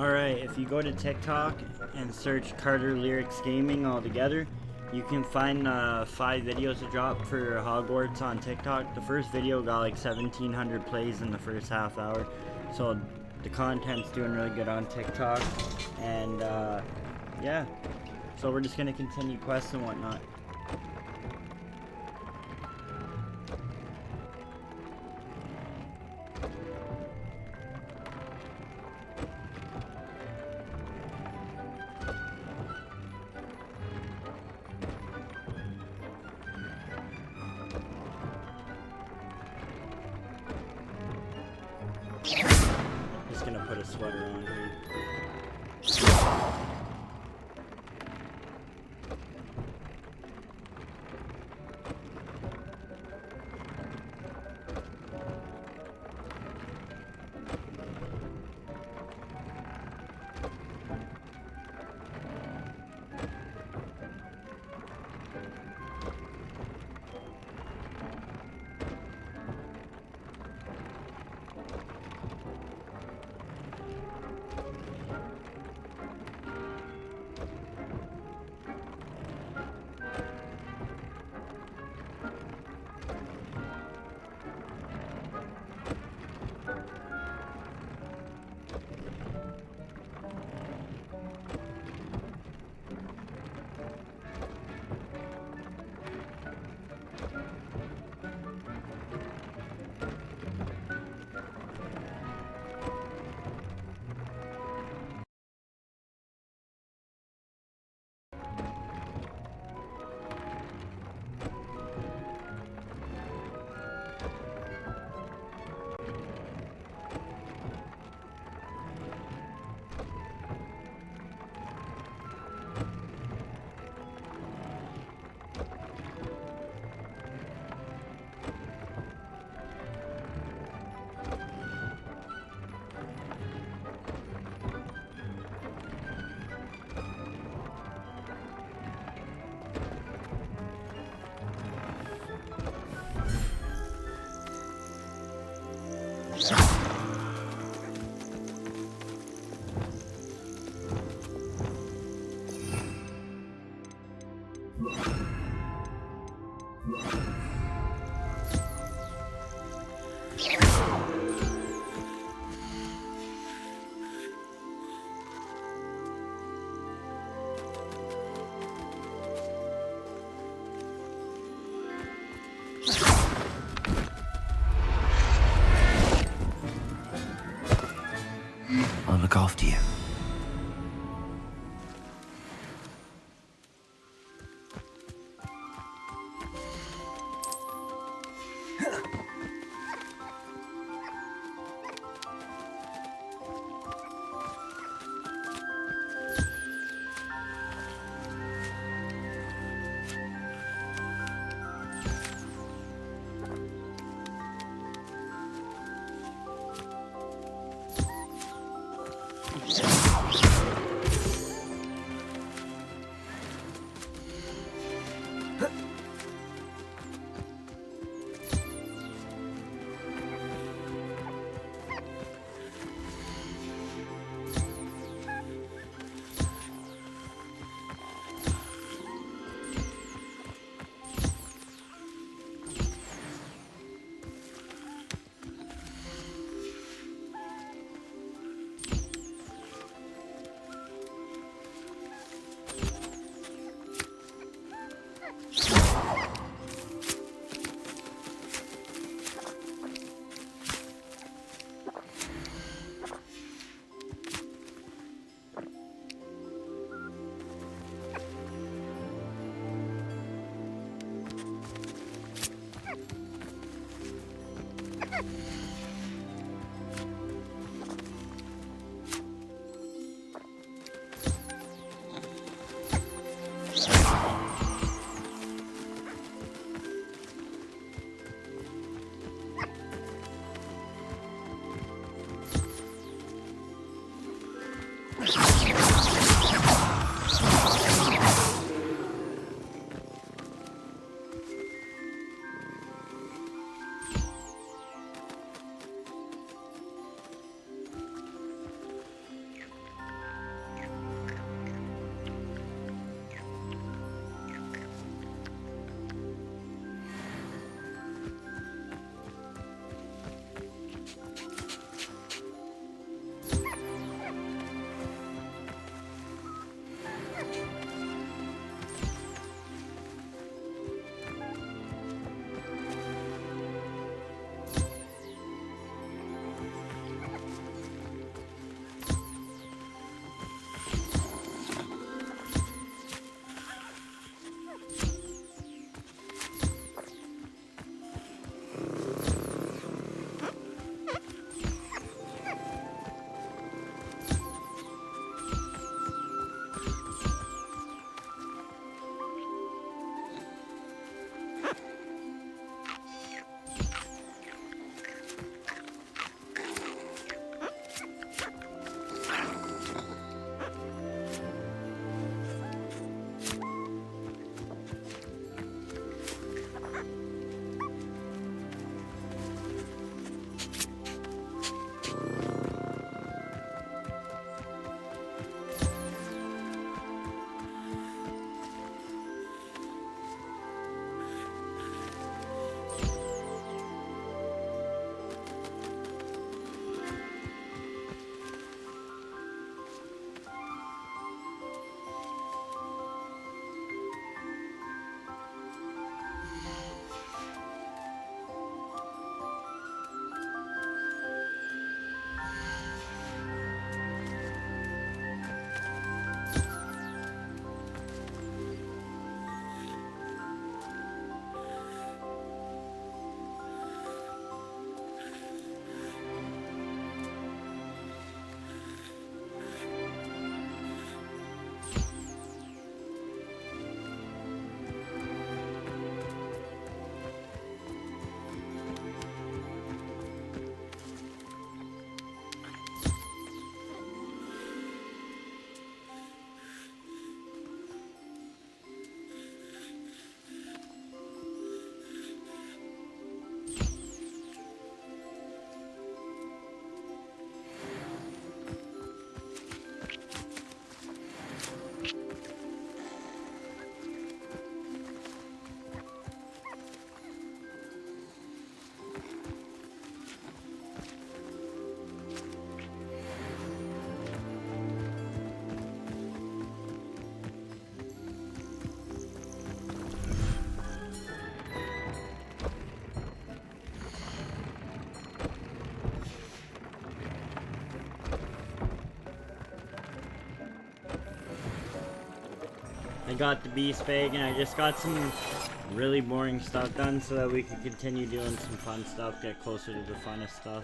Alright, if you go to TikTok and search Carter Lyrics Gaming all together, you can find 5 videos to drop for Hogwarts on TikTok. The first video got like 1,700 plays in the first half hour, so the content's doing really good on TikTok. And yeah, so we're just gonna continue quests and whatnot. Just gonna put a sweater on here. I'll look after you. I got the beast bag, and I just got some really boring stuff done so that we could continue doing some fun stuff, get closer to the funnest stuff.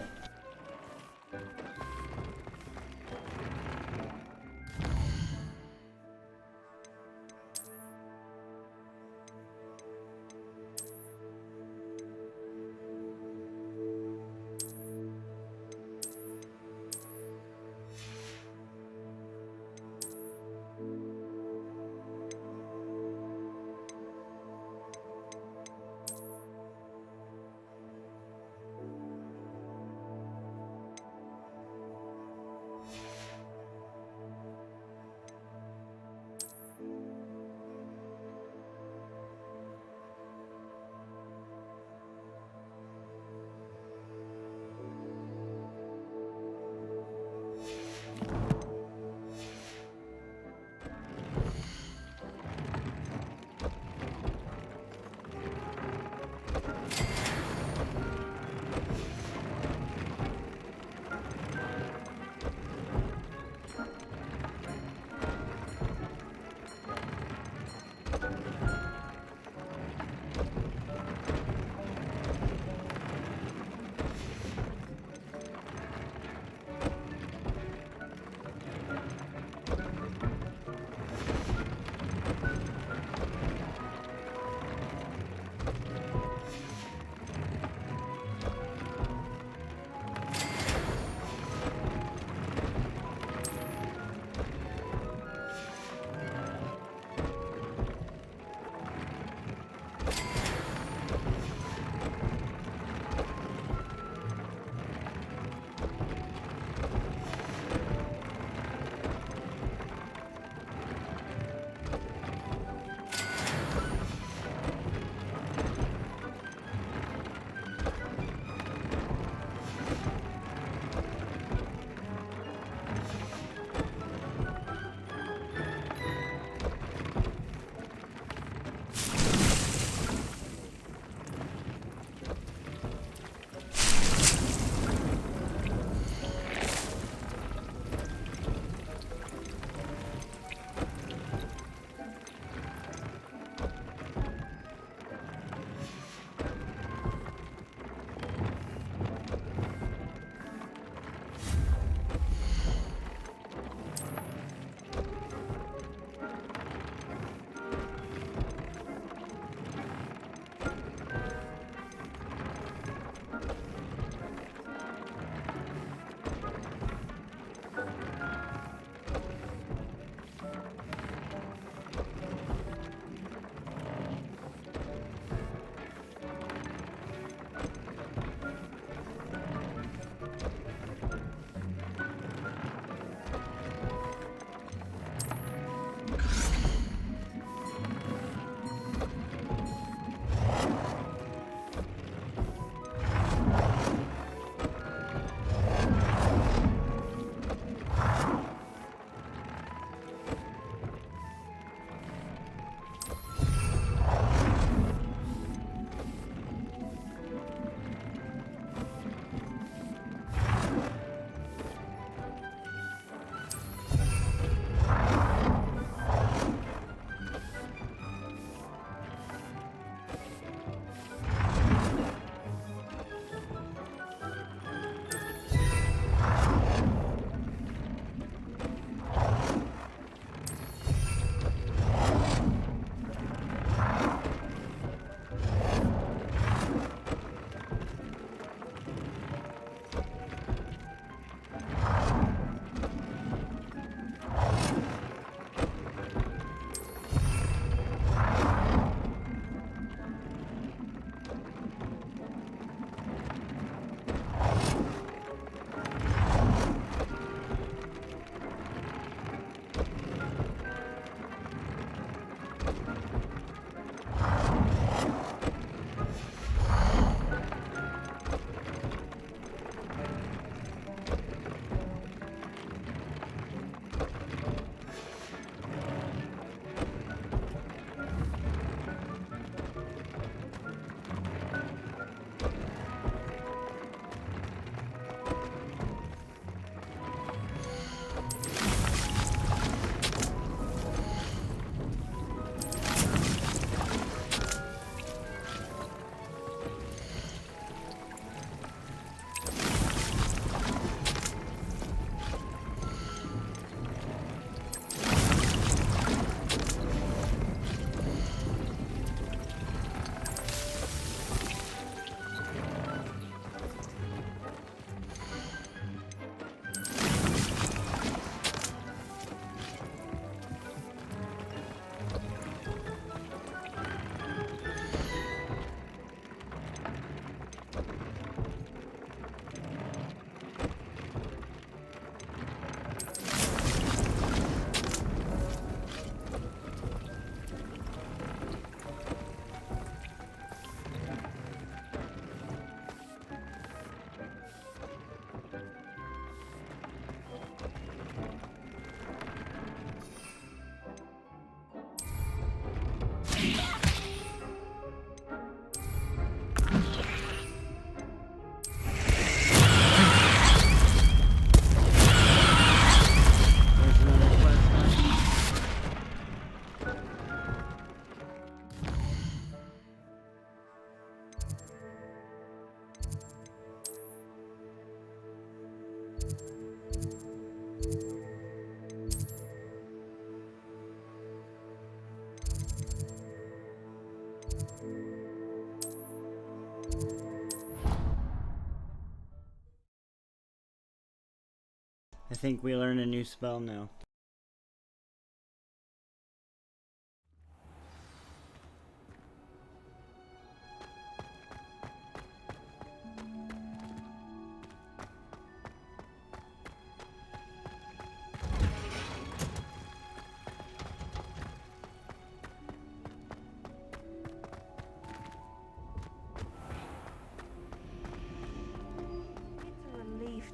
think we learn a new spell now.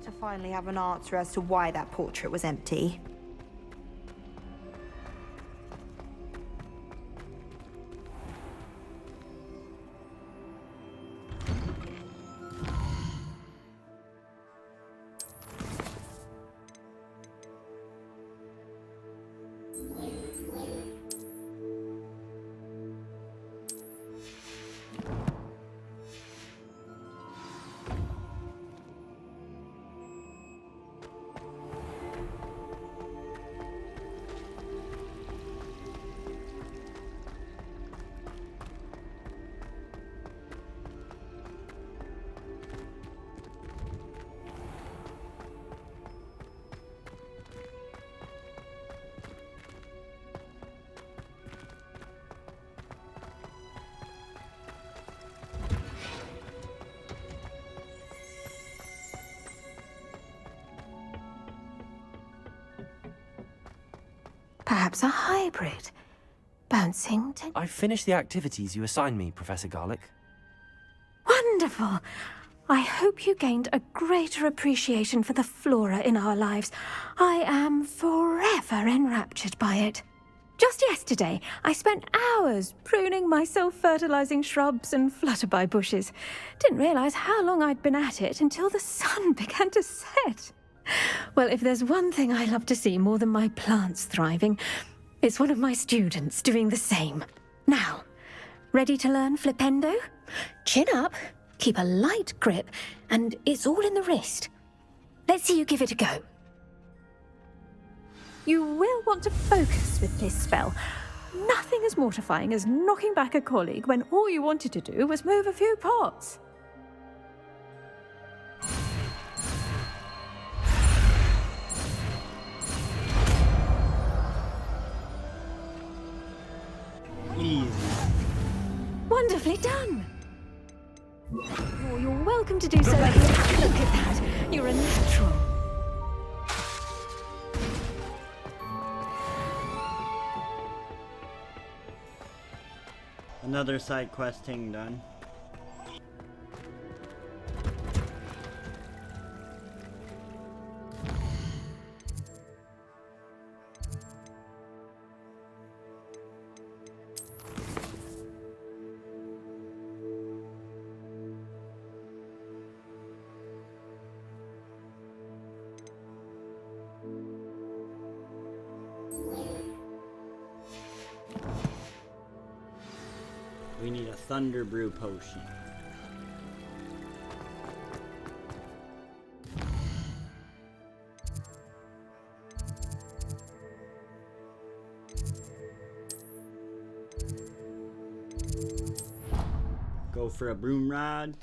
To finally have an answer as to why that portrait was empty. Perhaps a hybrid. Bouncing to... I've finished the activities you assigned me, Professor Garlick. Wonderful! I hope you gained a greater appreciation for the flora in our lives. I am forever enraptured by it. Just yesterday, I spent hours pruning my self-fertilizing shrubs and flutterby bushes. Didn't realize how long I'd been at it until the sun began to set. Well, if there's one thing I love to see more than my plants thriving, it's one of my students doing the same. Now, ready to learn Flipendo? Chin up, keep a light grip, and it's all in the wrist. Let's see you give it a go. You will want to focus with this spell. Nothing as mortifying as knocking back a colleague when all you wanted to do was move a few pots. Easy. Wonderfully done. Oh, you're welcome to do so. Look at that. You're a natural. Another side questing done. We need a Thunder Brew potion. Go for a broom rod.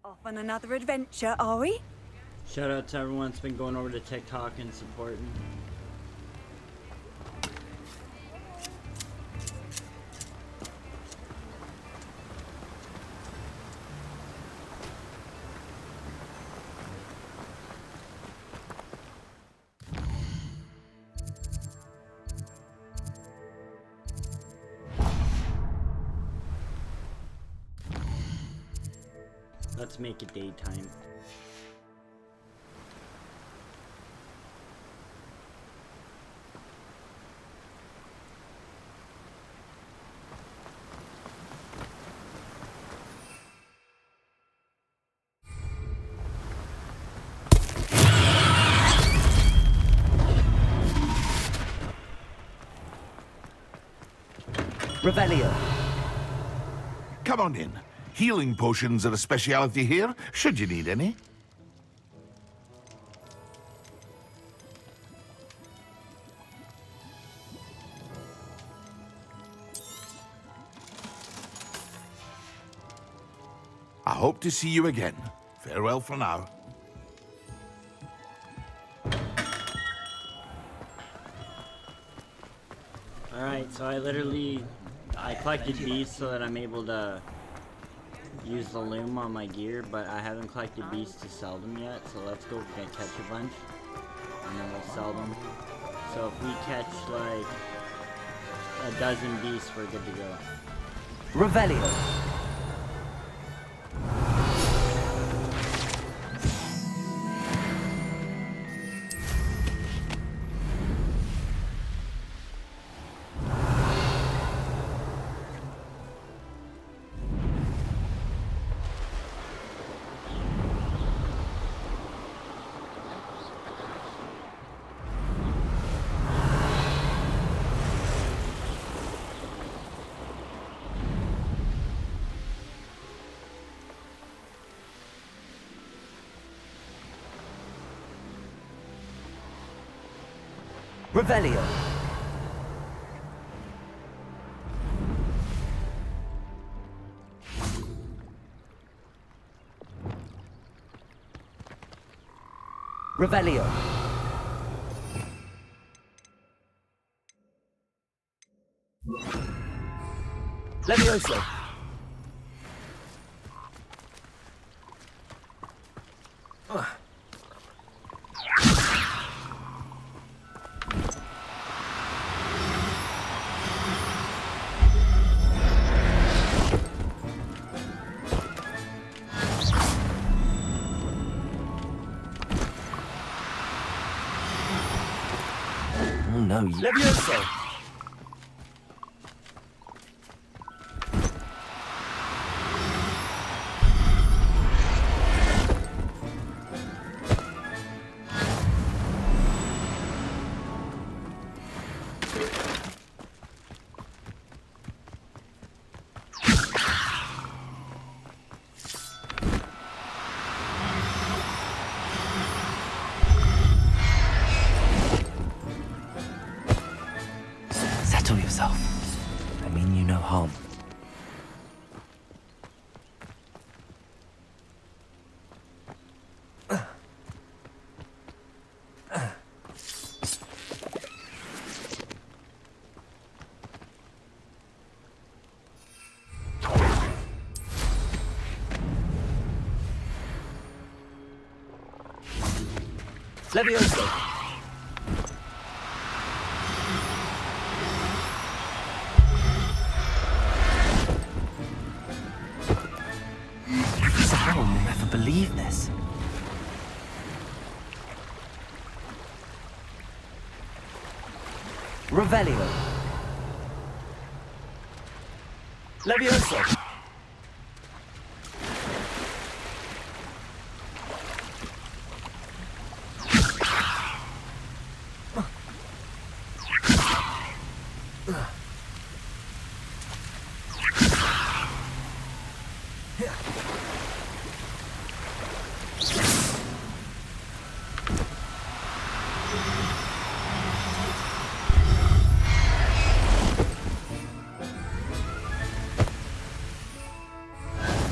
Off on another adventure, are we? Shout out to everyone that's been going over to TikTok and supporting. Let's make it daytime. Revelio. Come on in. Healing potions are a speciality here, should you need any. I hope to see you again. Farewell for now. Alright, so I collected beasts so that I'm able to use the loom on my gear, but I haven't collected beasts to sell them yet, so let's go catch a bunch, and then we'll sell them. So if we catch like a dozen beasts, we're good to go. Revelio. Revelio. Revelio. Levioso. Oh no, Levioso. Settle yourself. I mean you no harm. Levioso. Sarah will never believe this. Revelio. Levioso.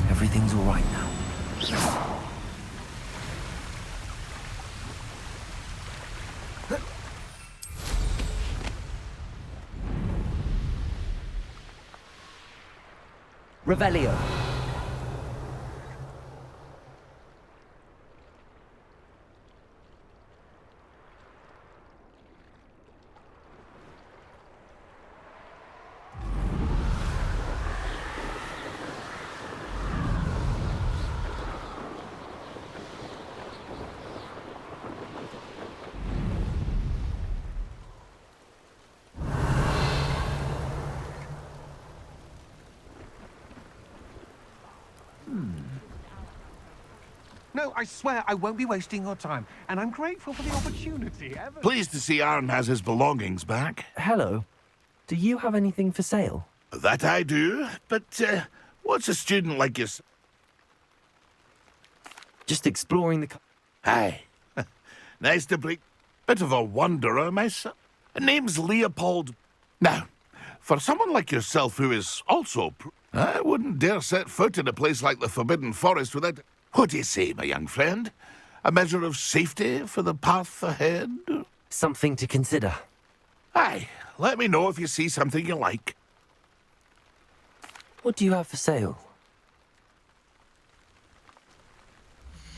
Everything's all right now. Revelio. No, I swear I won't be wasting your time, and I'm grateful for the opportunity. Pleased to see Aaron has his belongings back. Hello. Do you have anything for sale? That I do, but what's a student like you? Just exploring the... Aye. Nice to break. Bit of a wanderer myself. Name's Leopold. Now, for someone like yourself who is also... I wouldn't dare set foot in a place like the Forbidden Forest without... What do you say, my young friend? A measure of safety for the path ahead? Something to consider. Aye. Let me know if you see something you like. What do you have for sale?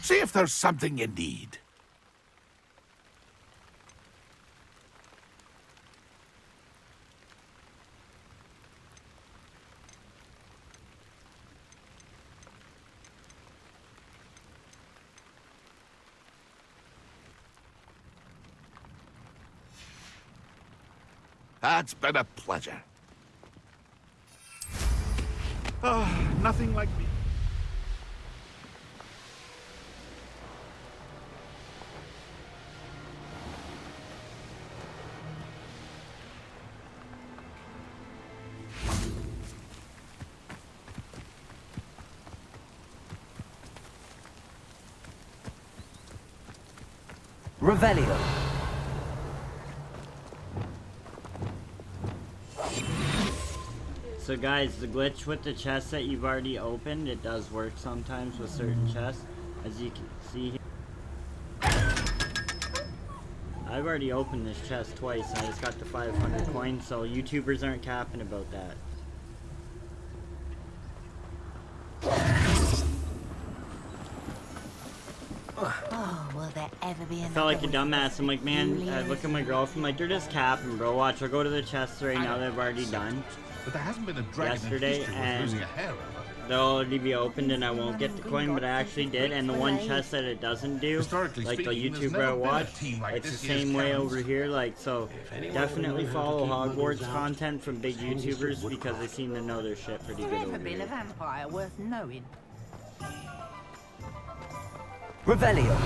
See if there's something you need. That's been a pleasure. Oh, nothing like me. Revelio. So guys, the glitch with the chest that you've already opened, it does work sometimes with certain chests, as you can see here. I've already opened this chest twice and I just got the 500 coins, so YouTubers aren't capping about that. Oh, will there ever be I felt like a dumbass. I'm like, man, I look at my girlfriend, like, they're just capping, bro. Watch, I'll go to the chests right now that I've already done. But there hasn't been a dragon Yesterday, in history and worth losing a hair over. they'll already be opened and I won't get the coin, but I actually did. And the one chest that it doesn't do, Historically like the speaking, there's YouTuber never I been a watch, team like it's the this year's same way Karens. over here. Like, so definitely follow Hogwarts content from big YouTubers because they seem to know their shit pretty good over been a here. vampire worth knowing? Revelio.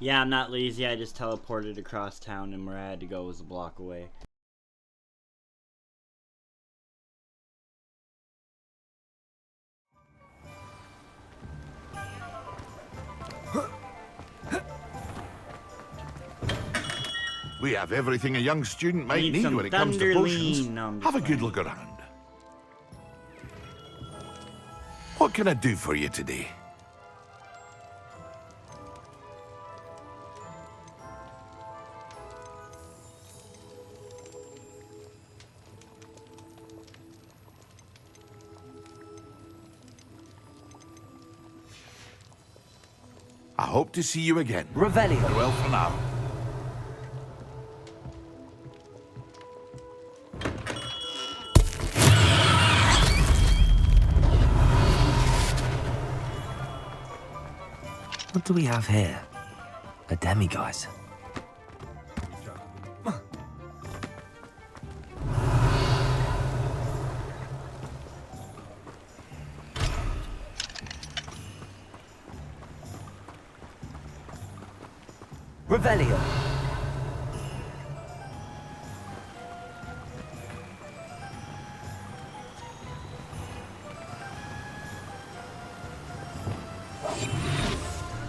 Yeah, I'm not lazy. I just teleported across town and where I had to go was a block away. We have everything a young student might Need need some when it comes to potions. Thunderlean. No, I'm just Have a good playing. look around. What can I do for you today? I hope to see you again. Revelio. Farewell for now. What do we have here? A demiguise. Revelio.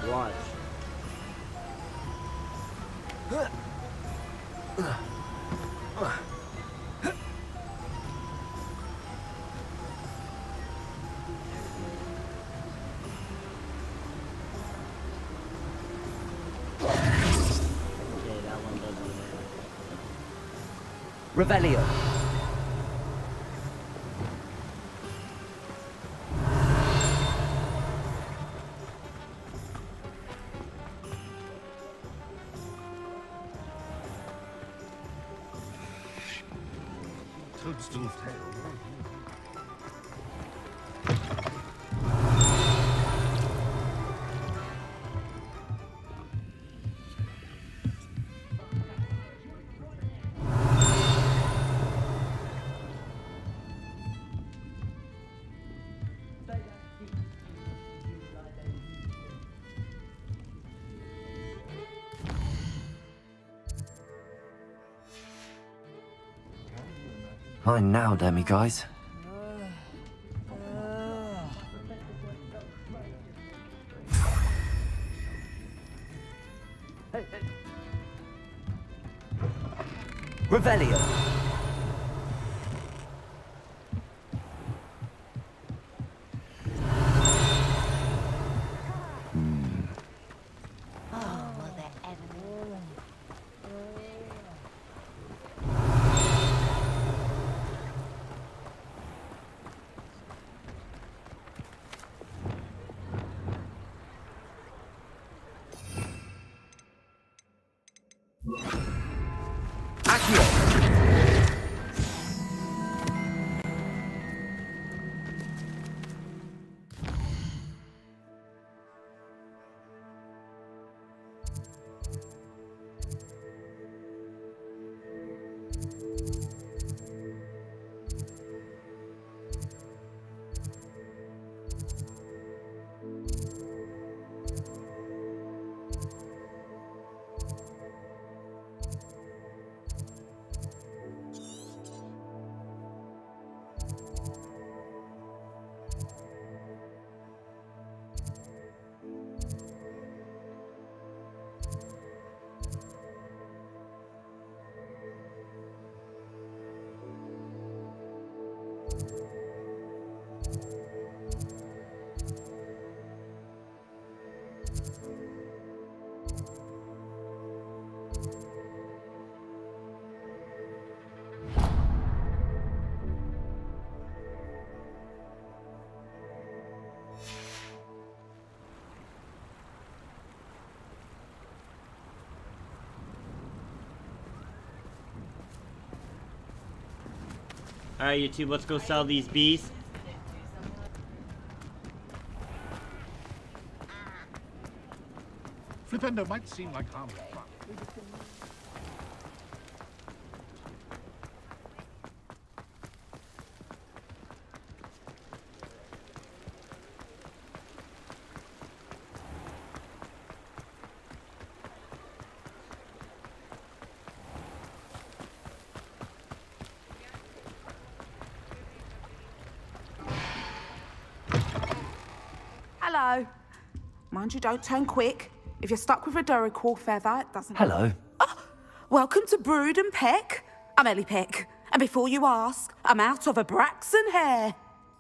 Watch. Okay, that one doesn't work. Revelio. Toadstool's tail. Mine now, Demi guys. Revelio. Alright, YouTube, let's go sell these bees. Flipendo might seem like harmless fun. Hello. Mind you don't turn quick. If you're stuck with a Duracell feather, it doesn't... Hello. Oh, welcome to Brood and Peck. I'm Ellie Peck. And before you ask, I'm out of a Braxton hair.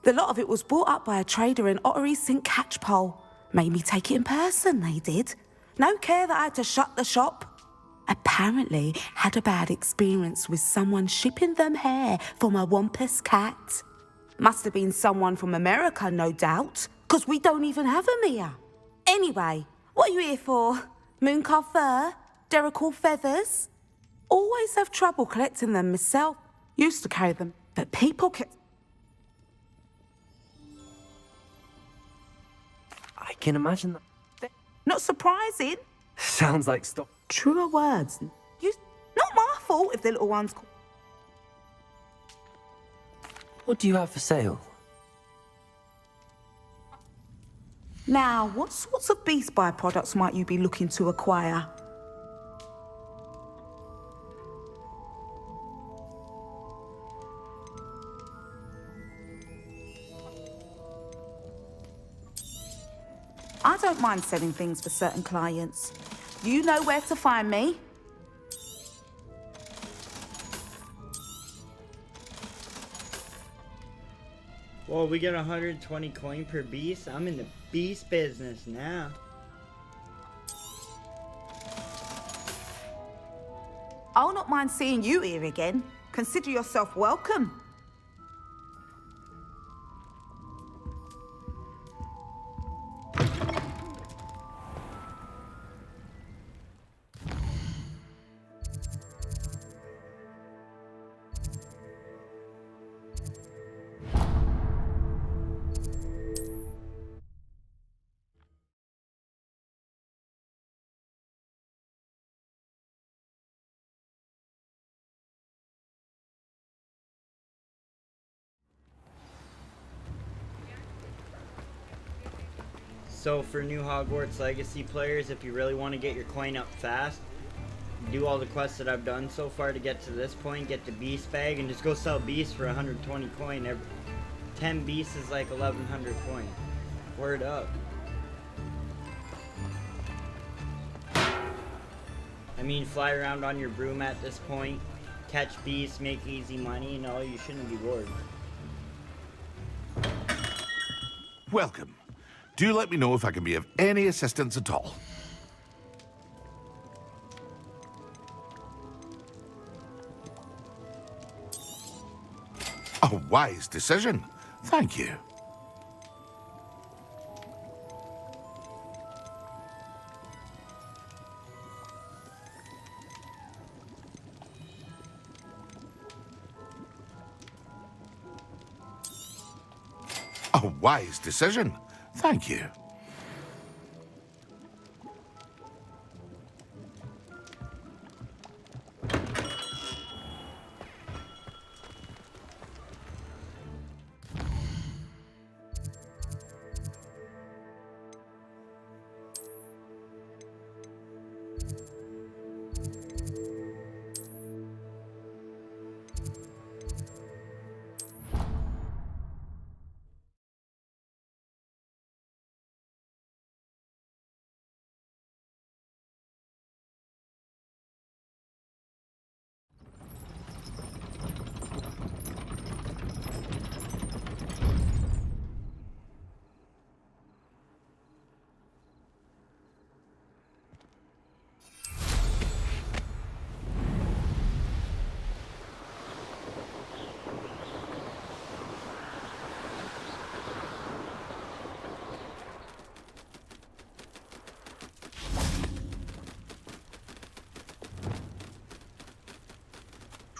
The lot of it was bought up by a trader in Ottery St. Catchpole. Made me take it in person, they did. No care that I had to shut the shop. Apparently had a bad experience with someone shipping them hair for my Wampus cat. Must have been someone from America, no doubt, because we don't even have them here. Anyway, what are you here for? Mooncar fur? Duracell feathers? Always have trouble collecting them myself. Used to carry them, but people I can imagine that. Not surprising. Sounds like stop. Truer words. Not my fault if the little ones... What do you have for sale? Now, what sorts of beast byproducts might you be looking to acquire? I don't mind selling things for certain clients. You know where to find me. Whoa, we get 120 coin per beast? I'm in the beast business now. I'll not mind seeing you here again. Consider yourself welcome. So for new Hogwarts Legacy players, if you really want to get your coin up fast, do all the quests that I've done so far to get to this point, get the beast bag, and just go sell beasts for 120 coin. 10 beasts is like 1100 coin. Word up. I mean, fly around on your broom at this point, catch beasts, make easy money, you shouldn't be bored. Welcome. Do let me know if I can be of any assistance at all. A wise decision. Thank you. A wise decision. Thank you.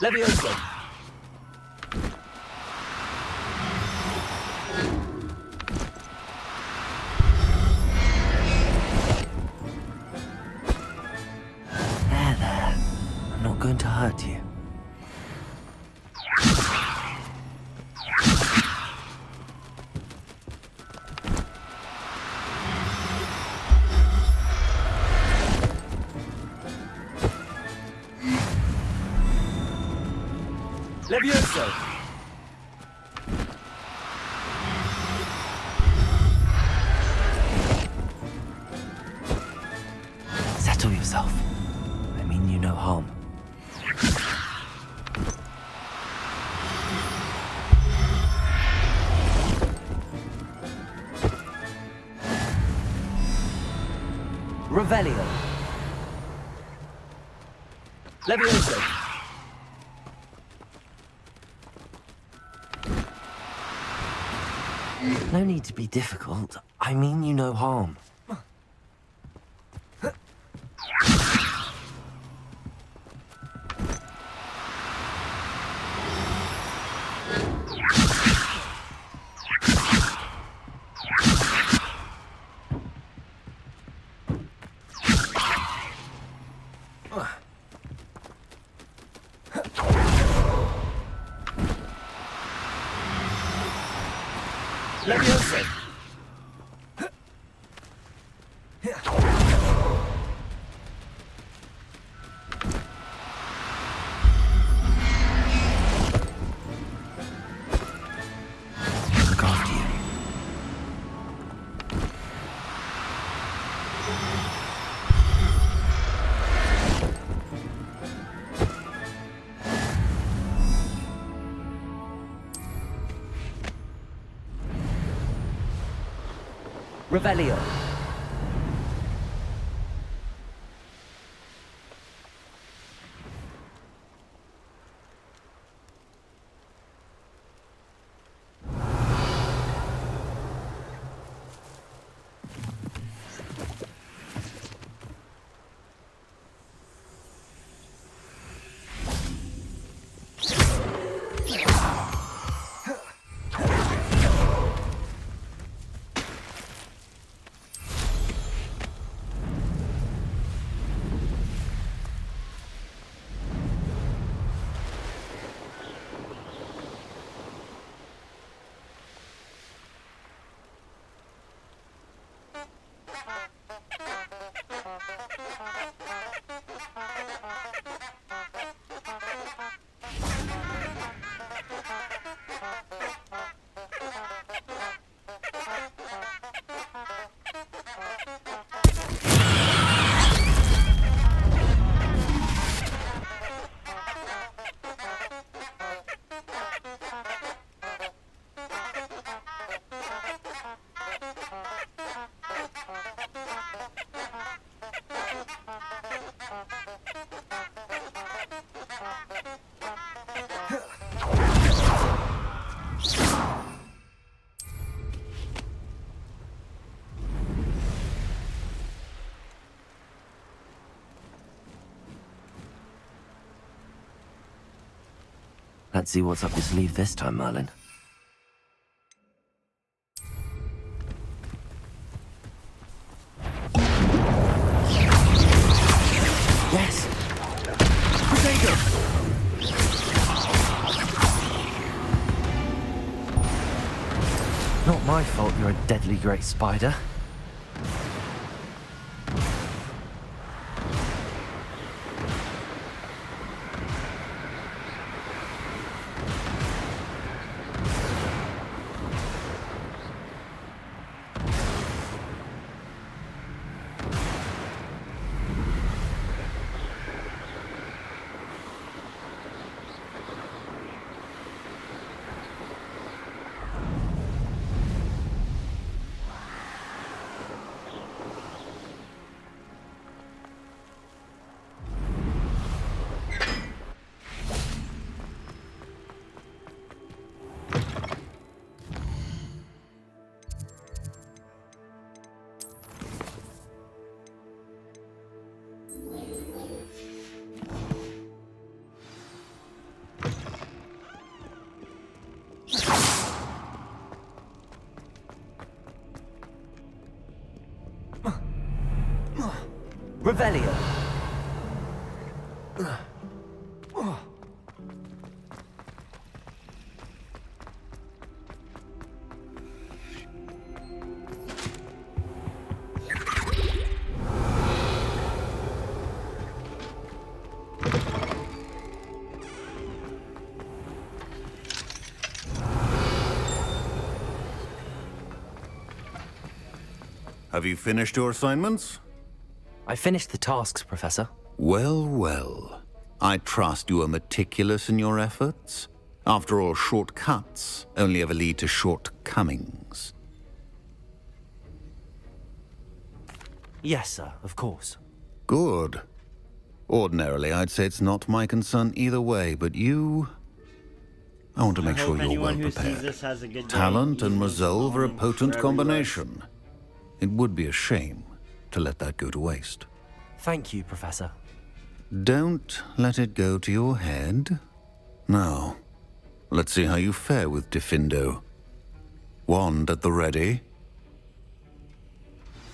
Levioso! There. I'm not going to hurt you. Levioso! Settle yourself. I mean you no harm. Revelio. Levioso! No need to be difficult. I mean you no harm. Levioso! Look after you. Revelio. Fancy what's up your sleeve this time, Merlin? Yes! Potato! Not my fault you're a deadly great spider. Revelio. Have you finished your assignments? I finished the tasks, Professor. Well, well. I trust you are meticulous in your efforts. After all, shortcuts only ever lead to shortcomings. Yes, sir, of course. Good. Ordinarily, I'd say it's not my concern either way, but you... I want to make I sure hope you're well anyone who sees prepared. this has a good day. Talent and Evening, resolve are a morning, potent wherever you are. combination. It would be a shame to let that go to waste. Thank you, Professor. Don't let it go to your head. Now, let's see how you fare with Diffindo. Wand at the ready.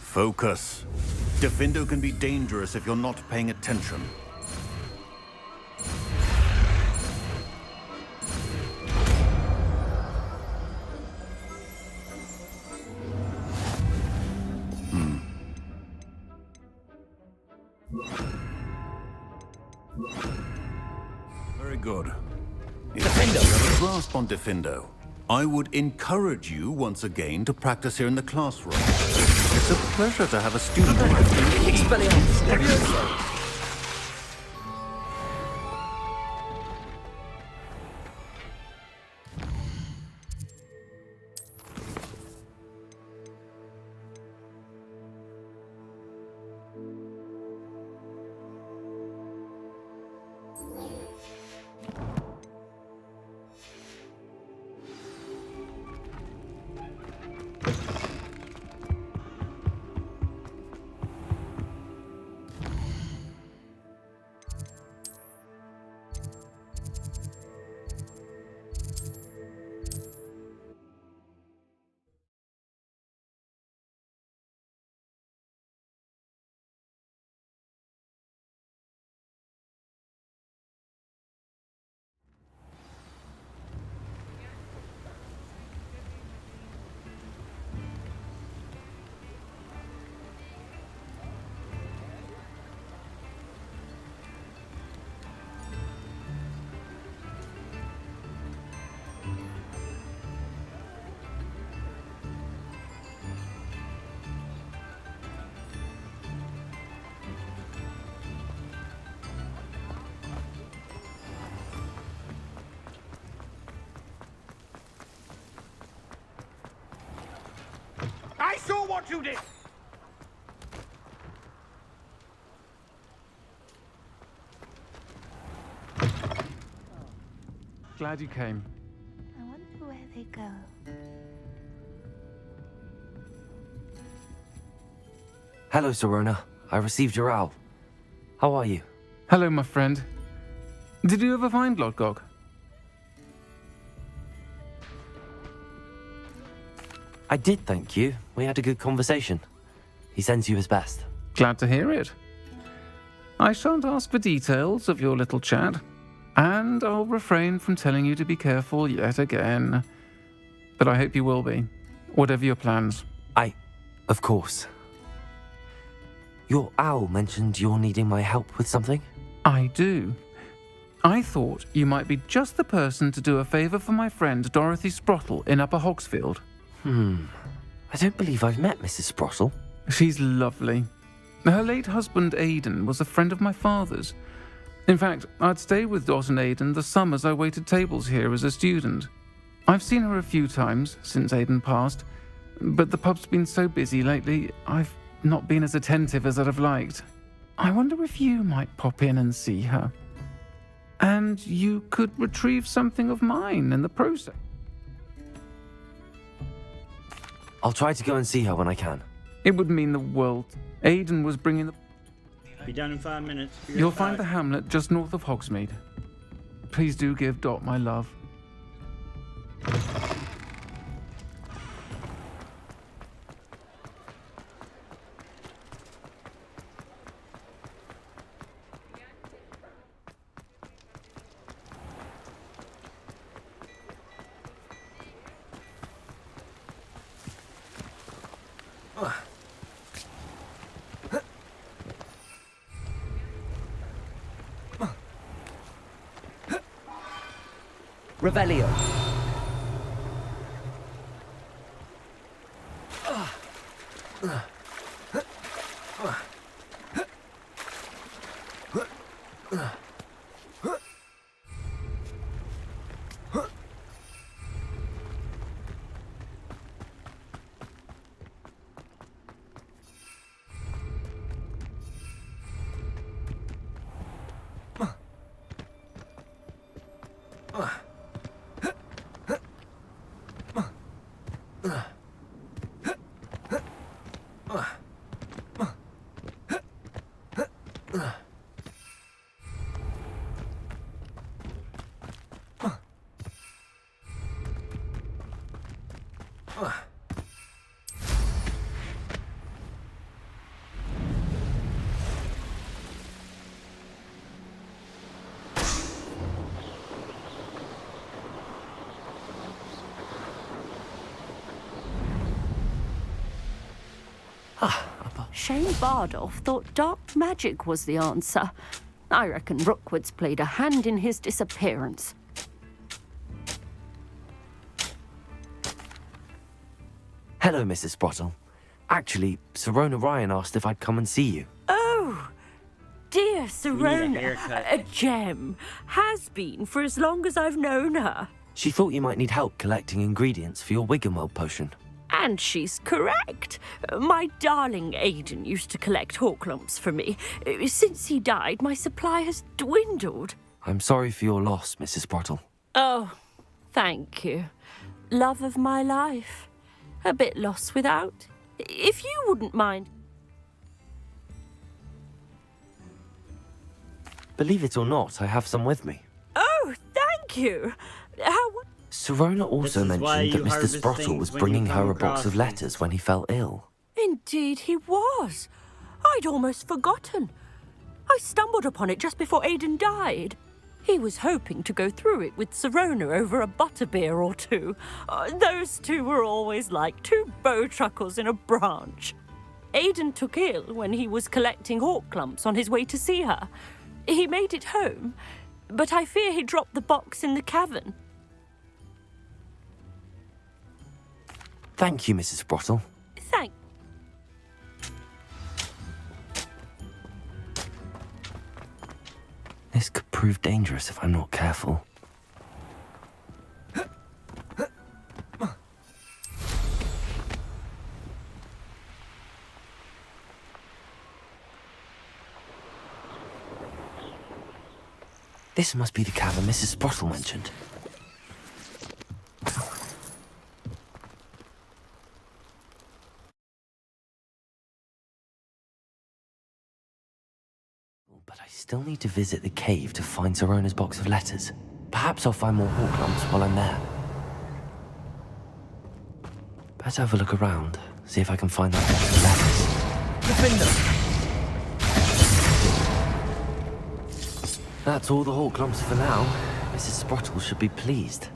Focus. Diffindo can be dangerous if you're not paying attention. Very good. Diffindo! You have a grasp on Diffindo. I would encourage you once again to practice here in the classroom. It's a pleasure to have a student like you. Expelliarmus! Levioso! I saw what you did! Glad you came. I wonder where they go. Hello, Serona. I received your owl. How are you? Hello, my friend. Did you ever find Lord Gog? I did, thank you. We had a good conversation. He sends you his best. Glad to hear it. I shan't ask for details of your little chat, and I'll refrain from telling you to be careful yet again. But I hope you will be, whatever your plans. Of course. Your owl mentioned you're needing my help with something? I do. I thought you might be just the person to do a favour for my friend Dorothy Sprottle in Upper Hogsfield. I don't believe I've met Mrs. Sprottle. She's lovely. Her late husband Aidan was a friend of my father's. In fact, I'd stayed with Dot and Aidan the summers I waited tables here as a student. I've seen her a few times since Aidan passed, but the pub's been so busy lately, I've not been as attentive as I'd have liked. I wonder if you might pop in and see her. And you could retrieve something of mine in the process. I'll try to go and see her when I can. It would mean the world. Aidan was bringing the... Be done in 5 minutes. You'll find the hamlet just north of Hogsmeade. Please do give Dot my love. Revelio. Shane Bardolph thought dark magic was the answer. I reckon Rookwood's played a hand in his disappearance. Hello, Mrs. Sprottle. Actually, Sirona Ryan asked if I'd come and see you. Oh, dear You need a Sirona, haircut. a gem. Has been for as long as I've known her. She thought you might need help collecting ingredients for your Wiggenweld potion. And she's correct. My darling Aidan used to collect hawk lumps for me. Since he died, my supply has dwindled. I'm sorry for your loss, Mrs. Sprottle. Oh, thank you. Love of my life. A bit lost without. If you wouldn't mind. Believe it or not, I have some with me. Oh, thank you. How... Sirona also This is why mentioned that you Mr. harvest Sprottle things was when you bringing come her a box across of letters things. when he fell ill. Indeed he was. I'd almost forgotten. I stumbled upon it just before Aidan died. He was hoping to go through it with Sirona over a butterbeer or two. Those two were always like two bowtruckles in a branch. Aidan took ill when he was collecting hawk clumps on his way to see her. He made it home, but I fear he dropped the box in the cavern. Thank you, Mrs. Sprottle. Thank... This could prove dangerous if I'm not careful. This must be the cavern Mrs. Sprottle mentioned. But I still need to visit the cave to find Sirona's box of letters. Perhaps I'll find more hawk lumps while I'm there. Let's have a look around, see if I can find that box of letters. That's all the hall clumps for now. Mrs. Sprottle should be pleased.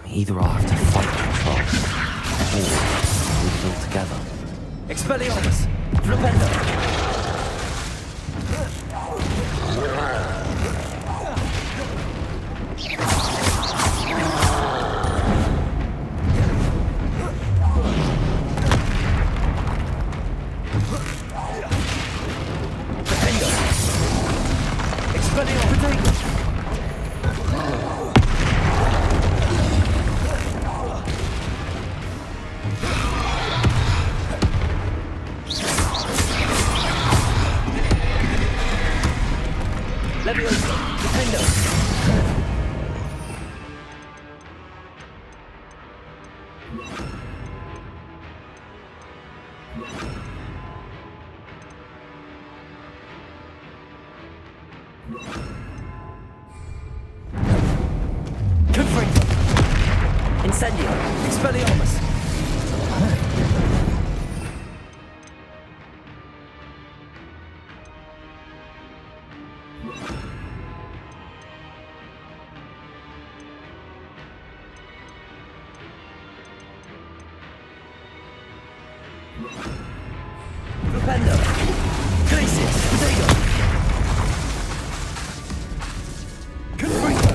Either I'll have to fight the trolls, or we'll do it all together. Expelliarmus! Flipendo! Incendio! Expelliarmus! Flipendo! Glacius! Potato! Confringo!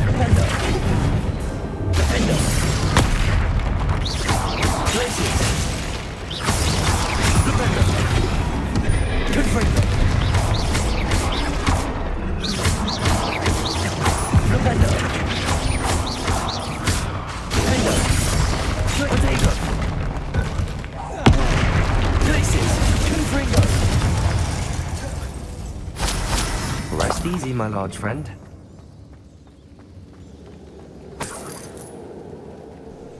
Flipendo! Defendo! Glacius! Flipendo! Confringo! Flipendo! Potato! Glacius! Confringo! Rest easy, my large friend.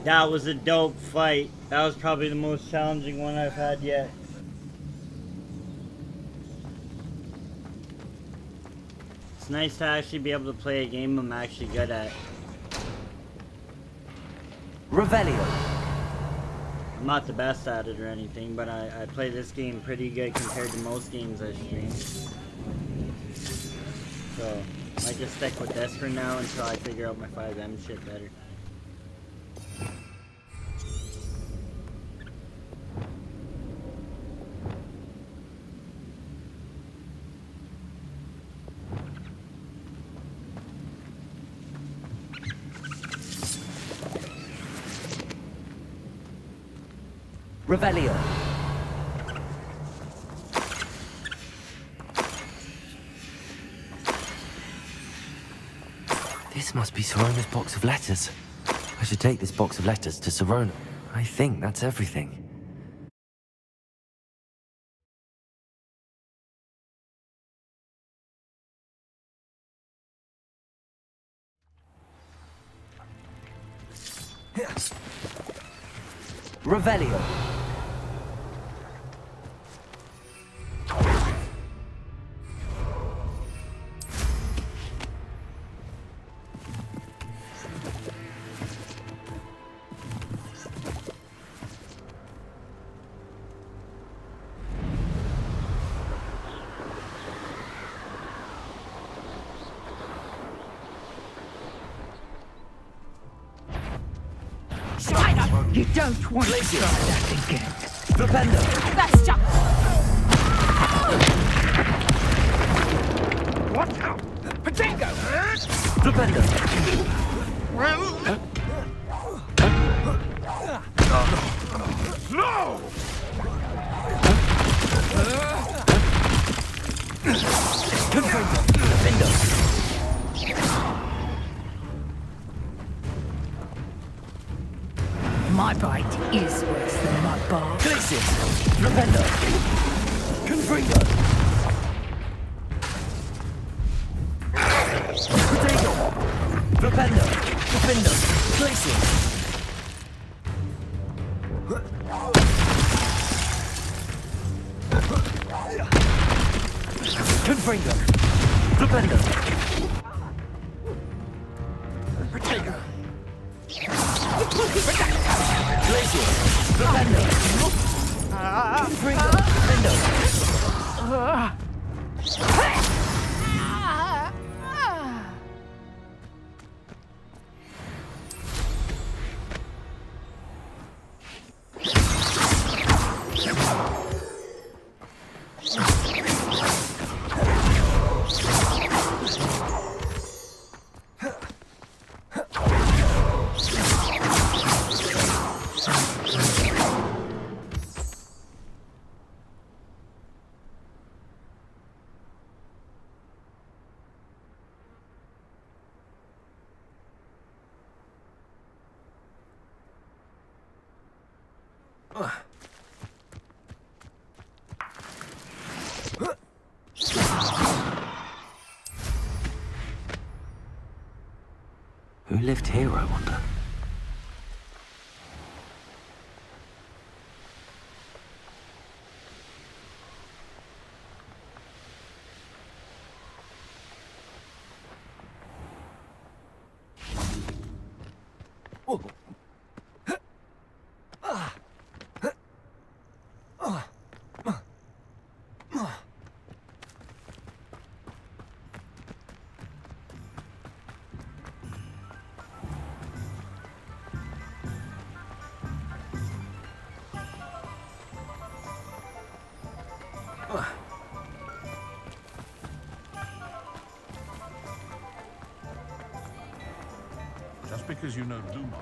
That was a dope fight. That was probably the most challenging one I've had yet. It's nice to actually be able to play a game I'm actually good at. Revelio! I'm not the best at it or anything, but I play this game pretty good compared to most games I stream. So, I might just stick with this for now until I figure out my 5M shit better. Revelio! This must be Sirona's box of letters. I should take this box of letters to Sirona. I think that's everything. Revelio! You don't want to try that again. Flipendo! Let's jump! Watch out! Potato! Flipendo! No! Confringo! Defendo! My bite is worse than mud bar. Glacius! Flipendo! Confringo! Potato! Flipendo! Defendo! Glacius! Confringo! Flipendo! Potato! Glacius! Flipendo! Confringo! Defendo! Who lived here, I wonder? Just because you know Lumos.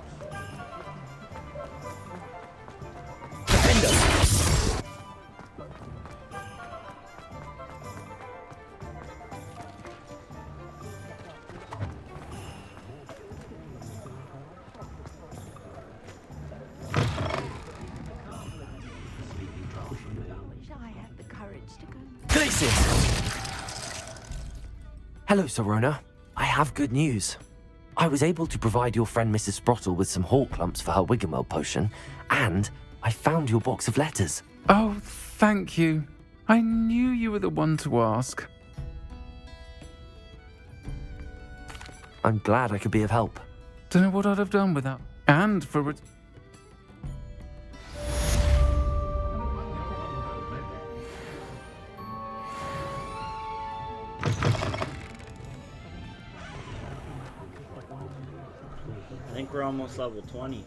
Hello, Sorona. I have good news. I was able to provide your friend Mrs. Sprottle with some hawk lumps for her Wiggenweld potion, and I found your box of letters. Oh, thank you. I knew you were the one to ask. I'm glad I could be of help. Don't know what I'd have done without. And for it. I think we're almost level 20.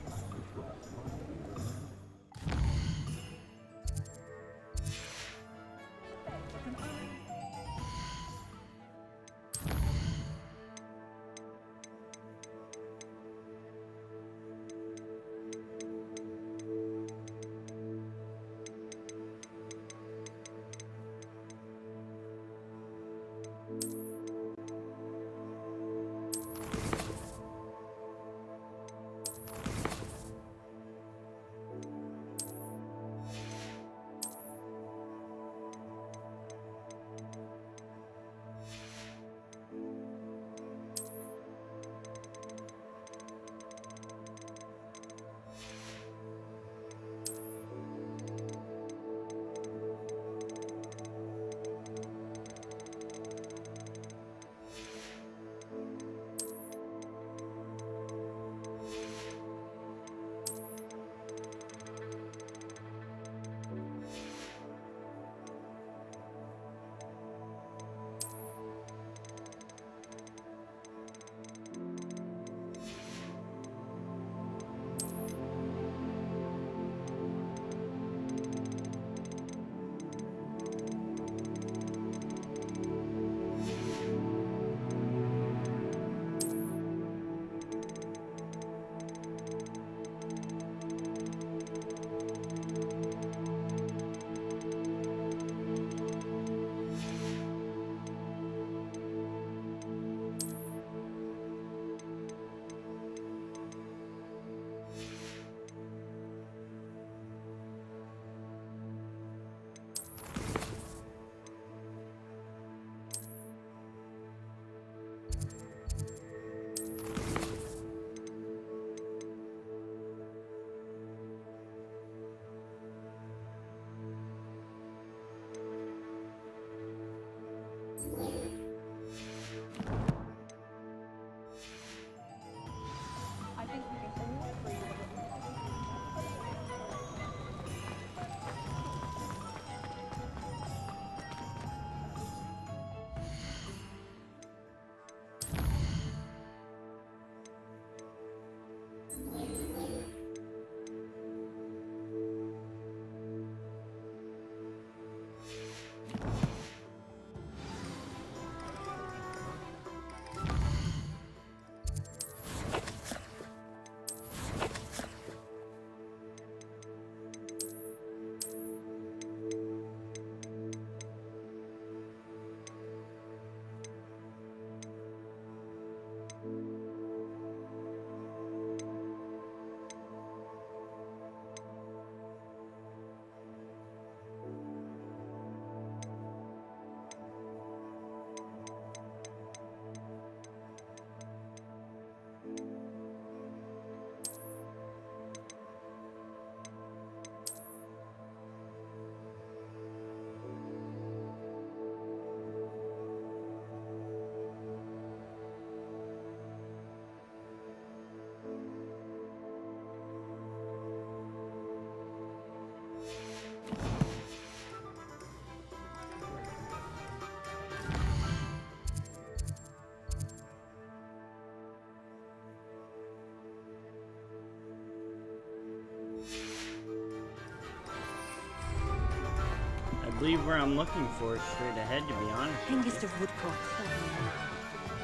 believe where I'm looking for straight ahead, to be honest. Hengist of Woodcock.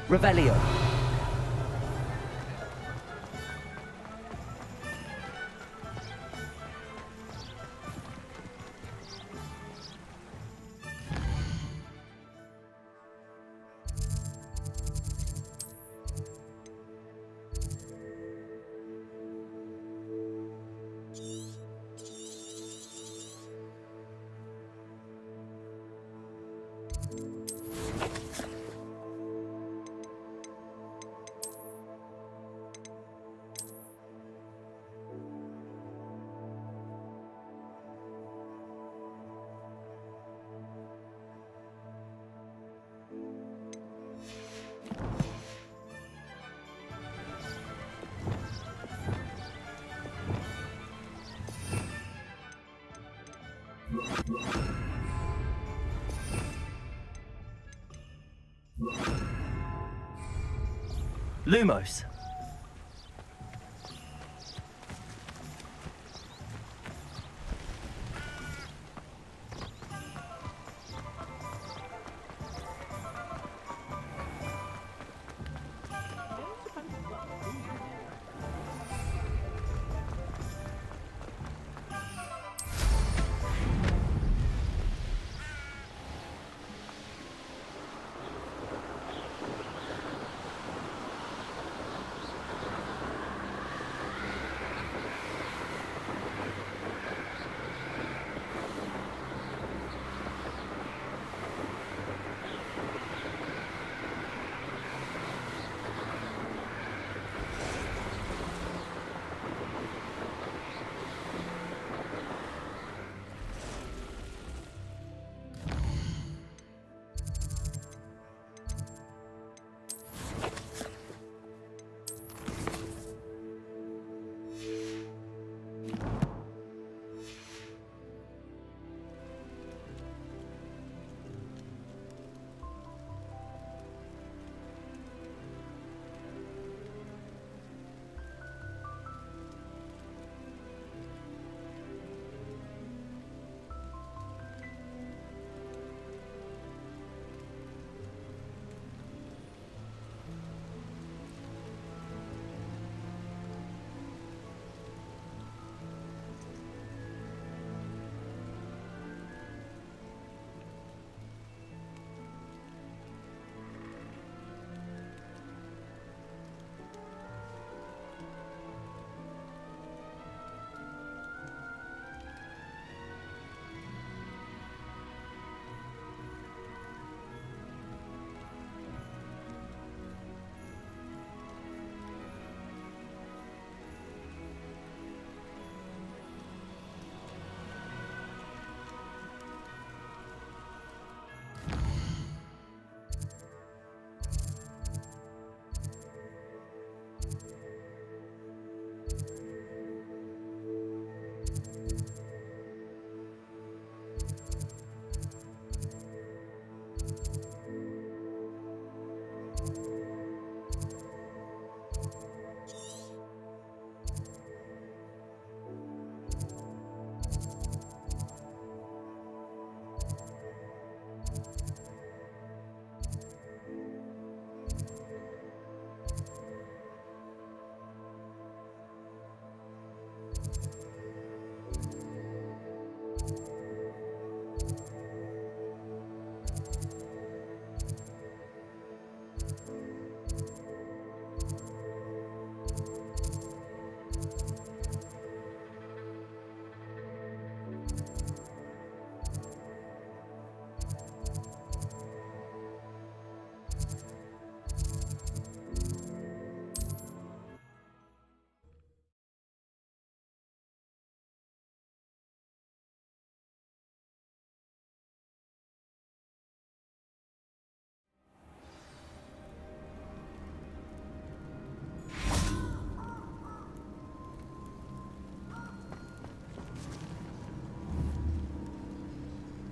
Revelio. Lumos.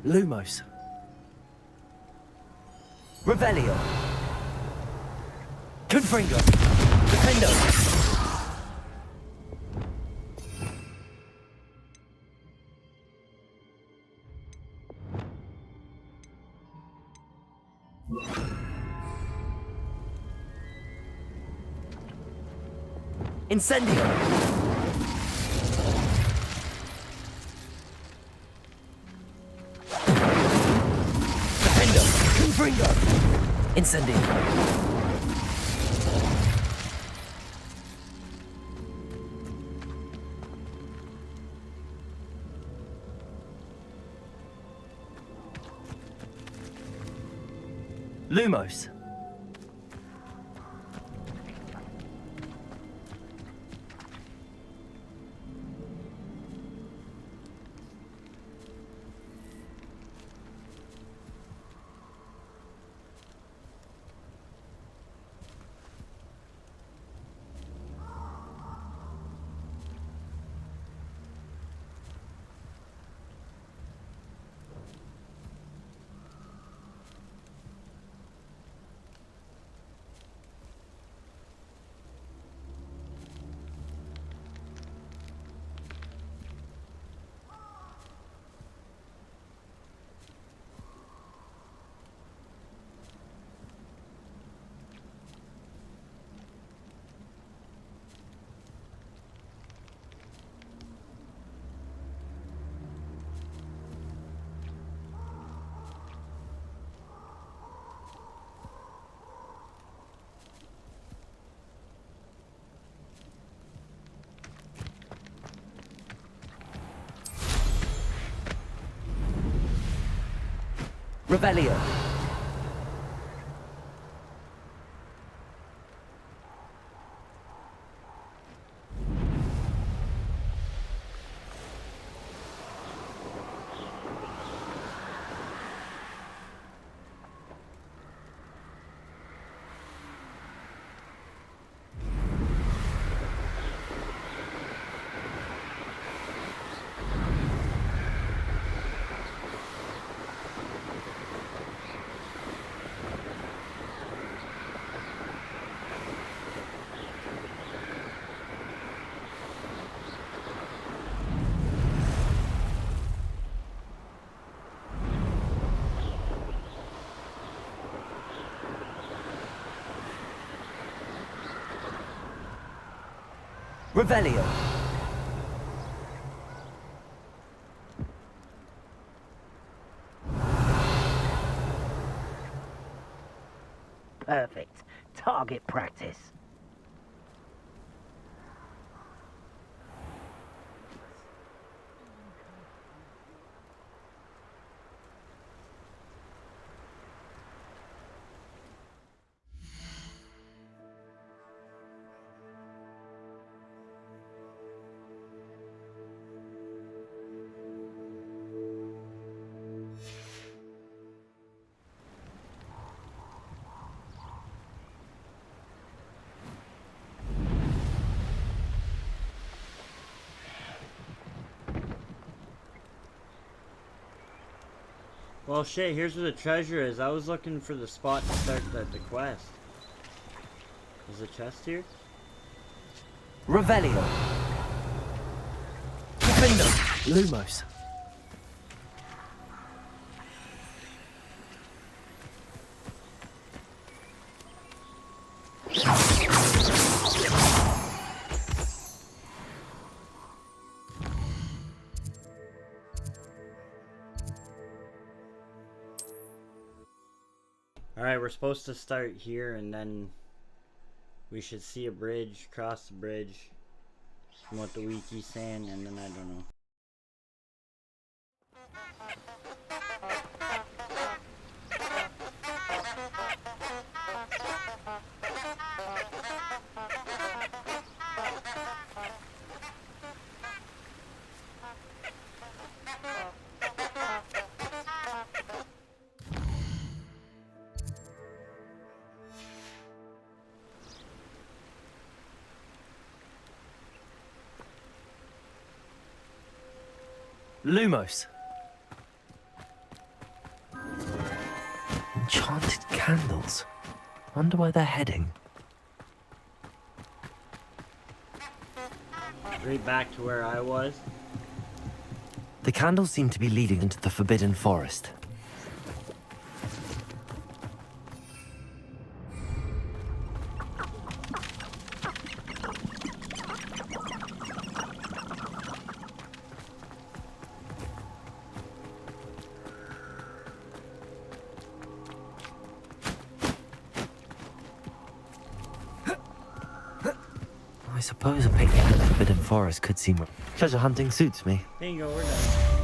Lumos. Revelio. Confringo. Defendo. Incendio. Defendo. Confringo. Incendio. Lumos. Revelio. Revelio. Perfect. Target practice. Well, shit, here's where the treasure is. I was looking for the spot to start the quest. Is the chest here? Revelio. Defendo. Lumos. Alright, we're supposed to start here and then we should see a bridge, cross the bridge from what the wiki's saying, and then I don't know. Lumos. Enchanted candles. Wonder where they're heading. Right back to where I was. The candles seem to be leading into the Forbidden Forest. suppose a picnic at the Forbidden Forest could seem... Treasure hunting suits me. There you go, we're done.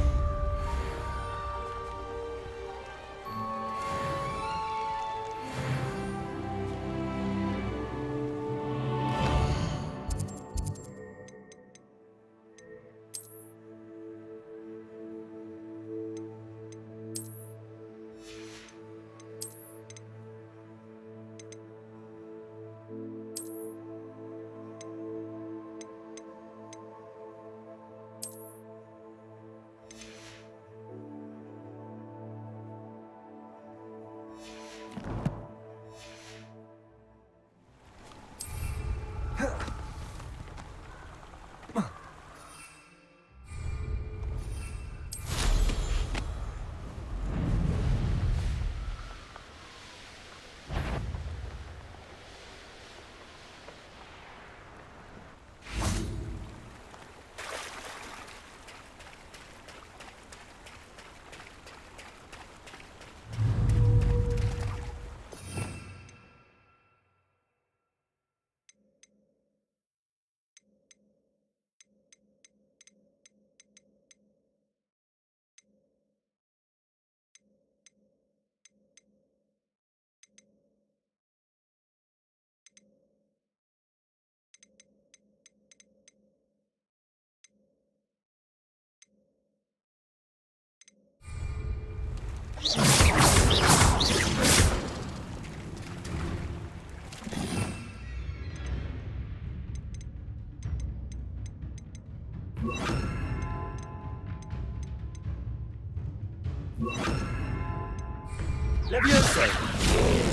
Levioso!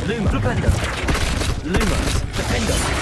Lumo! Flipendo! Lumos! Defendo!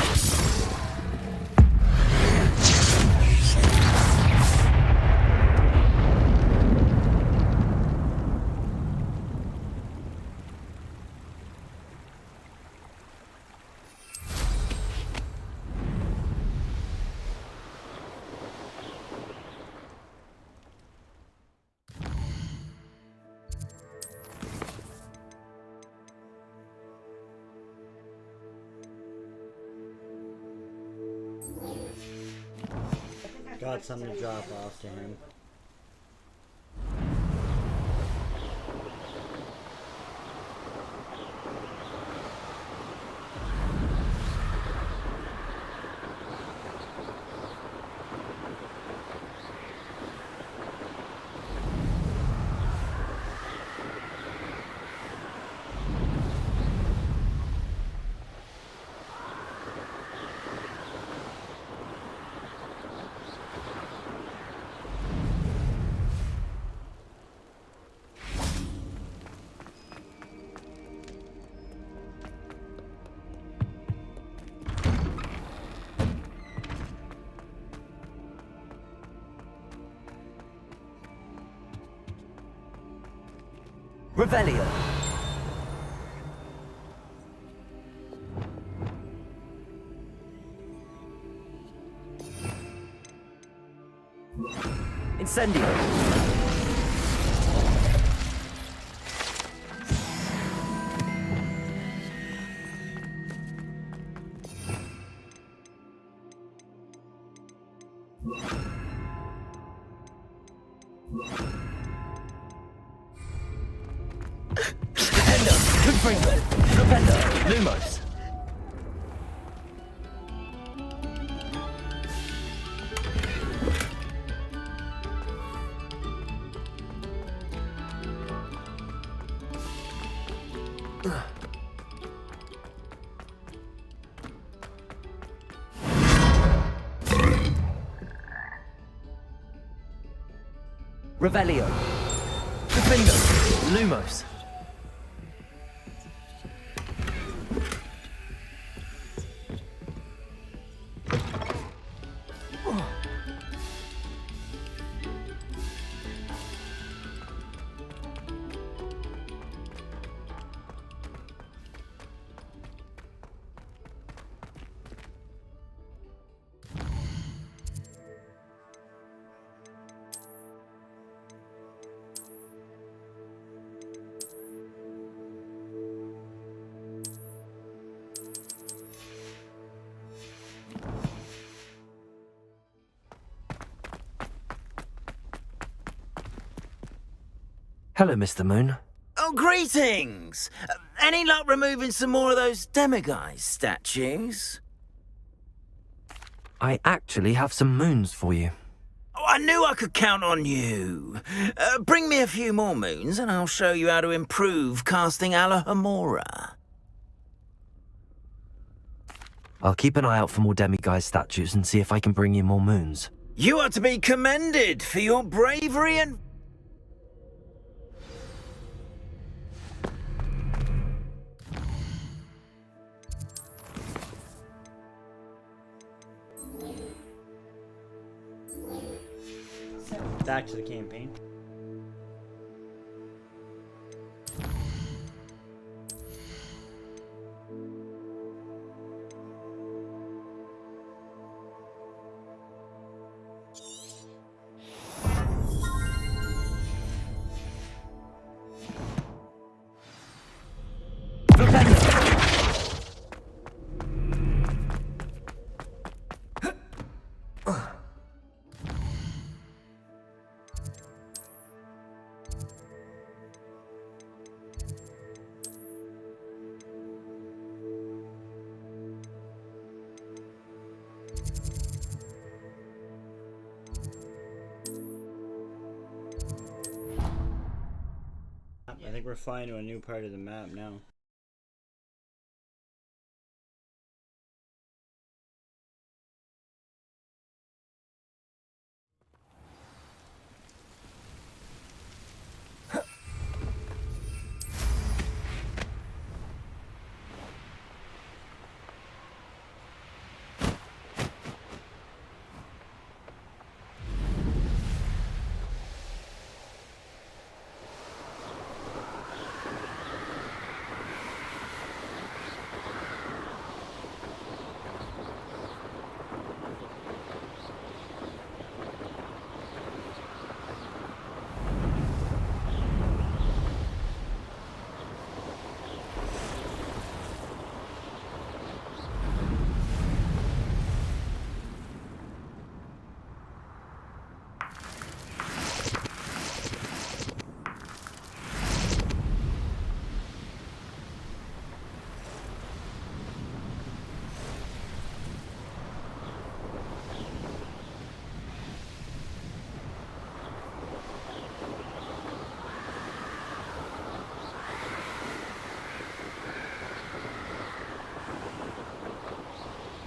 Got something to drop off to him. Revelio! Incendio! Flipendo! Lumos! Revelio! Defendo! Lumos! Hello, Mr. Moon. Oh, greetings! Any luck removing some more of those demiguise statues? I actually have some moons for you. Oh, I knew I could count on you. Bring me a few more moons and I'll show you how to improve casting Alohomora. I'll keep an eye out for more demiguise statues and see if I can bring you more moons. You are to be commended for your bravery and... Back to the campaign. I think we're flying to a new part of the map now.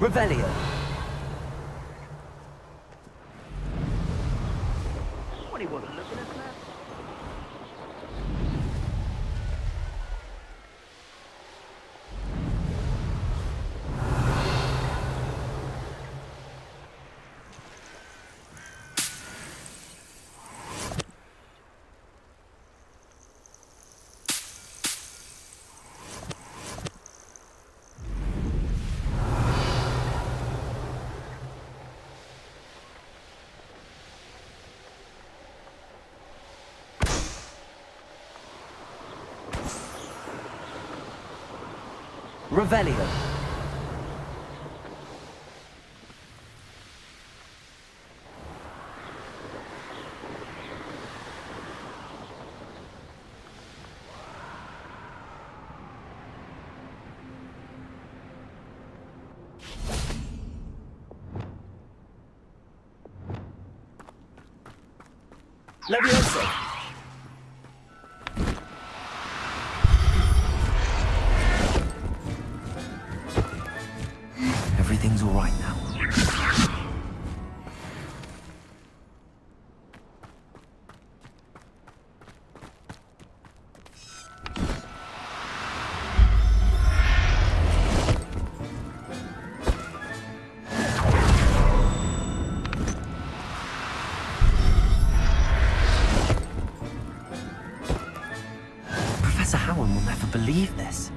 Revelio. What he wasn't looking at that. Revelio. Levioso! Everything's all right now. Professor Howard will never believe this.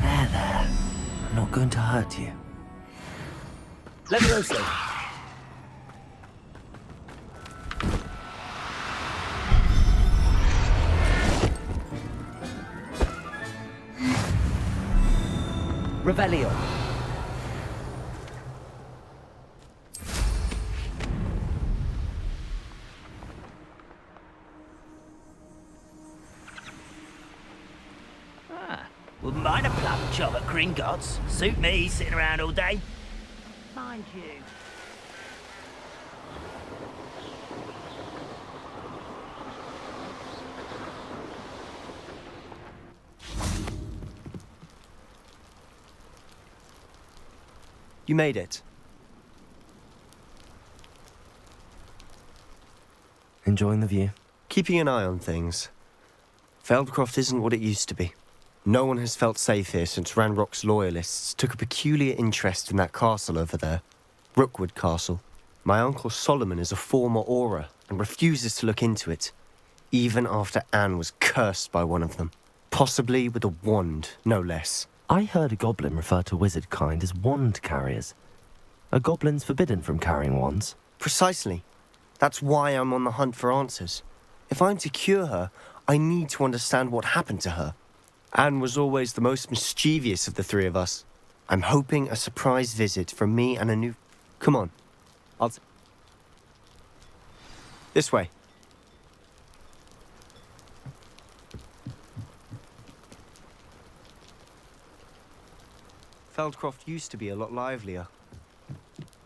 There. I'm not going to hurt you. Levioso. Revelio. Wouldn't mind a plum job at Gringotts. Suit me, sitting around all day. Mind you. You made it. Enjoying the view? Keeping an eye on things. Feldcroft isn't what it used to be. No one has felt safe here since Ranrock's loyalists took a peculiar interest in that castle over there. Rookwood Castle. My uncle Solomon is a former Auror and refuses to look into it, even after Anne was cursed by one of them. Possibly with a wand, no less. I heard a goblin refer to wizard kind as wand carriers. Are goblins forbidden from carrying wands? Precisely. That's why I'm on the hunt for answers. If I'm to cure her, I need to understand what happened to her. Anne was always the most mischievous of the three of us. I'm hoping a surprise visit from me and a new... Come on. This way. Feldcroft used to be a lot livelier.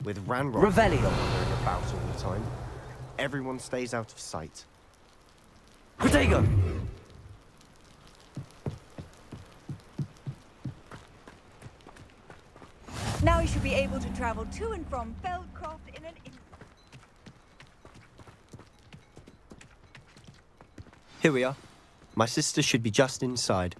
With Ranrock Revelio. about all the time, everyone stays out of sight. Protego. Now you should be able to travel to and from Feldcroft in an instant. Here we are. My sister should be just inside.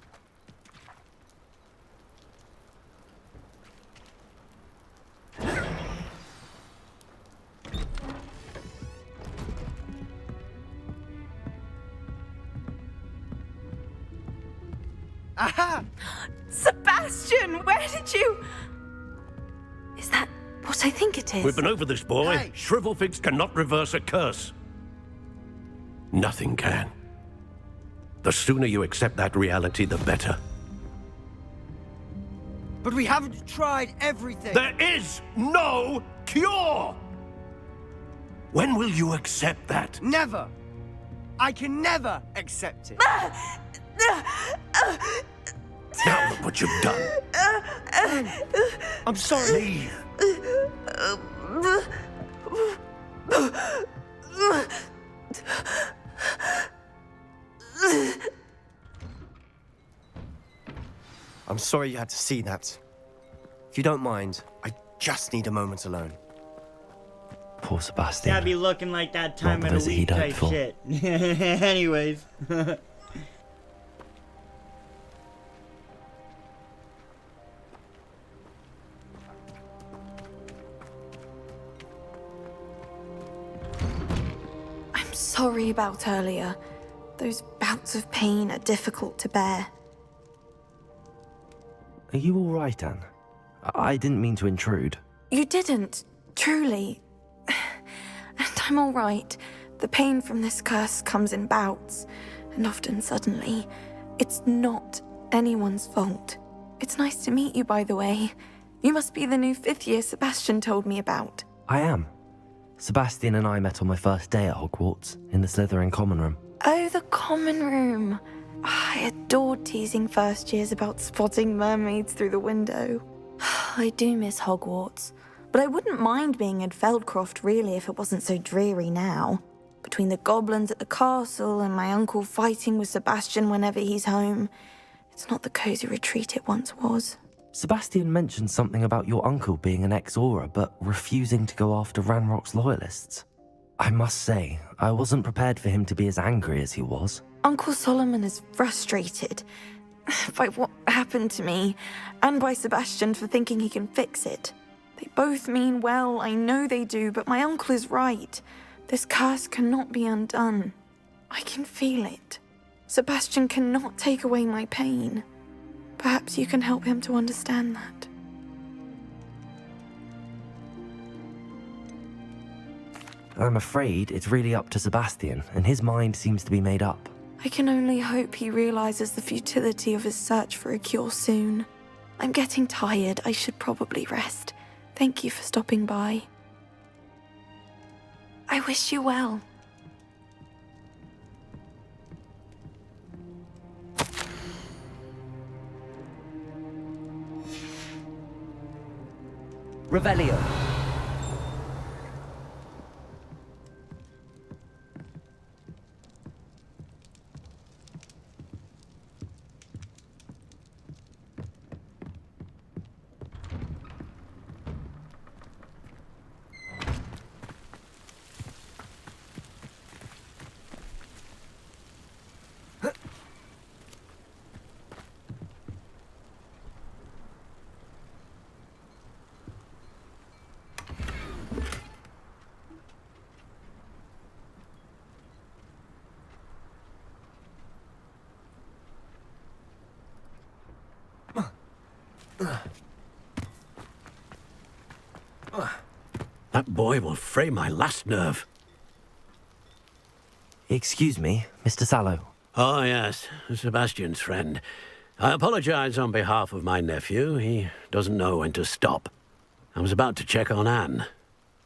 Aha! Sebastian, where did you... Is that what I think it is? We've been over this, boy. Hey. Shrivelfigs cannot reverse a curse. Nothing can. The sooner you accept that reality, the better. But we haven't tried everything. There is no cure! When will you accept that? Never. I can never accept it. Now look what you've done. I'm sorry. I'm sorry you had to see that. If you don't mind, I just need a moment alone. Poor Sebastian. Gotta be looking like that time Not of the the visit week he'd type hoped for. shit. Anyways. I'm sorry about earlier. Those bouts of pain are difficult to bear. Are you all right, Anne? I didn't mean to intrude. You didn't, truly. And I'm all right. The pain from this curse comes in bouts, and often suddenly. It's not anyone's fault. It's nice to meet you, by the way. You must be the new 5th year Sebastian told me about. I am. Sebastian and I met on my first day at Hogwarts, in the Slytherin common room. Oh, the common room. I adored teasing first years about spotting mermaids through the window. I do miss Hogwarts, but I wouldn't mind being in Feldcroft really if it wasn't so dreary now. Between the goblins at the castle and my uncle fighting with Sebastian whenever he's home, it's not the cozy retreat it once was. Sebastian mentioned something about your uncle being an ex-Auror, but refusing to go after Ranrock's loyalists. I must say, I wasn't prepared for him to be as angry as he was. Uncle Solomon is frustrated by what happened to me, and by Sebastian for thinking he can fix it. They both mean well, I know they do, but my uncle is right. This curse cannot be undone. I can feel it. Sebastian cannot take away my pain. Perhaps you can help him to understand that. I'm afraid it's really up to Sebastian, and his mind seems to be made up. I can only hope he realizes the futility of his search for a cure soon. I'm getting tired. I should probably rest. Thank you for stopping by. I wish you well. Revelio. That boy will fray my last nerve. Excuse me, Mr. Sallow. Oh, yes, Sebastian's friend. I apologize on behalf of my nephew. He doesn't know when to stop. I was about to check on Anne.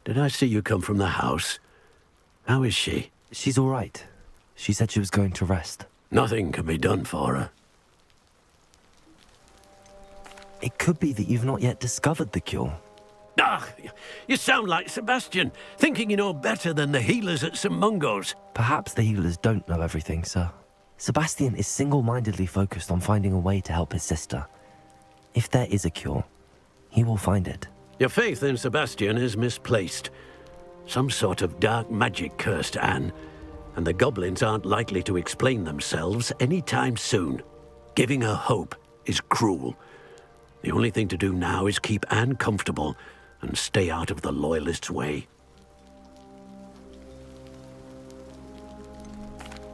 Did I see you come from the house? How is she? She's all right. She said she was going to rest. Nothing can be done for her. It could be that you've not yet discovered the cure. Ah, you sound like Sebastian, thinking you know better than the healers at St. Mungo's. Perhaps the healers don't know everything, sir. Sebastian is single-mindedly focused on finding a way to help his sister. If there is a cure, he will find it. Your faith in Sebastian is misplaced. Some sort of dark magic cursed Anne, and the goblins aren't likely to explain themselves anytime soon. Giving her hope is cruel. The only thing to do now is keep Anne comfortable and stay out of the Loyalists' way.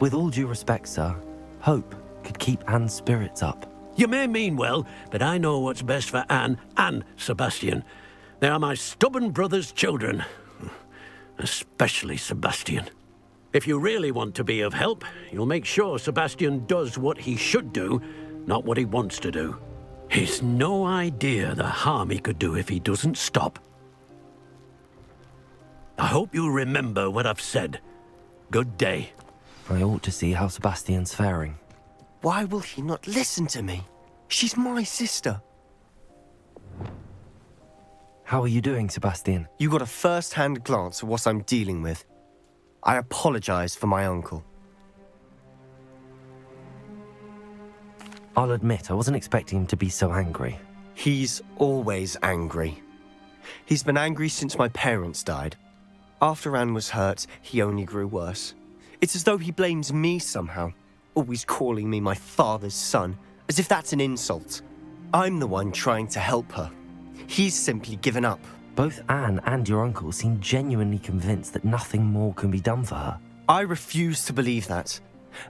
With all due respect, sir, hope could keep Anne's spirits up. You may mean well, but I know what's best for Anne and Sebastian. They are my stubborn brother's children. Especially Sebastian. If you really want to be of help, you'll make sure Sebastian does what he should do, not what he wants to do. He's no idea the harm he could do if he doesn't stop. I hope you remember what I've said. Good day. I ought to see how Sebastian's faring. Why will he not listen to me? She's my sister. How are you doing, Sebastian? You got a first-hand glance at what I'm dealing with. I apologize for my uncle. I'll admit, I wasn't expecting him to be so angry. He's always angry. He's been angry since my parents died. After Anne was hurt, he only grew worse. It's as though he blames me somehow, always calling me my father's son, as if that's an insult. I'm the one trying to help her. He's simply given up. Both Anne and your uncle seem genuinely convinced that nothing more can be done for her. I refuse to believe that.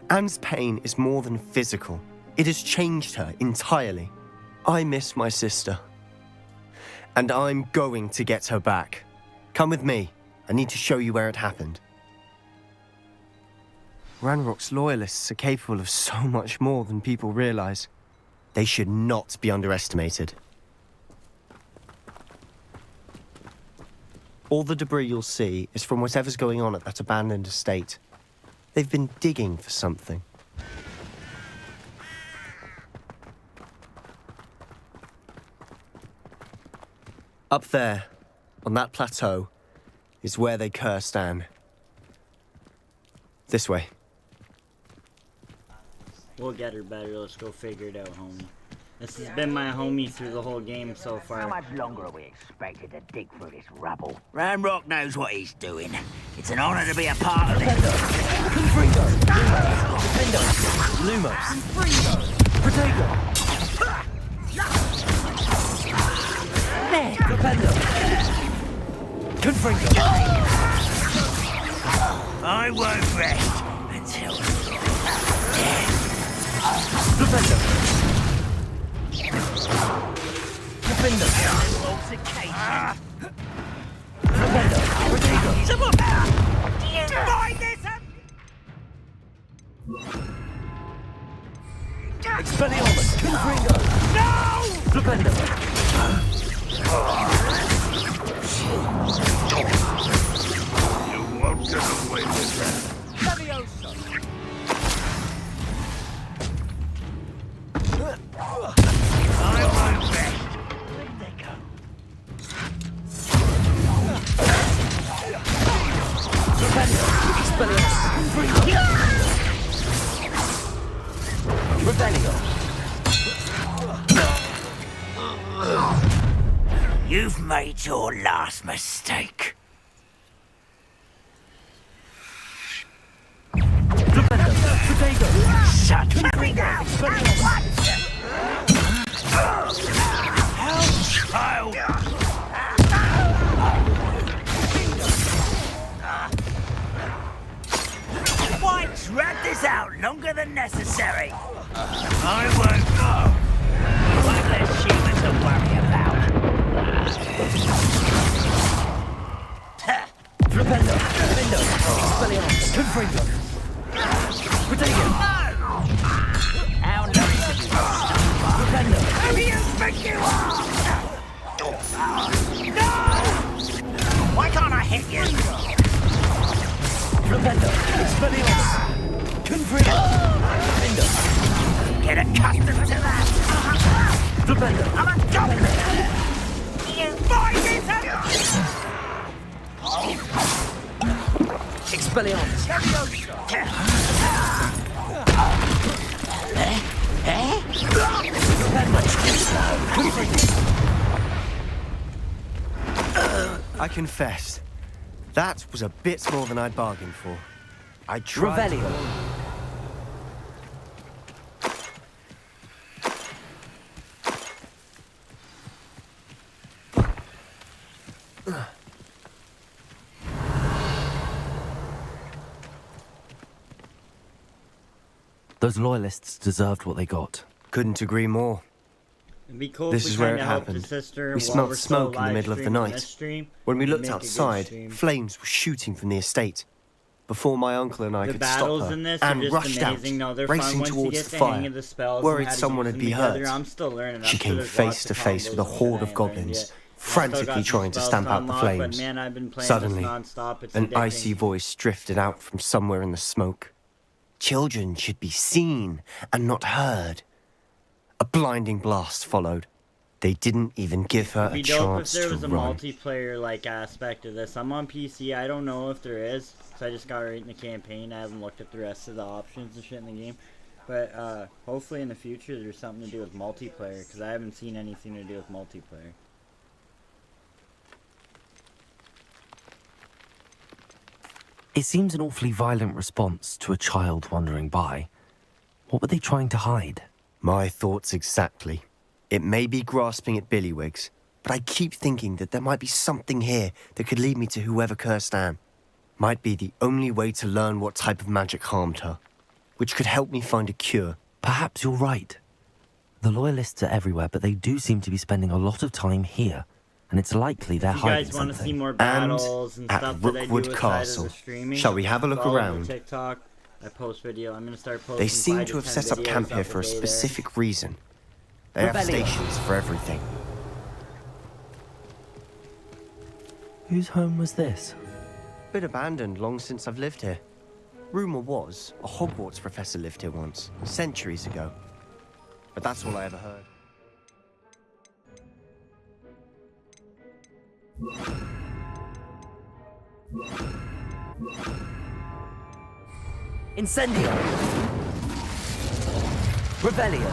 Anne's pain is more than physical. It has changed her entirely. I miss my sister. And I'm going to get her back. Come with me. I need to show you where it happened. Ranrock's loyalists are capable of so much more than people realize. They should not be underestimated. All the debris you'll see is from whatever's going on at that abandoned estate. They've been digging for something. Up there, on that plateau, is where they cursed Anne. This way. We'll get her better. Let's go figure it out, homie. This has been my homie through the whole game so far. How much longer are we expected to dig through this rubble? Ranrock knows what he's doing. It's an honor to be a part of it. Lumos. I won't rest until Someone! Do you find this? Expelliarmus! Confringo! No! You've made your last mistake. Shut me down! Child! Why drag this out longer than necessary? I won't go. One less human to worry about. Flipendo, Flipendo, Expelliarmus, Confringo. Protego. How nice of you. Flipendo. Who do you think you are? No! Why can't I hit you? Flipendo, Expelliarmus, Confringo. Flipendo. Get accustomed to that. Flipendo. I'm a goblin. You find it? Expelliarmus. I confess, that was a bit more than I'd bargained for. I tried. Revelio. Those loyalists deserved what they got. Couldn't agree more. It'd be cool This if we is where it kinda helped happened. the sister We while smelt we're still smoke in the live middle of the streaming night. this stream. When we It'd looked make a good outside, stream. flames were shooting from the estate. Before my uncle and I The could stop battles her, in this are Anne just rushed amazing. out, No, they're fun racing once you towards get the the fire, hang of the spells and worried how to someone use had them be together. hurt. I'm still learning. She I'm came sure there's face lots to of face with a combos horde that of I ain't learned goblins, yet. I still got frantically some trying to spells stamp out the unlocked, but flames. man, I've been playing this Suddenly, non-stop. It's an addicting. icy voice drifted out from somewhere in the smoke. Children should be seen and not heard. A blinding blast followed. They didn't even give her It'd a be dope if chance there to was a run. multiplayer like aspect of this. I'm on PC. I don't know if there is, so I just got right in the campaign. I haven't looked at the rest of the options and shit in the game. But hopefully in the future there's something to do with multiplayer, because I haven't seen anything to do with multiplayer. It seems an awfully violent response to a child wandering by. What were they trying to hide? My thoughts exactly. It may be grasping at Billywigs, but I keep thinking that there might be something here that could lead me to whoever cursed Anne. Might be the only way to learn what type of magic harmed her, which could help me find a cure. Perhaps you're right. The loyalists are everywhere, but they do seem to be spending a lot of time here, and it's likely they're If you hiding guys want to see something. more battles and at stuff that I do Rookwood outside Castle. of the streaming, Shall we have a look follow the around? TikTok. I post video. I'm gonna start posting. They seem 5 to have 10 set up videos camp here up for a day there. specific reason. They have Rebellion. stations for everything. Whose home was this? Been abandoned long since I've lived here. Rumour was, a Hogwarts professor lived here once, centuries ago. But that's all I ever heard. Incendio! Revelio!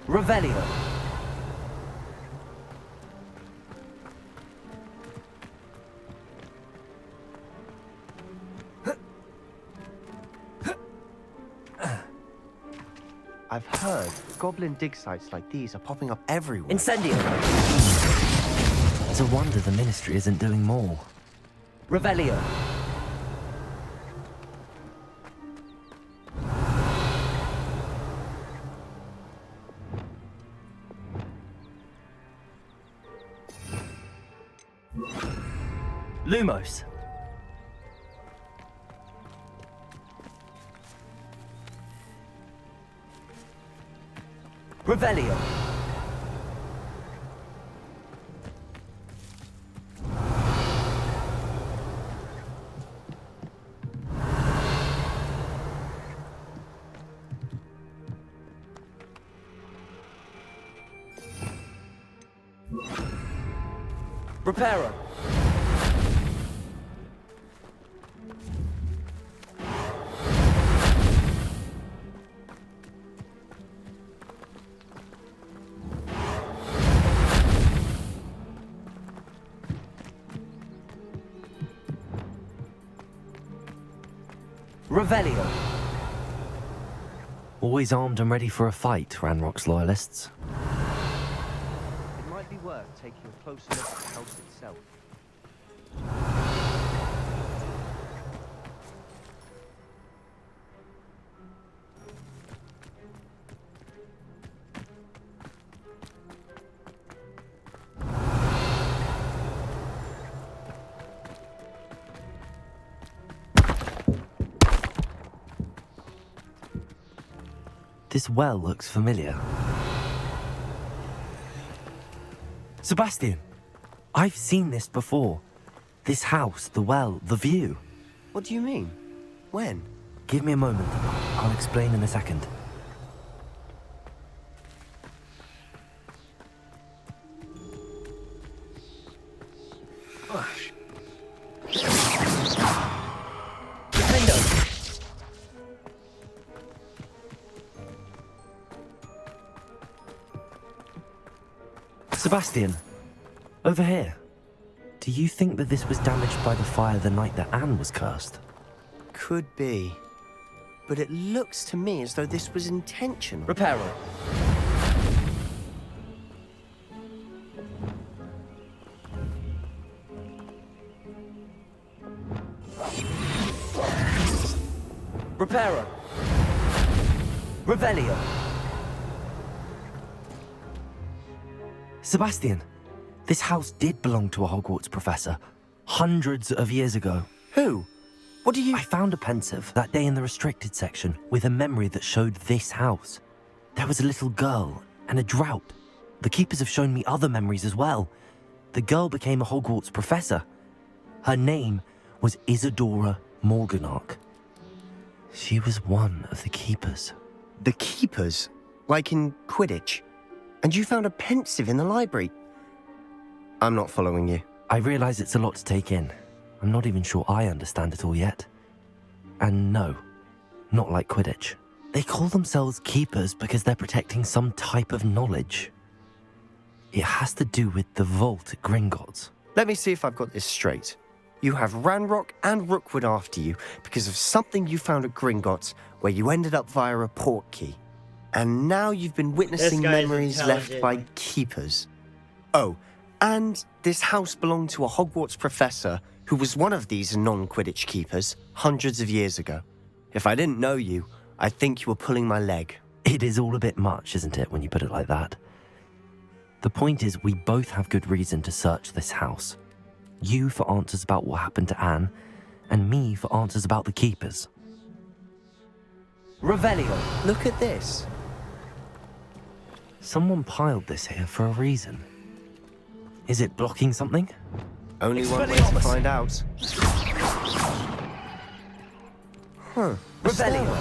Revelio! I've heard goblin dig sites like these are popping up everywhere. Incendio! It's a wonder the Ministry isn't doing more. Revelio! Lumos! Revelio. Reparo. Revelio. Always armed and ready for a fight, Ranrock's loyalists. It might be worth taking a closer look at the house itself. This well looks familiar. Sebastian, I've seen this before. This house, the well, the view. What do you mean? When? Give me a moment. I'll explain in a second. Sebastian, over here. Do you think that this was damaged by the fire the night that Anne was cursed? Could be. But it looks to me as though this was intentional. Reparo. Reparo. Revelio. Sebastian, this house did belong to a Hogwarts professor, hundreds of years ago. Who? What do you... I found a pensive that day in the restricted section with a memory that showed this house. There was a little girl and a drought. The keepers have shown me other memories as well. The girl became a Hogwarts professor. Her name was Isadora Morganach. She was one of the keepers. The keepers? Like in Quidditch? And you found a pensive in the library? I'm not following you. I realize it's a lot to take in. I'm not even sure I understand it all yet. And no, not like Quidditch. They call themselves keepers because they're protecting some type of knowledge. It has to do with the vault at Gringotts. Let me see if I've got this straight. You have Ranrock and Rookwood after you because of something you found at Gringotts where you ended up via a portkey. And now you've been witnessing memories left by keepers. Oh, and this house belonged to a Hogwarts professor who was one of these non-Quidditch keepers hundreds of years ago. If I didn't know you, I'd think you were pulling my leg. It is all a bit much, isn't it, when you put it like that? The point is, we both have good reason to search this house. You for answers about what happened to Anne, and me for answers about the keepers. Revelio! Look at this. Someone piled this here for a reason. Is it blocking something? Only one way to find out. Huh. Revelio!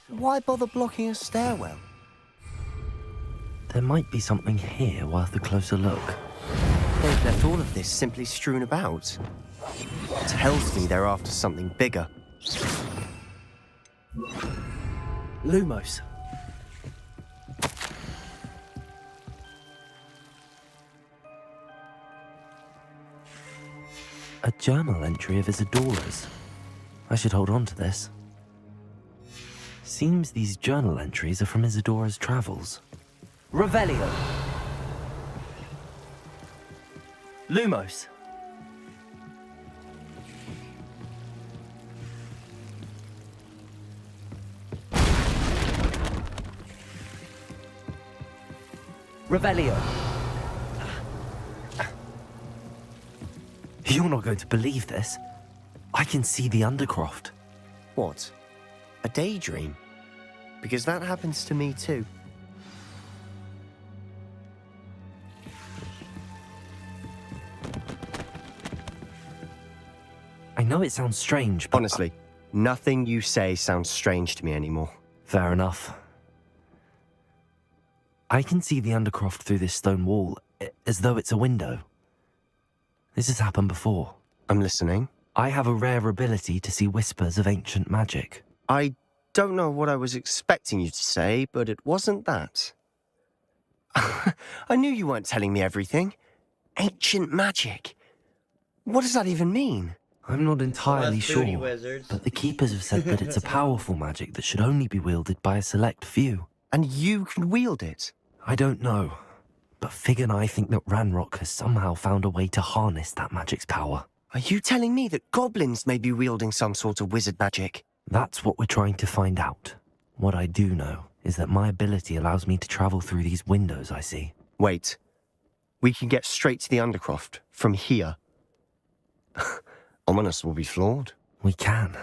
Why bother blocking a stairwell? There might be something here worth a closer look. They've left all of this simply strewn about. Tells me they're after something bigger. Lumos. A journal entry of Isadora's. I should hold on to this. Seems these journal entries are from Isadora's travels. Revelio. Lumos. Revelio. You're not going to believe this. I can see the Undercroft. What? A daydream? Because that happens to me too. I know it sounds strange, but... Honestly, nothing you say sounds strange to me anymore. Fair enough. I can see the Undercroft through this stone wall, as though it's a window. This has happened before. I'm listening. I have a rare ability to see whispers of ancient magic. I don't know what I was expecting you to say, but it wasn't that. I knew you weren't telling me everything. Ancient magic. What does that even mean? I'm not entirely that's booty sure, wizards. but the Keepers have said that it's a powerful magic that should only be wielded by a select few. And you can wield it? I don't know, but Fig and I think that Ranrock has somehow found a way to harness that magic's power. Are you telling me that goblins may be wielding some sort of wizard magic? That's what we're trying to find out. What I do know is that my ability allows me to travel through these windows I see. Wait. We can get straight to the Undercroft from here. Ominous will be flawed. We can.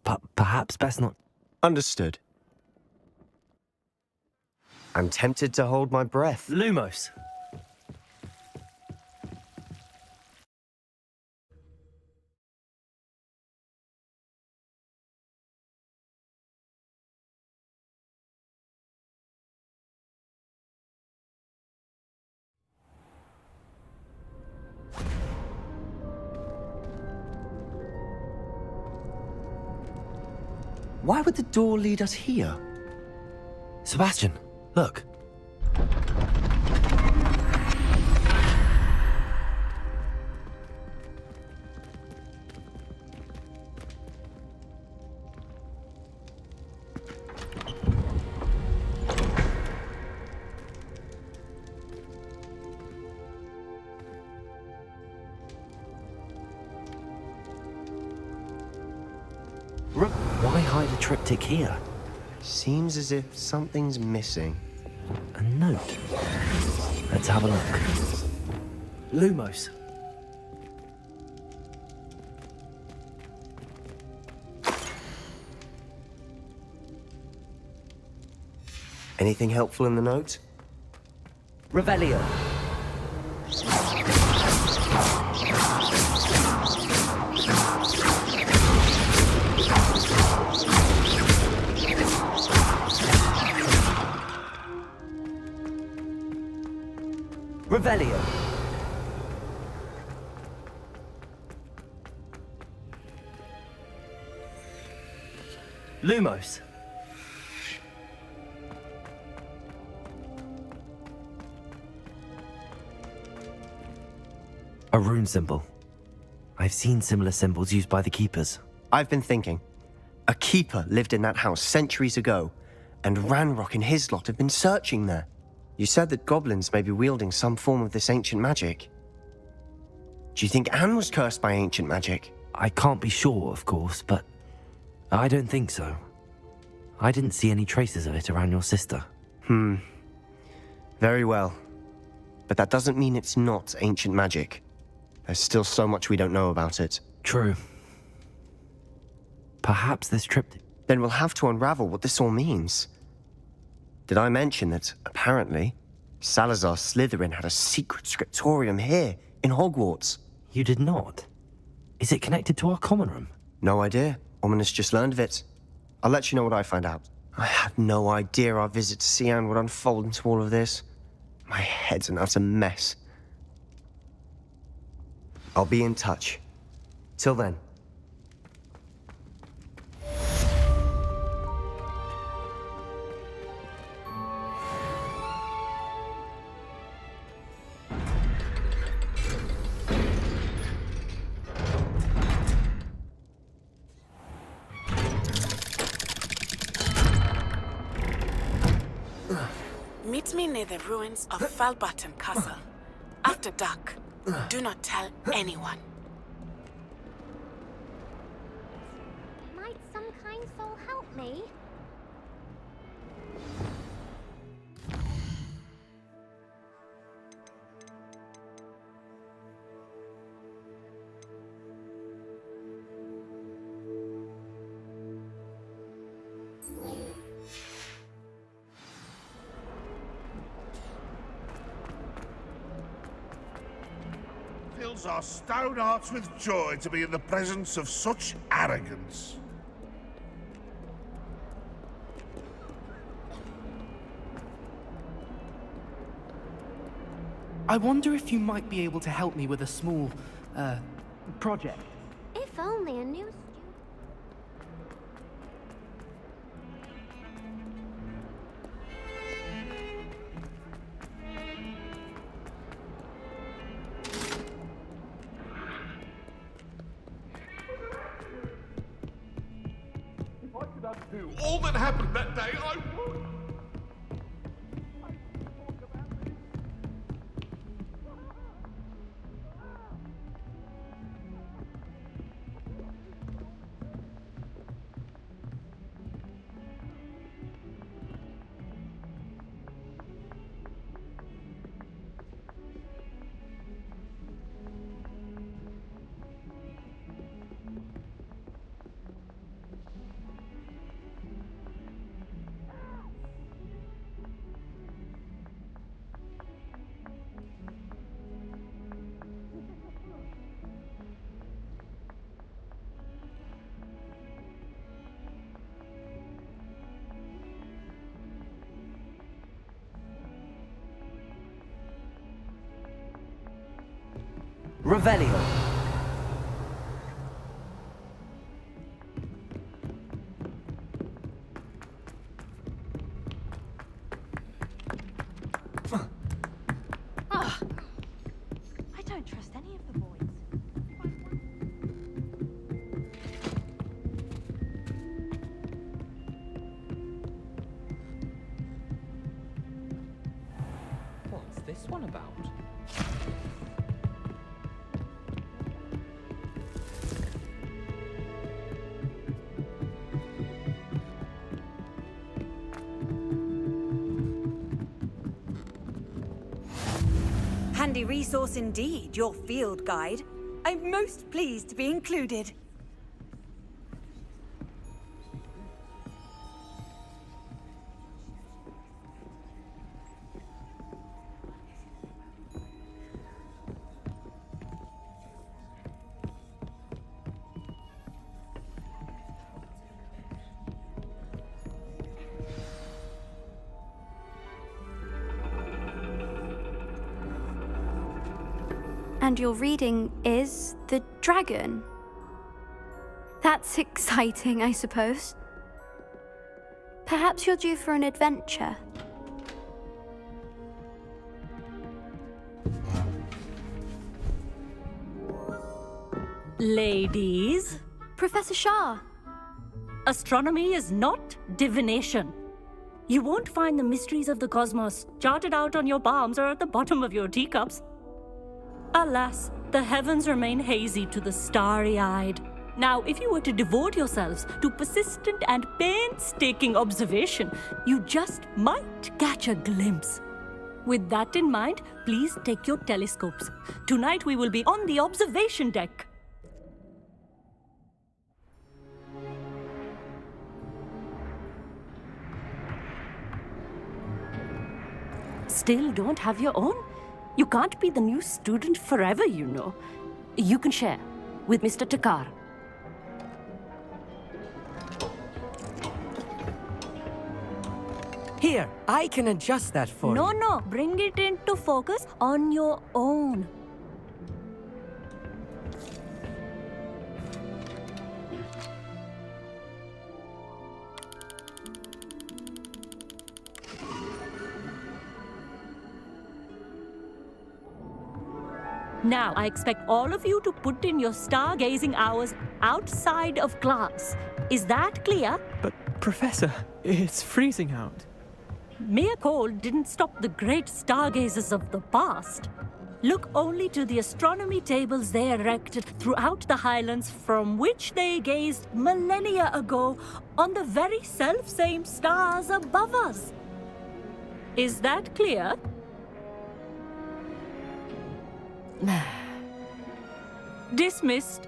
But perhaps best not... Understood. I'm tempted to hold my breath. Lumos! Why would the door lead us here? Sebastian, look. Why hide a triptych here? Seems as if something's missing. A note. Let's have a look. Lumos. Anything helpful in the note? Revelio. Revelio. Lumos. A rune symbol. I've seen similar symbols used by the Keepers. I've been thinking. A keeper lived in that house centuries ago, and Ranrock and his lot have been searching there. You said that goblins may be wielding some form of this ancient magic. Do you think Anne was cursed by ancient magic? I can't be sure, of course, but I don't think so. I didn't see any traces of it around your sister. Very well. But that doesn't mean it's not ancient magic. There's still so much we don't know about it. True. Perhaps this triptych... Then we'll have to unravel what this all means. Did I mention that, apparently, Salazar Slytherin had a secret scriptorium here, in Hogwarts? You did not? Is it connected to our common room? No idea. Ominous just learned of it. I'll let you know what I find out. I had no idea our visit to Cian would unfold into all of this. My head's an utter mess. I'll be in touch. Till then. Meet me near the ruins of Falbaton Castle. After dark. Do not tell anyone. Might some kind soul help me? fills our stone hearts with joy to be in the presence of such arrogance. I wonder if you might be able to help me with a small, project. If only a new If I could undo all that happened that day, I would. Revelio. I don't trust any of the boys. What's this one about? Handy resource indeed, your field guide. I'm most pleased to be included. And your reading is the dragon. That's exciting, I suppose. Perhaps you're due for an adventure. Ladies, Professor Shah. astronomy is not divination. You won't find the mysteries of the cosmos charted out on your palms or at the bottom of your teacups. Alas, the heavens remain hazy to the starry-eyed. Now, if you were to devote yourselves to persistent and painstaking observation, you just might catch a glimpse. With that in mind, please take your telescopes. Tonight we will be on the observation deck. Still don't have your own? You can't be the new student forever, you know. You can share with Mr. Takar. Here, I can adjust that for you. No, bring it into focus on your own. Now, I expect all of you to put in your stargazing hours outside of class. Is that clear? But, Professor, it's freezing out. Mere cold didn't stop the great stargazers of the past. Look only to the astronomy tables they erected throughout the highlands from which they gazed millennia ago on the very self-same stars above us. Is that clear? Dismissed.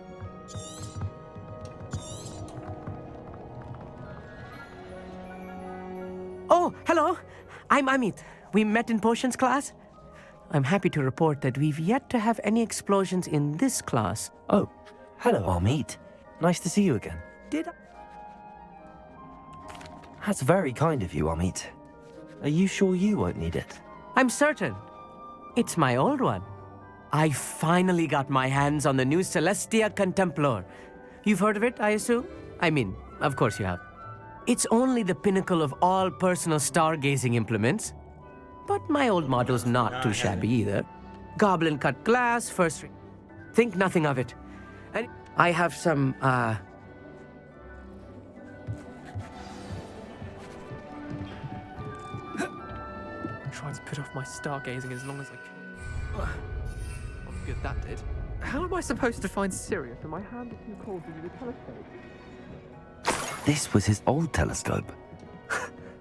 Oh, hello. I'm Amit. We met in potions class. I'm happy to report that we've yet to have any explosions in this class. Oh, hello, Amit. Nice to see you again. Did I? That's very kind of you, Amit. Are you sure you won't need it? I'm certain. It's my old one. I finally got my hands on the new Celestia Contemplar. You've heard of it, I assume? I mean, of course you have. It's only the pinnacle of all personal stargazing implements. But my old model's not too shabby either. Goblin cut glass, first ring. Think nothing of it. And I have some, Tried to put off my stargazing as long as I could. What good that did. How am I supposed to find Sirius when my hand is too cold to use a telescope? This was his old telescope.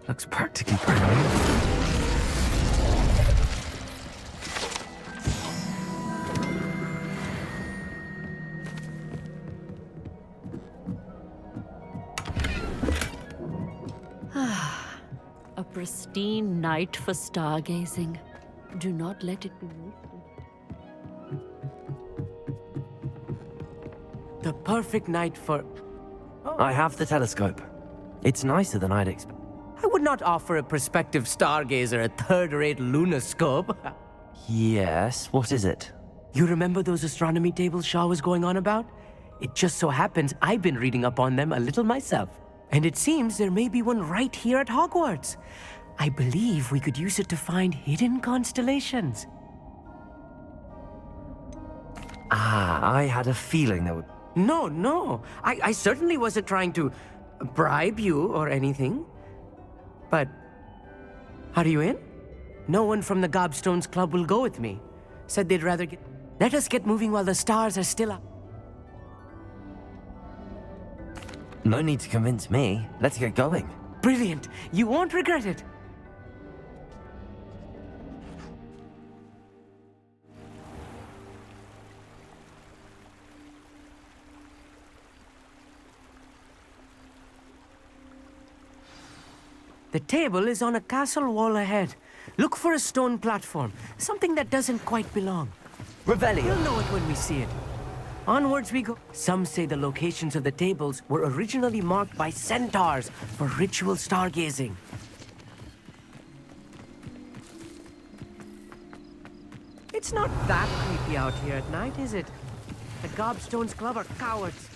Looks practically brand new. A pristine night for stargazing. Do not let it be wasted. the perfect night for... I have the telescope. It's nicer than I'd expected. I would not offer a prospective stargazer a third-rate lunoscope. Yes, what is it? You remember those astronomy tables Shaw was going on about? It just so happens I've been reading up on them a little myself. And it seems there may be one right here at Hogwarts. I believe we could use it to find hidden constellations. Ah, I had a feeling there would... No. I certainly wasn't trying to bribe you or anything. But... are you in? No one from the Gobstones Club will go with me. Said they'd rather get... Let us get moving while the stars are still up. No need to convince me. Let's get going. Brilliant. You won't regret it. The table is on a castle wall ahead. Look for a stone platform, something that doesn't quite belong. Revelio. You'll know it when we see it. Onwards we go. Some say the locations of the tables were originally marked by centaurs for ritual stargazing. It's not that creepy out here at night, is it? The Gobstones Club are cowards.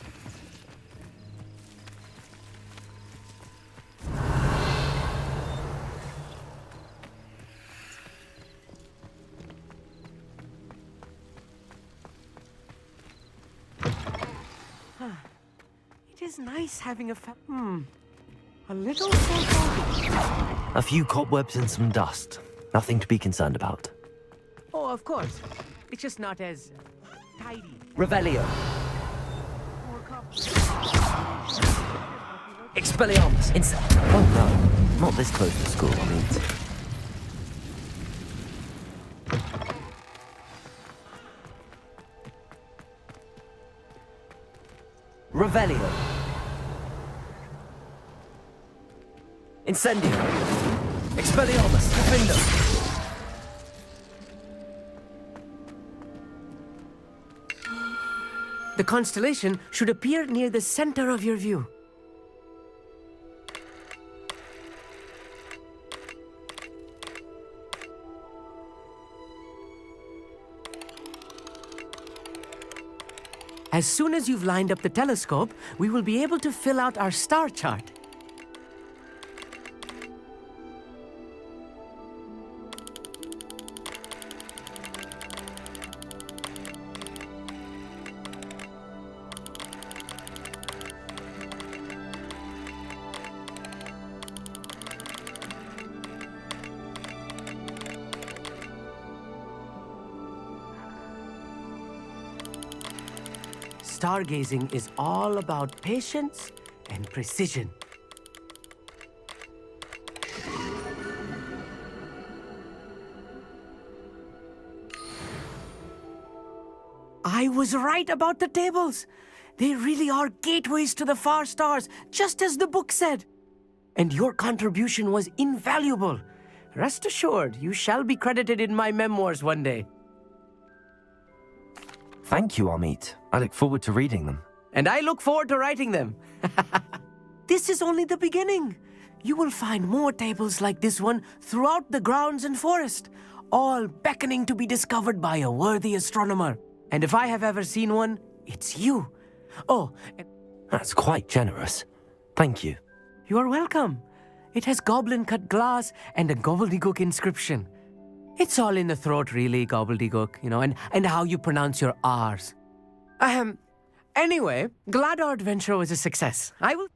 It is nice having a a little foreboding. A few cobwebs and some dust. Nothing to be concerned about. Oh, of course. It's just not as tidy. Revelio. Expelliarmus. Oh no, not this close to school, I mean. Revelio. Incendio. Expelliarmus. Defendo. The constellation should appear near the center of your view. As soon as you've lined up the telescope, we will be able to fill out our star chart. Stargazing is all about patience and precision. I was right about the tables. They really are gateways to the far stars, just as the book said. And your contribution was invaluable. rest assured, you shall be credited in my memoirs one day. Thank you, Amit. I look forward to reading them. And I look forward to writing them. This is only the beginning. You will find more tables like this one throughout the grounds and forest, all beckoning to be discovered by a worthy astronomer. And if I have ever seen one, it's you. Oh, That's quite generous. Thank you. you are welcome. It has goblin-cut glass and a gobbledygook inscription. It's all in the throat, really, gobbledygook, and how you pronounce your R's. Anyway, glad our adventure was a success. I will...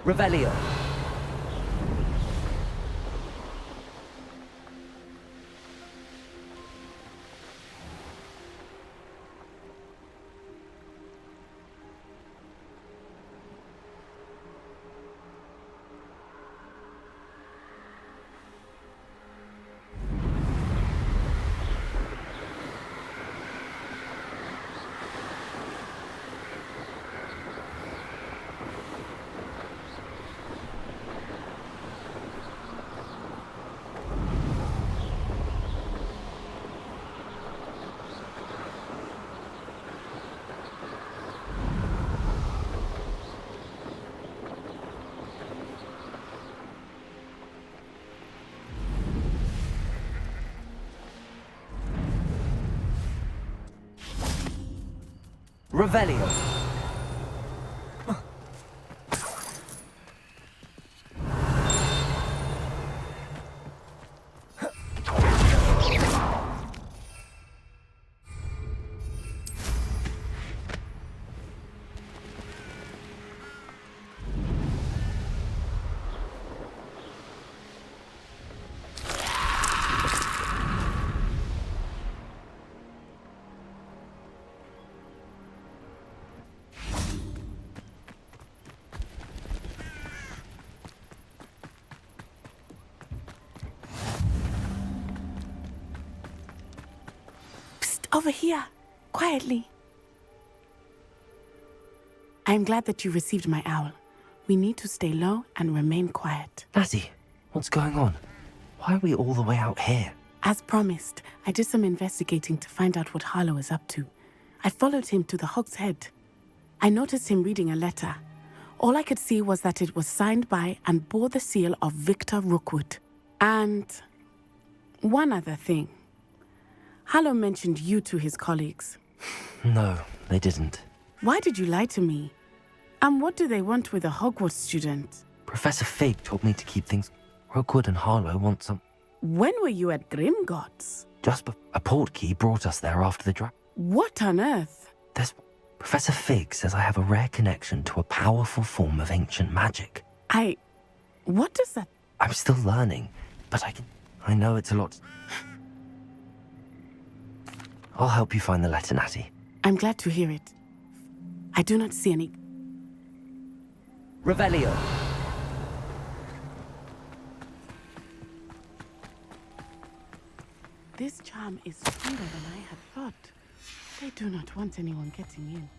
Revelio. Revelio. Over here, quietly. I'm glad that you received my owl. We need to stay low and remain quiet. Natty, what's going on? Why are we all the way out here? As promised, I did some investigating to find out what Harlow is up to. I followed him to the Hog's Head. I noticed him reading a letter. All I could see was that it was signed by and bore the seal of Victor Rookwood. And one other thing. Harlow mentioned you to his colleagues. No, they didn't. Why did you lie to me? And what do they want with a Hogwarts student? Professor Fig told me to keep things... Rookwood and Harlow want some... When were you at Grimgotts? Just a portkey brought us there after the draft. What on earth? Professor Fig says I have a rare connection to a powerful form of ancient magic. What does that... I'm still learning, but I know it's a lot... I'll help you find the letter, Natty. I'm glad to hear it. I do not see any... Revelio. This charm is stronger than I had thought. They do not want anyone getting in.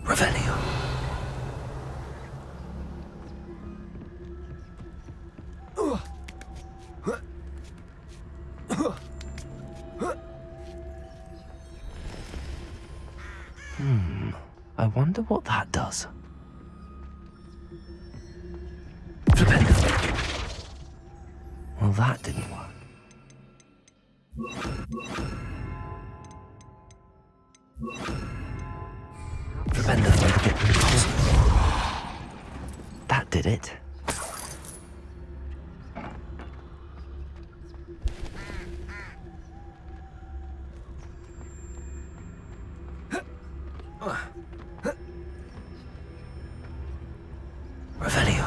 Revelio. I wonder what that does. Well, that didn't work. Remember the way to get impossible. That did it. Revelio.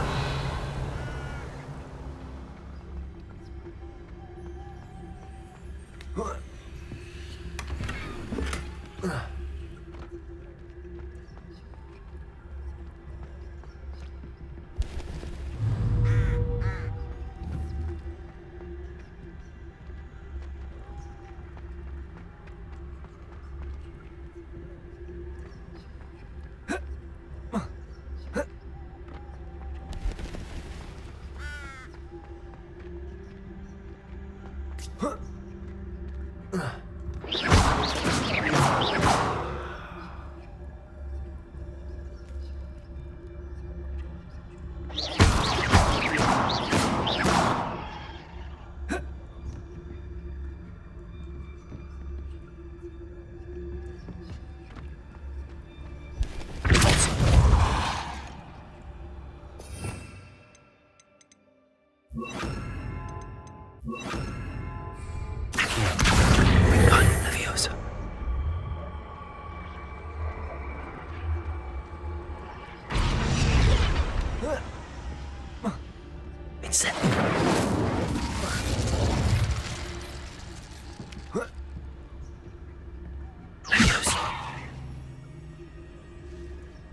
It's it.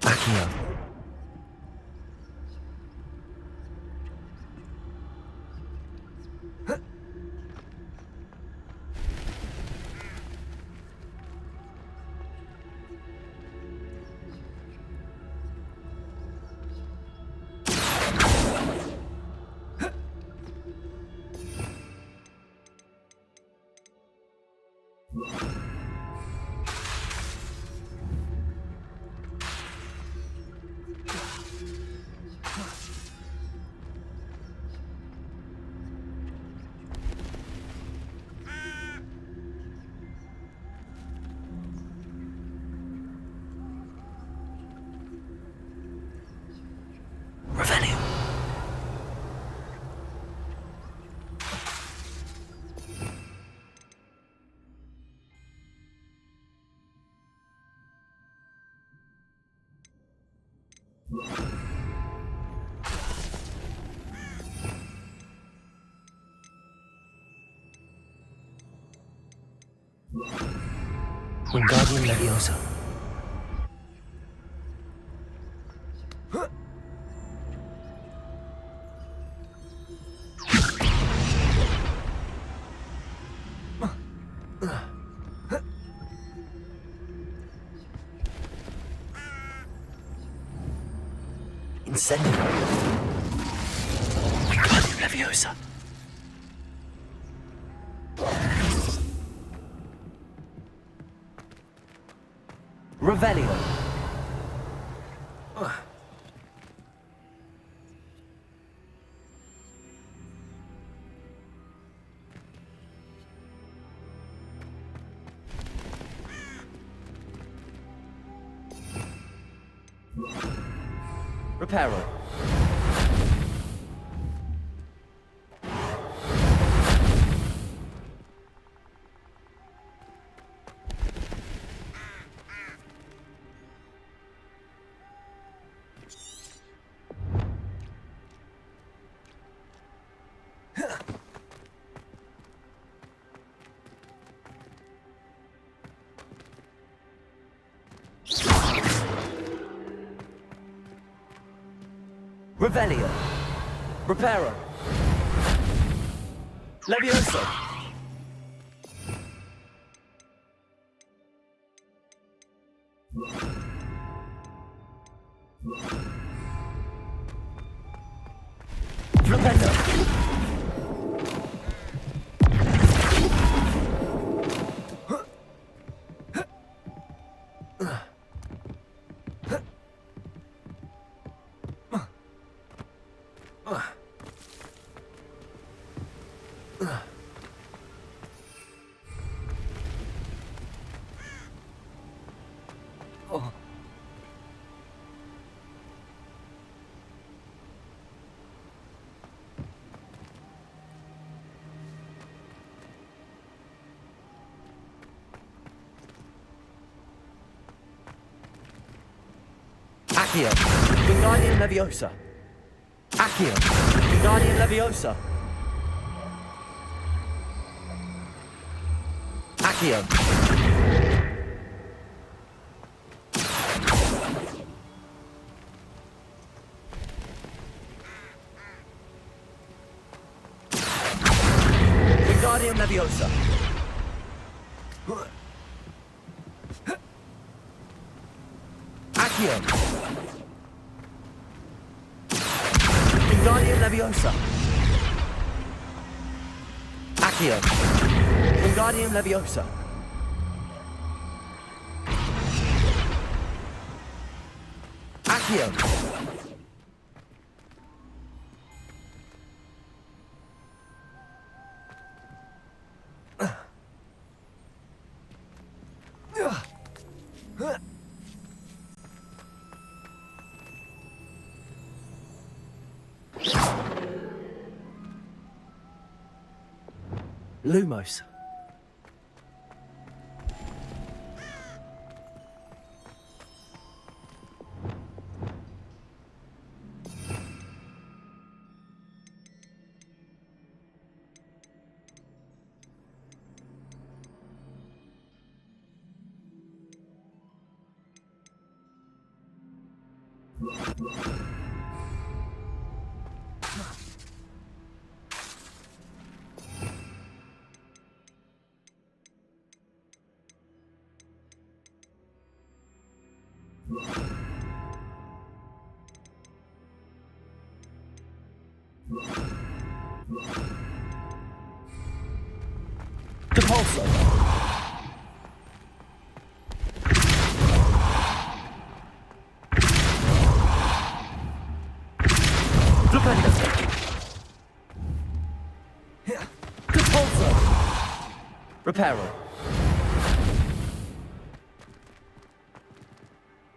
Backing up. Revelio. Wingardium Leviosa. Incendio. Wingardium Leviosa. Revelio. Reparo. Revelio. Reparo. Leviosa. Flipendo. Accio. Wingardium Leviosa. Accio. Wingardium Leviosa. Accio. Wingardium Leviosa. Accio. Wingardium Leviosa. Accio. Wingardium Leviosa. Accio. Lumos. Depulso. Flipendo. Depulso. Reparo.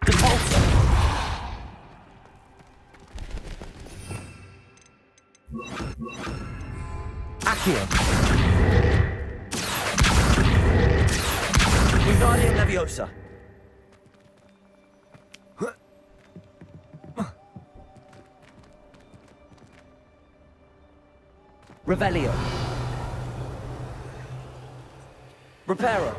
Depulso. Accio. Wingardium Leviosa. Revelio. Reparo.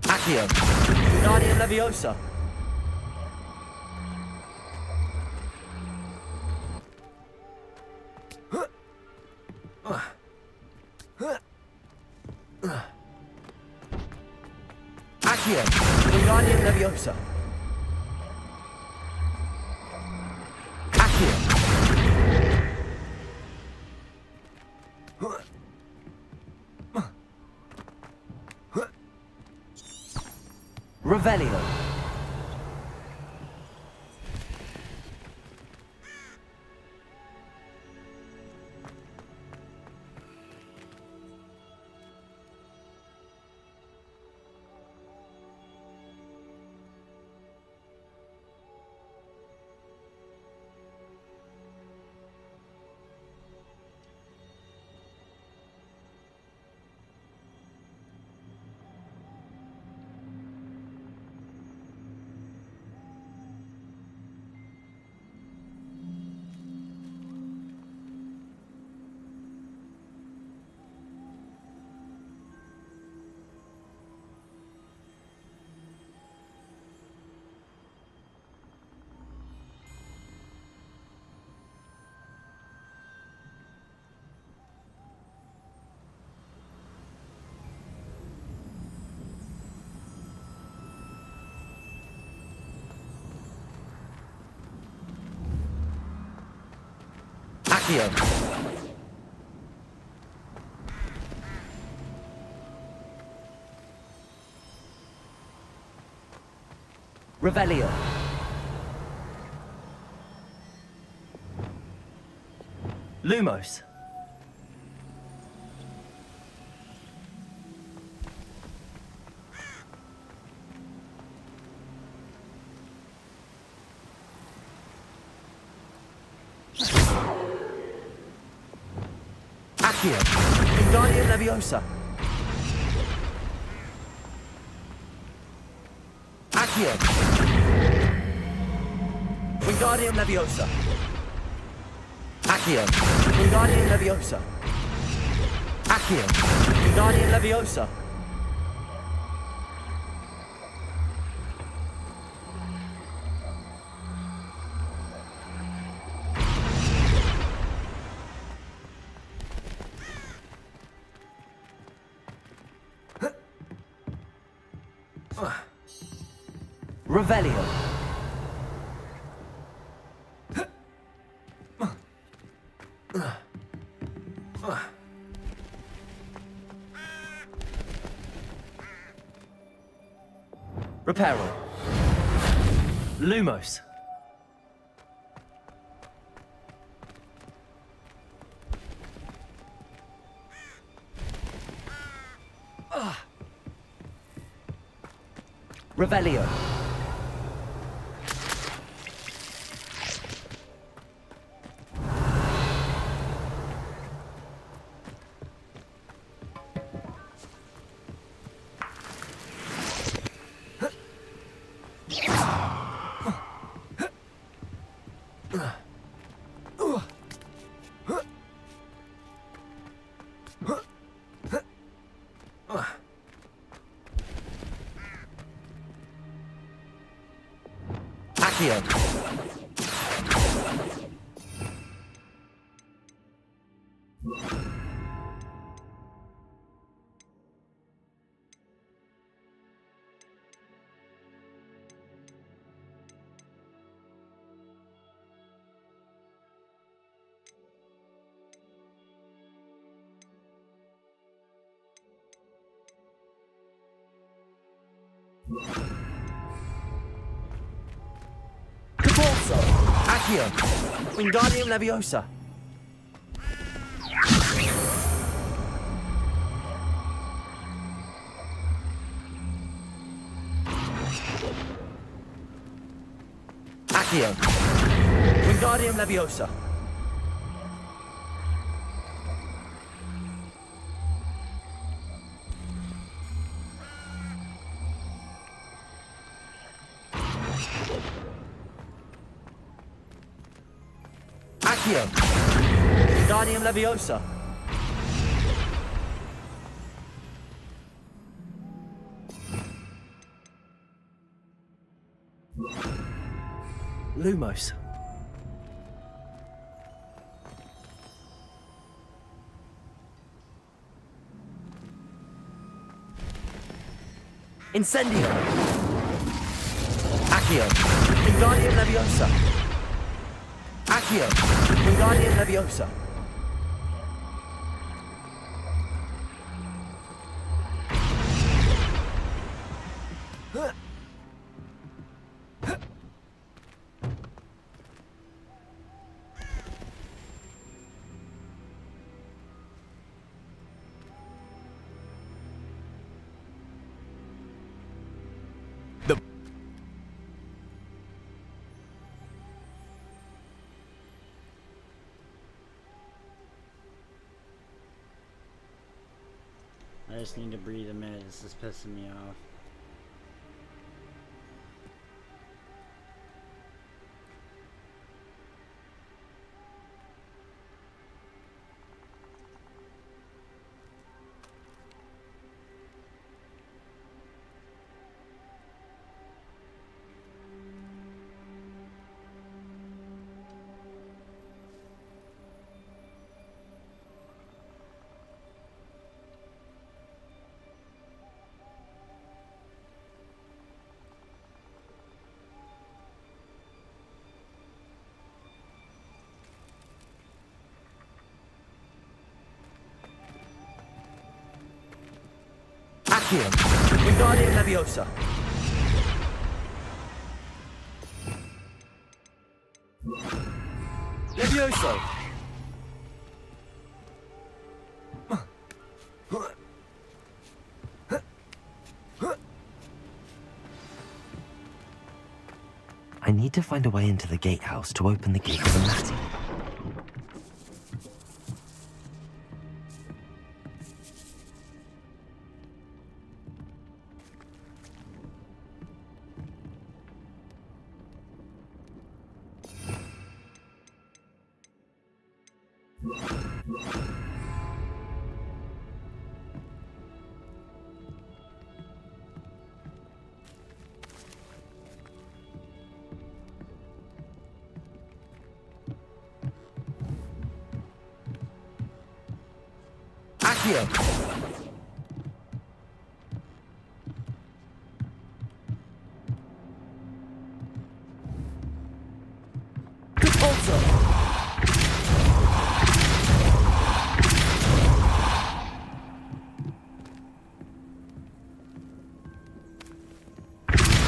Accio. Wingardium Leviosa. Accio. Wingardium Leviosa. Accio. Revelio. Accio. Revelio. Lumos. Accio. Wingardium Leviosa. Accio. Wingardium Leviosa. Accio. Wingardium Leviosa. Accio. Wingardium Leviosa. Revelio. Reparo. Lumos. Revelio. Accio. Caporso. Accio. Wingardium Leviosa. Accio. Wingardium Leviosa. Accio. Wingardium Leviosa. Lumos. Incendio. Accio. Wingardium Leviosa. Accio. Wingardium Leviosa. I just need to breathe a minute. This is pissing me off. Accio. Wingardium Leviosa. Levioso. I need to find a way into the gatehouse to open the gate of the Matty. Accio!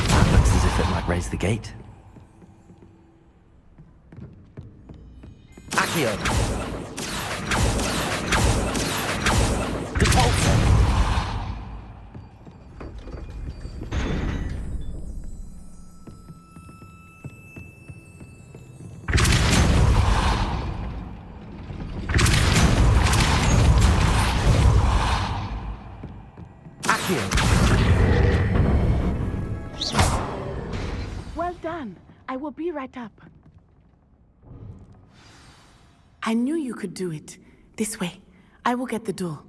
That looks as if it might raise the gate. Accio! Well done. I will be right up. I knew you could do it. This way. I will get the door.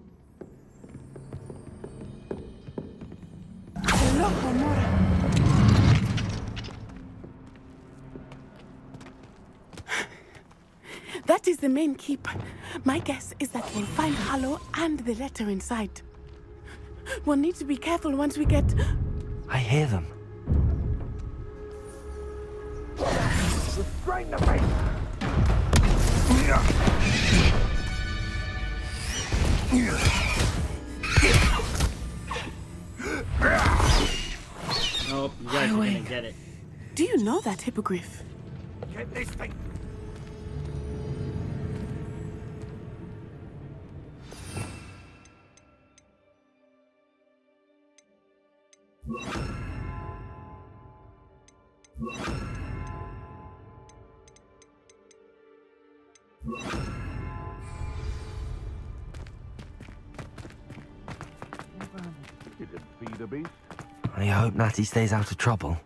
That is the main keep. My guess is that we'll find Hollow and the letter inside. We'll need to be careful once we get... I hear them. Restrain the beast! Nope, you guys are gonna get it. Do you know that hippogriff? Get this thing! You didn't feed a beast? I hope Natty stays out of trouble.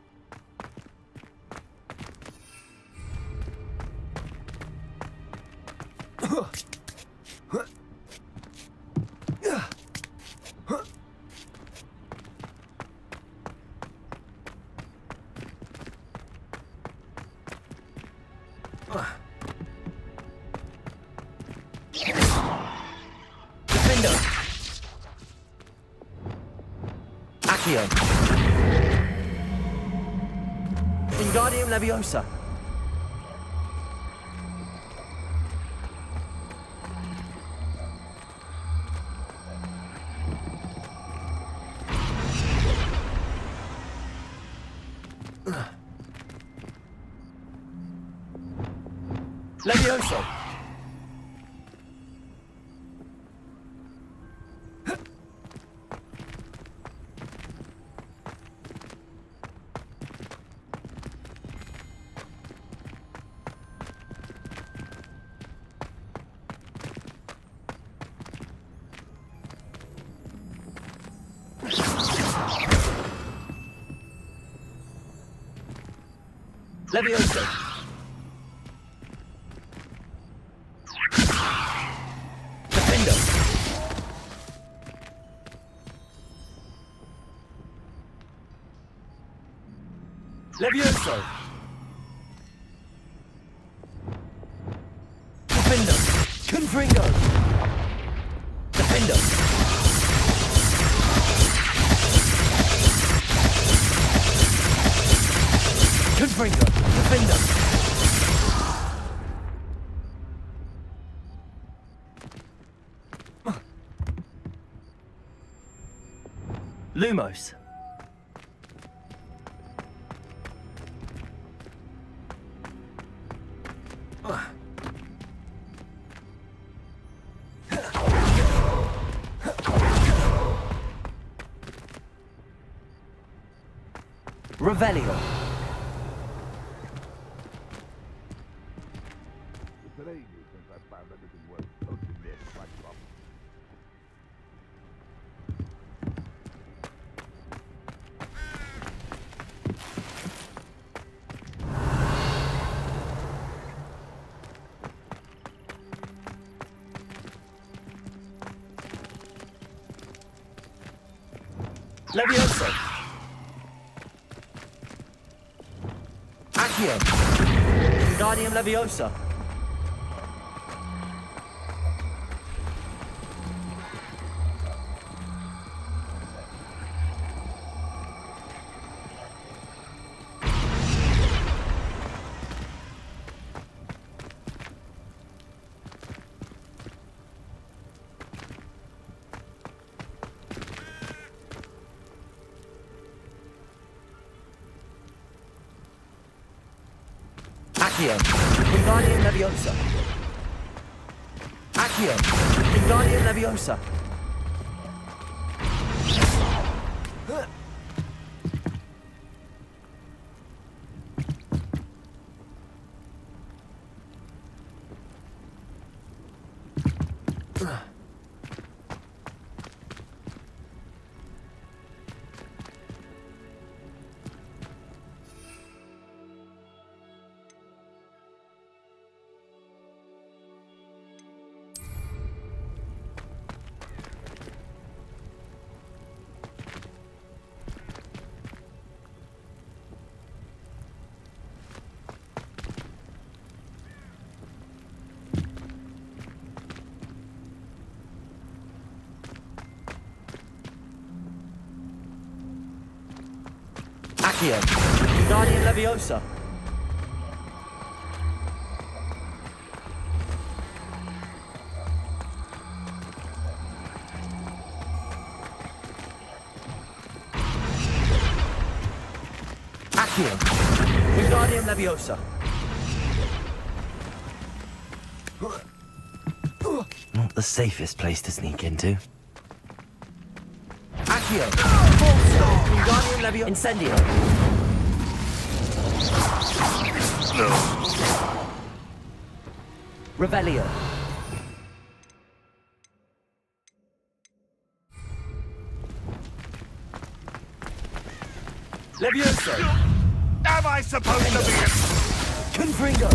Defender! Accio! Wingardium Leviosa! Levioso! Levioso! Defender! Levioso! Defender! Confringo! Defender! Confringo! Defender! Lumos! Revelio! It's been ages since I found anything worth posting near the black drop. Levioso. Accio. Wingardium Leviosa. Accio. Wingardium Leviosa. Accio. Wingardium Leviosa. Accio. Wingardium Leviosa. Accio. Wingardium Leviosa. Not the safest place to sneak into. Accio. Forza. Wingardium Leviosa. Incendio. Revelio. Levioso. Am I supposed to be in... Confringo.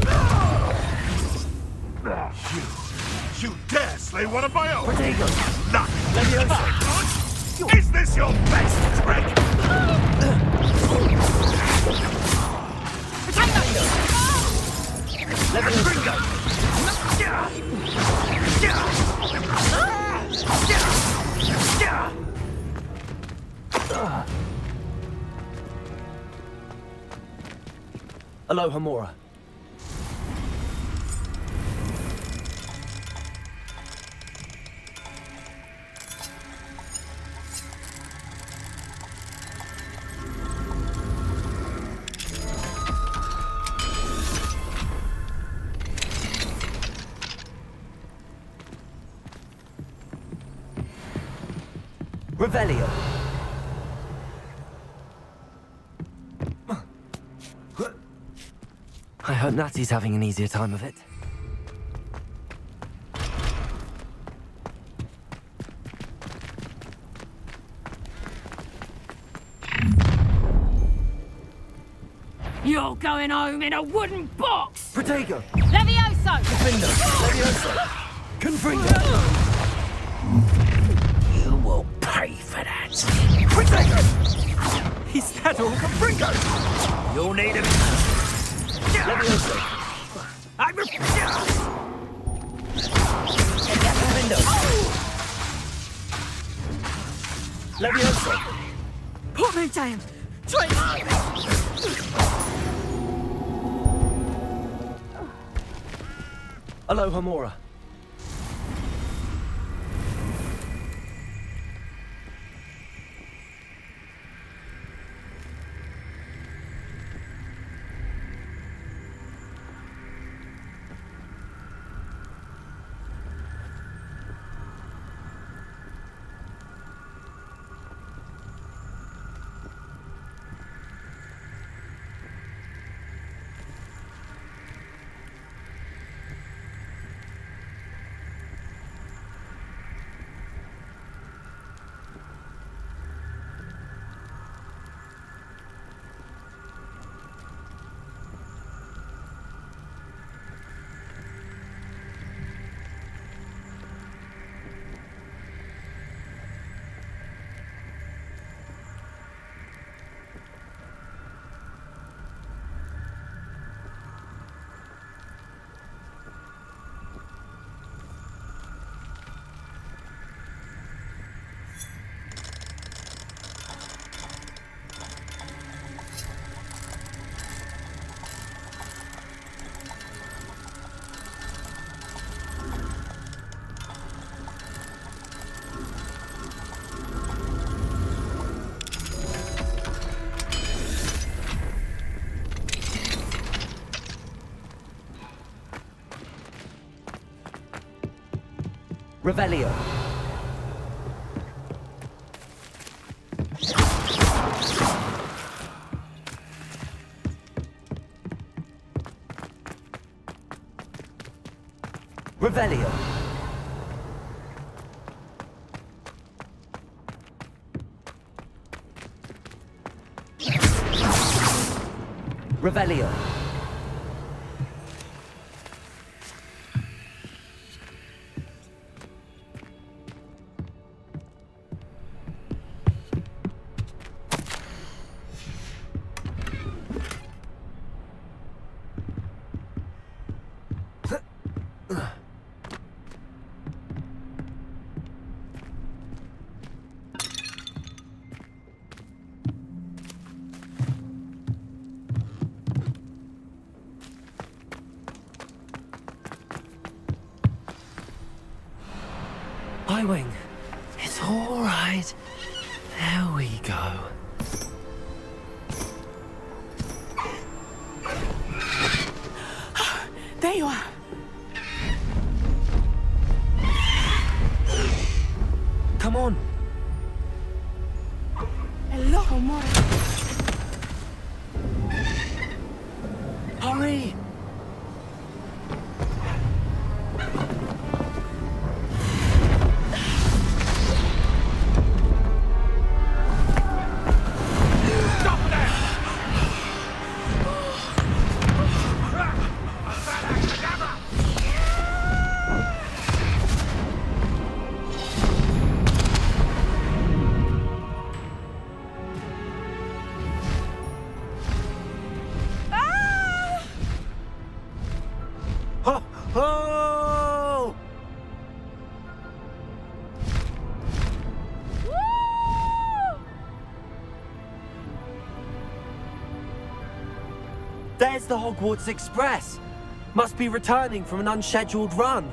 You dare slay one of my own? Protego. Not Levioso. Is this your best trick? Aloha Mora. Revelio. I hope Natty's having an easier time of it. You're going home in a wooden box! Protego. Levioso! Defendo. Levioso. Confringo. You will pay for that. Protego. Is that all? Confringo. You'll need a... Levioso. I Defendo. Levioso. Put me down! Aloha Mora. Revelio. Revelio. Revelio. Highwing, it's all right. There we go. There you are. Come on. Hello, Homura. Hurry! Oh! There's the Hogwarts Express. Must be returning from an unscheduled run.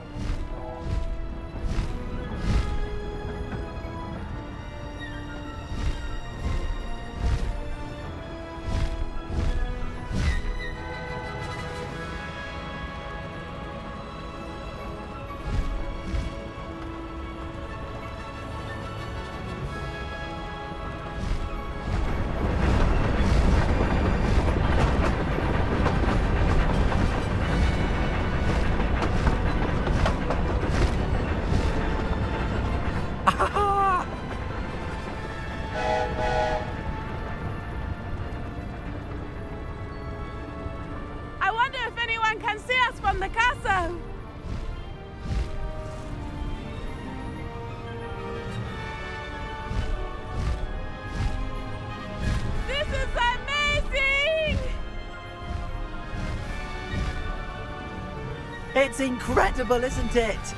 I wonder if anyone can see us from the castle. This is amazing! It's incredible, isn't it?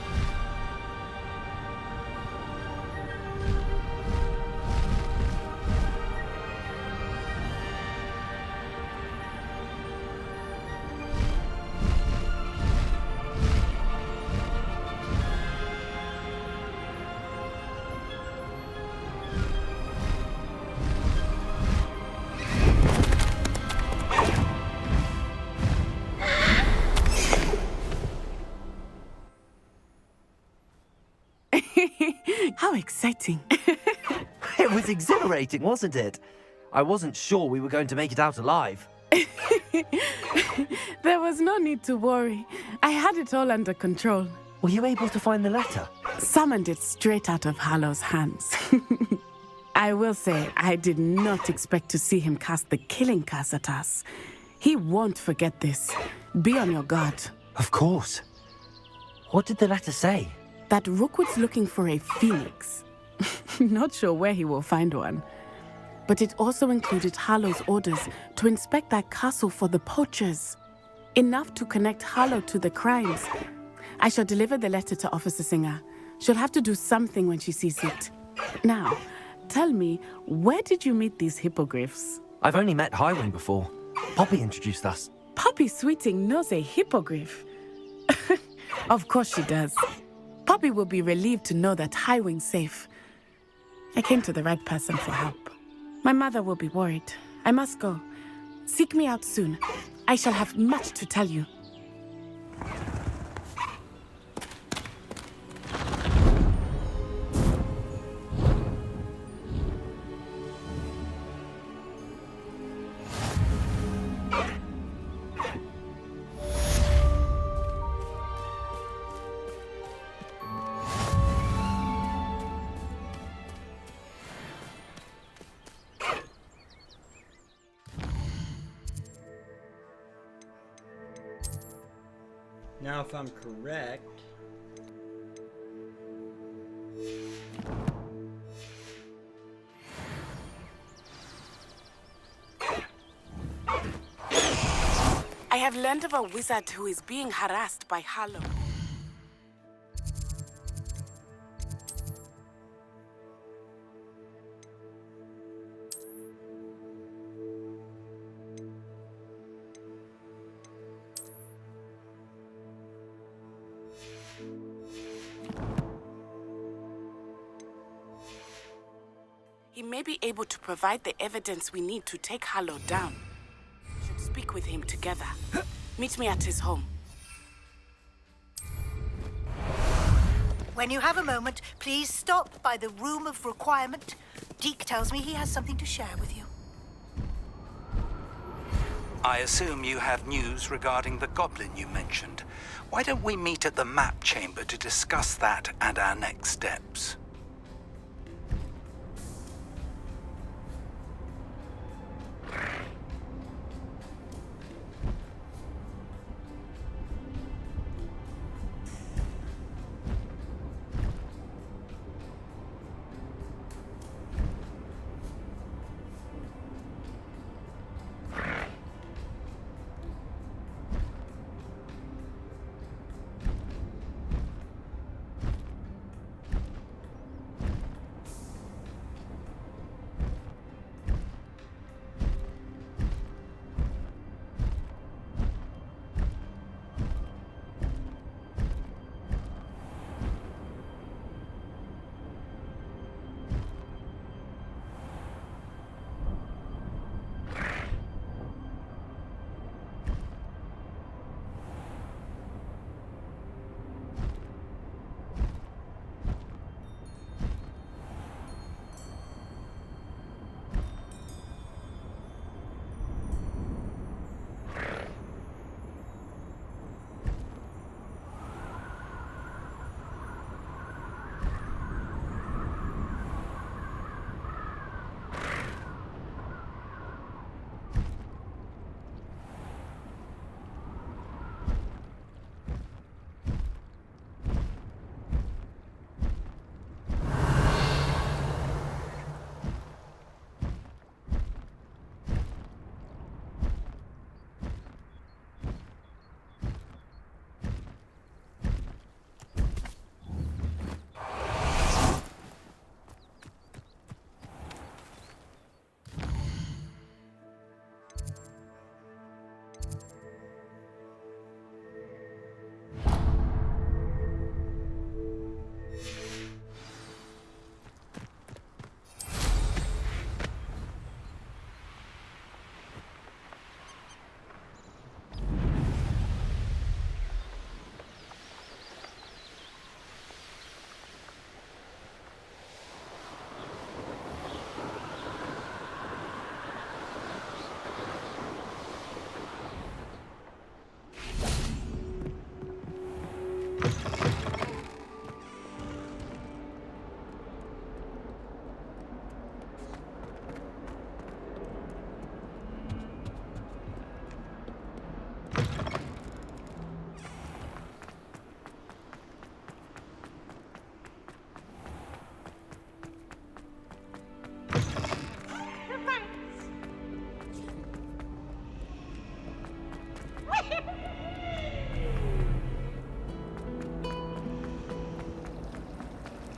How exciting. It was exhilarating, wasn't it? I wasn't sure we were going to make it out alive. There was no need to worry. I had it all under control. Were you able to find the letter? Summoned it straight out of Hallow's hands. I will say, I did not expect to see him cast the killing curse at us. He won't forget this. Be on your guard. Of course. What did the letter say? That Rookwood's looking for a phoenix. Not sure where he will find one. But it also included Hallow's orders to inspect that castle for the poachers. Enough to connect Hallow to the crimes. I shall deliver the letter to Officer Singer. She'll have to do something when she sees it. Now, tell me, where did you meet these hippogriffs? I've only met Highwing before. Poppy introduced us. Poppy Sweeting knows a hippogriff. Of course she does. Poppy will be relieved to know that Highwing's safe. I came to the right person for help. My mother will be worried. I must go. Seek me out soon. I shall have much to tell you. Now, if I'm correct, I have learned of a wizard who is being harassed by Hallow. He may be able to provide the evidence we need to take Hallow down. We should speak with him together. Meet me at his home. When you have a moment, please stop by the Room of Requirement. Deke tells me he has something to share with you. I assume you have news regarding the goblin you mentioned. Why don't we meet at the map chamber to discuss that and our next steps?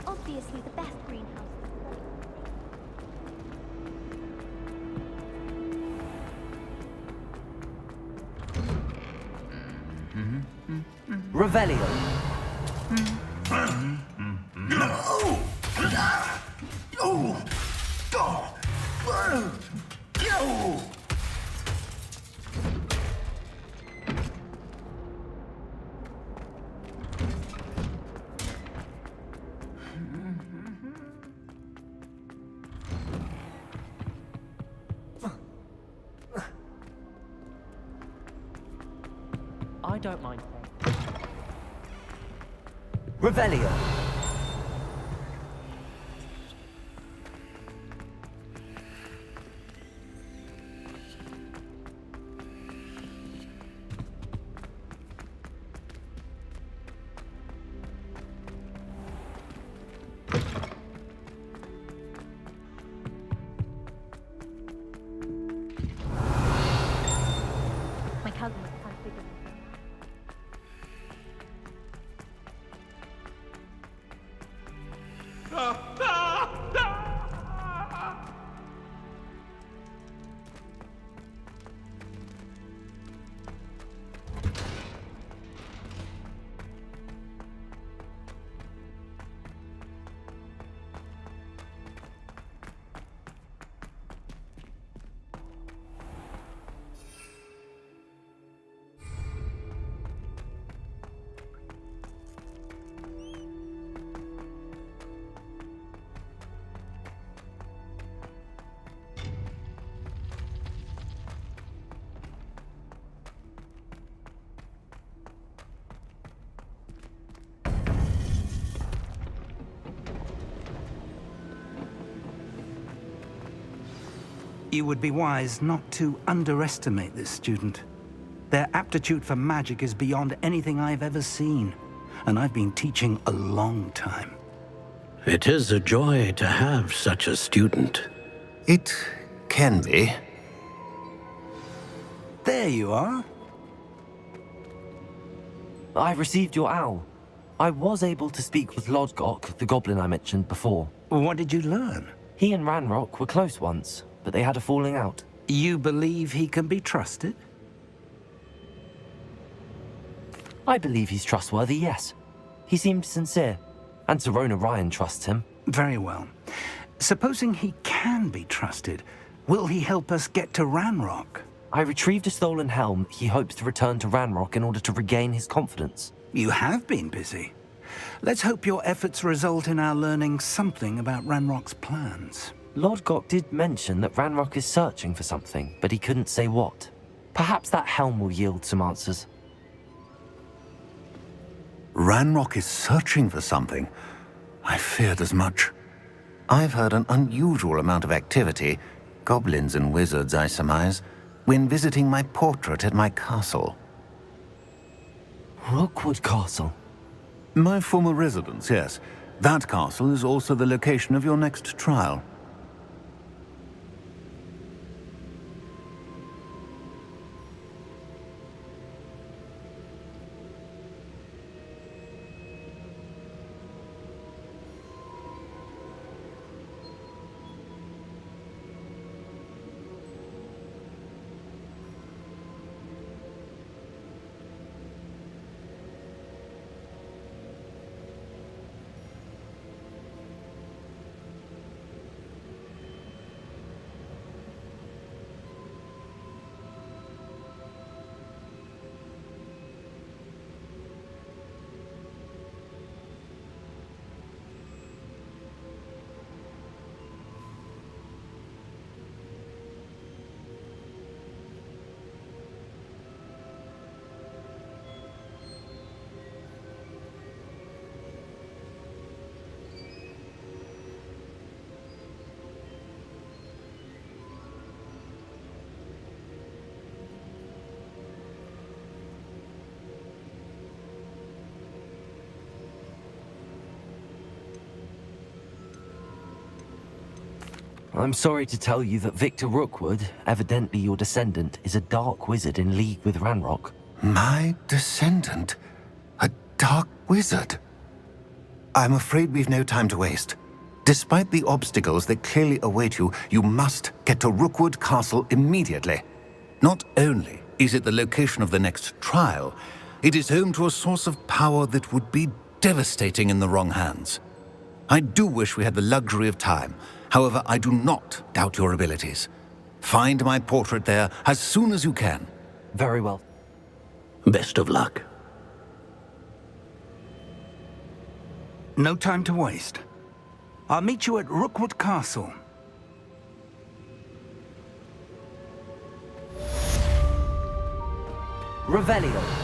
Obviously the best greenhouse. Revelio. I don't mind. Revelio. You would be wise not to underestimate this student. Their aptitude for magic is beyond anything I've ever seen, and I've been teaching a long time. It is a joy to have such a student. It can be. There you are. I received your owl. I was able to speak with Lodgok, the goblin I mentioned before. What did you learn? He and Ranrock were close once, but they had a falling out. You believe he can be trusted? I believe he's trustworthy, yes. He seemed sincere, and Serona Ryan trusts him. Very well. Supposing he can be trusted, will he help us get to Ranrock? I retrieved a stolen helm. He hopes to return to Ranrock in order to regain his confidence. You have been busy. Let's hope your efforts result in our learning something about Ranrock's plans. Lodgok did mention that Ranrock is searching for something, but he couldn't say what. Perhaps that helm will yield some answers. Ranrock is searching for something. I feared as much. I've heard an unusual amount of activity, goblins and wizards, I surmise, when visiting my portrait at my castle. Rookwood Castle? My former residence, yes. That castle is also the location of your next trial. I'm sorry to tell you that Victor Rookwood, evidently your descendant, is a dark wizard in league with Ranrock. My descendant? A dark wizard? I'm afraid we've no time to waste. Despite the obstacles that clearly await you, you must get to Rookwood Castle immediately. Not only is it the location of the next trial, it is home to a source of power that would be devastating in the wrong hands. I do wish we had the luxury of time. However, I do not doubt your abilities. Find my portrait there as soon as you can. Very well. Best of luck. No time to waste. I'll meet you at Rookwood Castle. Revelio.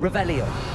Revelio.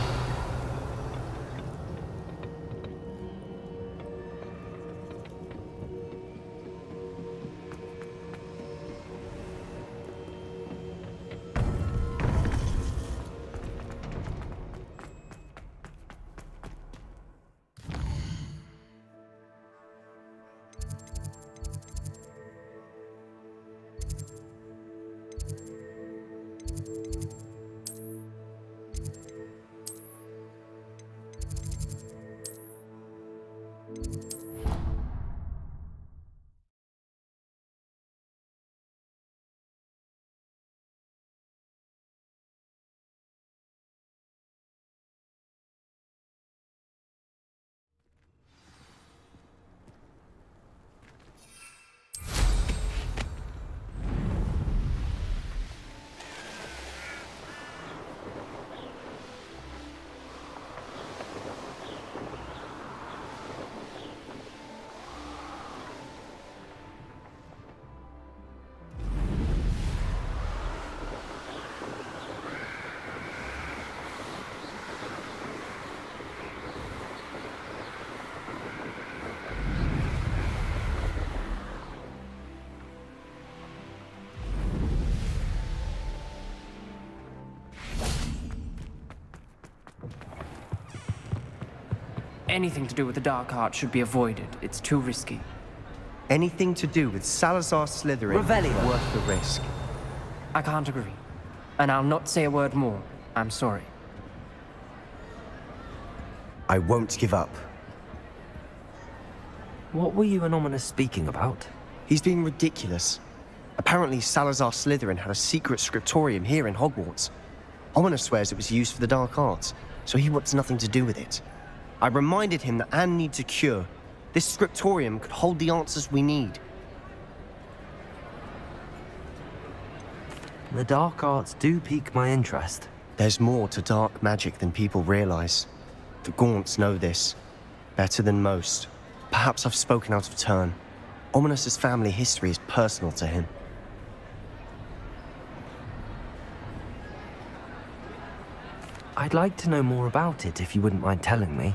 Anything to do with the dark art should be avoided. It's too risky. Anything to do with Salazar Slytherin Revelio. worth the risk. I can't agree. And I'll not say a word more. I'm sorry. I won't give up. What were you and Ominous speaking about? He's being ridiculous. Apparently, Salazar Slytherin had a secret scriptorium here in Hogwarts. Ominous swears it was used for the dark arts, so he wants nothing to do with it. I reminded him that Anne needs a cure. This scriptorium could hold the answers we need. The dark arts do pique my interest. There's more to dark magic than people realize. The Gaunts know this. Better than most. Perhaps I've spoken out of turn. Ominous's family history is personal to him. I'd like to know more about it if you wouldn't mind telling me.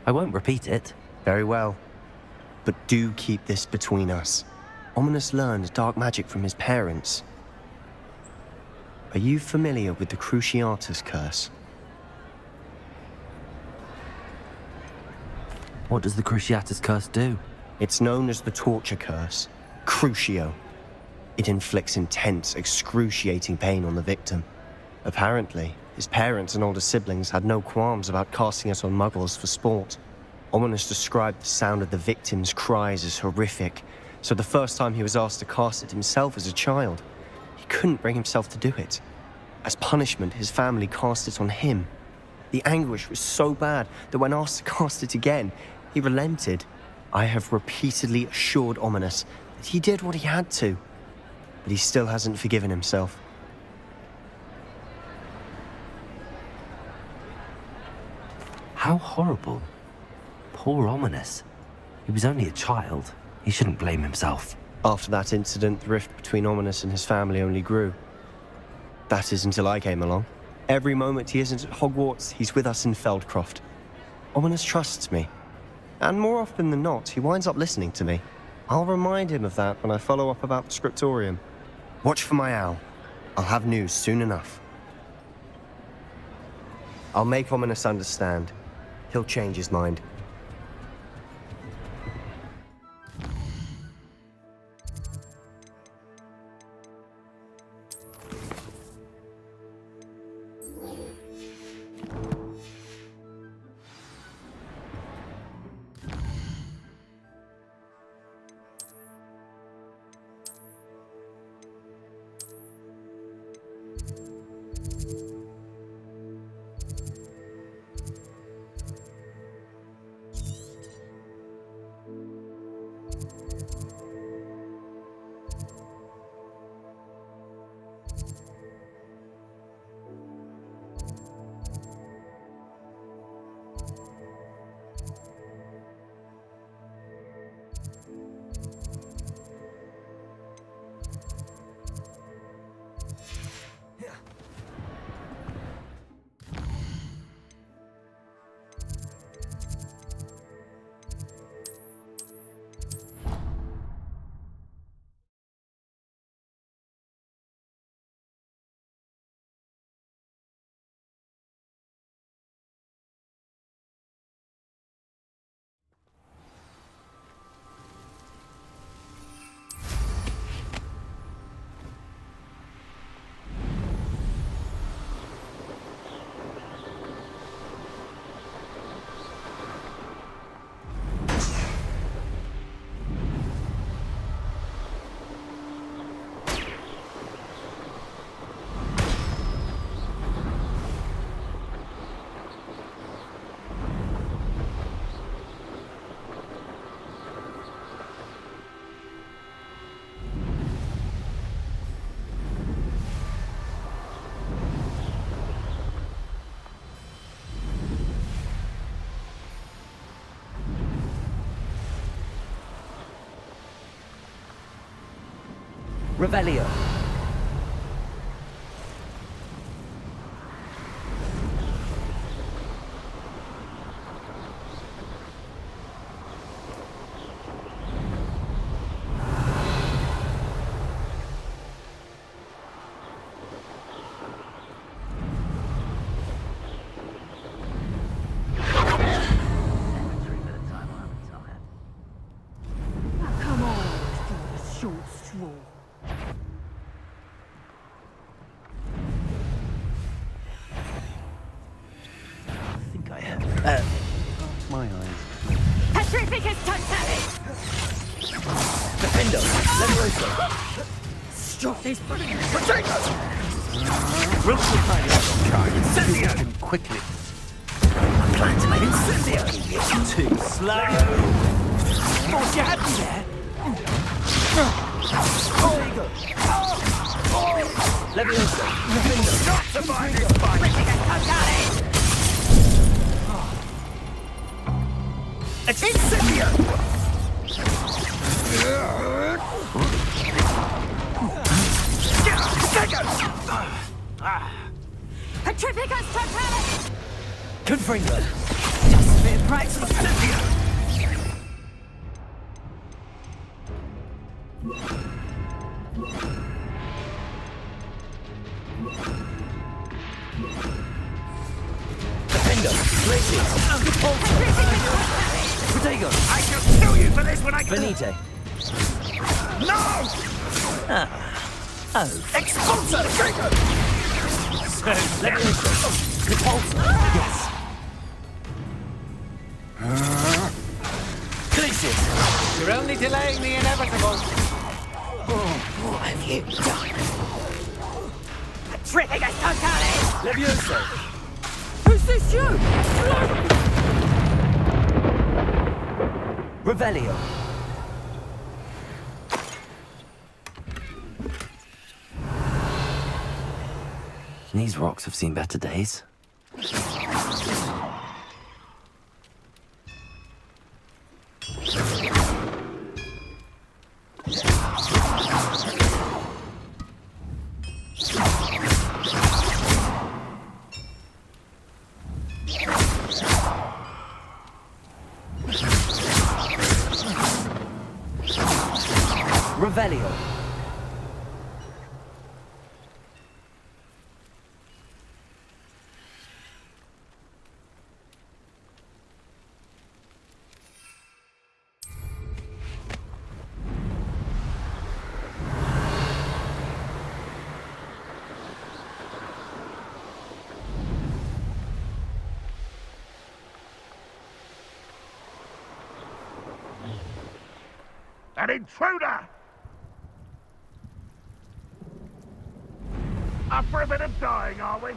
I won't repeat it. Very well. But do keep this between us. Ominous learned dark magic from his parents. Are you familiar with the Cruciatus curse? What does the Cruciatus curse do? It's known as the torture curse, Crucio. It inflicts intense, excruciating pain on the victim. Apparently, his parents and older siblings had no qualms about casting it on muggles for sport. Ominous described the sound of the victim's cries as horrific, so the first time he was asked to cast it himself as a child, he couldn't bring himself to do it. As punishment, his family cast it on him. The anguish was so bad that when asked to cast it again, he relented. I have repeatedly assured Ominous that he did what he had to, but he still hasn't forgiven himself. How horrible. Poor Ominous. He was only a child. He shouldn't blame himself. After that incident, the rift between Ominous and his family only grew. That is until I came along. Every moment he isn't at Hogwarts, he's with us in Feldcroft. Ominous trusts me. And more often than not, he winds up listening to me. I'll remind him of that when I follow up about the scriptorium. Watch for my owl. I'll have news soon enough. I'll make Ominous understand. He'll change his mind. Revelio. Come on, for the short straw. I think I have. My eyes. Petrificus totalis! Defendo. Levioso. Stop these Potatoes! Wilson Incendio! Him quickly. I'm trying to make Incendio! You're too slow! What's your hand there? Oh, you go. Levioso. Defendo. Not survive this fight! It's Incendio! Petrificus totalis! Confringo. Just a bit of practice. Defendo. Glacius. Protego. I shall kill you for this when I can. Benite. No! Oh. Expulso! Levioso. Repulsor. Yes. Glacius. You're only delaying the inevitable. What have you done? Petrificus totalis! Levioso. Who's this you? Revelio. These rocks have seen better days. Revelio. An intruder! Up for a bit of dying, are we?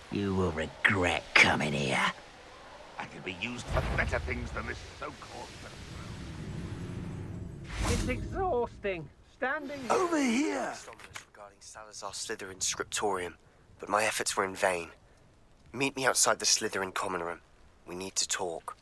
You will regret coming here. I could be used for better things than this so-called... It's exhausting. Standing Over here! Regarding Salazar Slytherin's scriptorium, but my efforts were in vain. Meet me outside the Slytherin common room. We need to talk.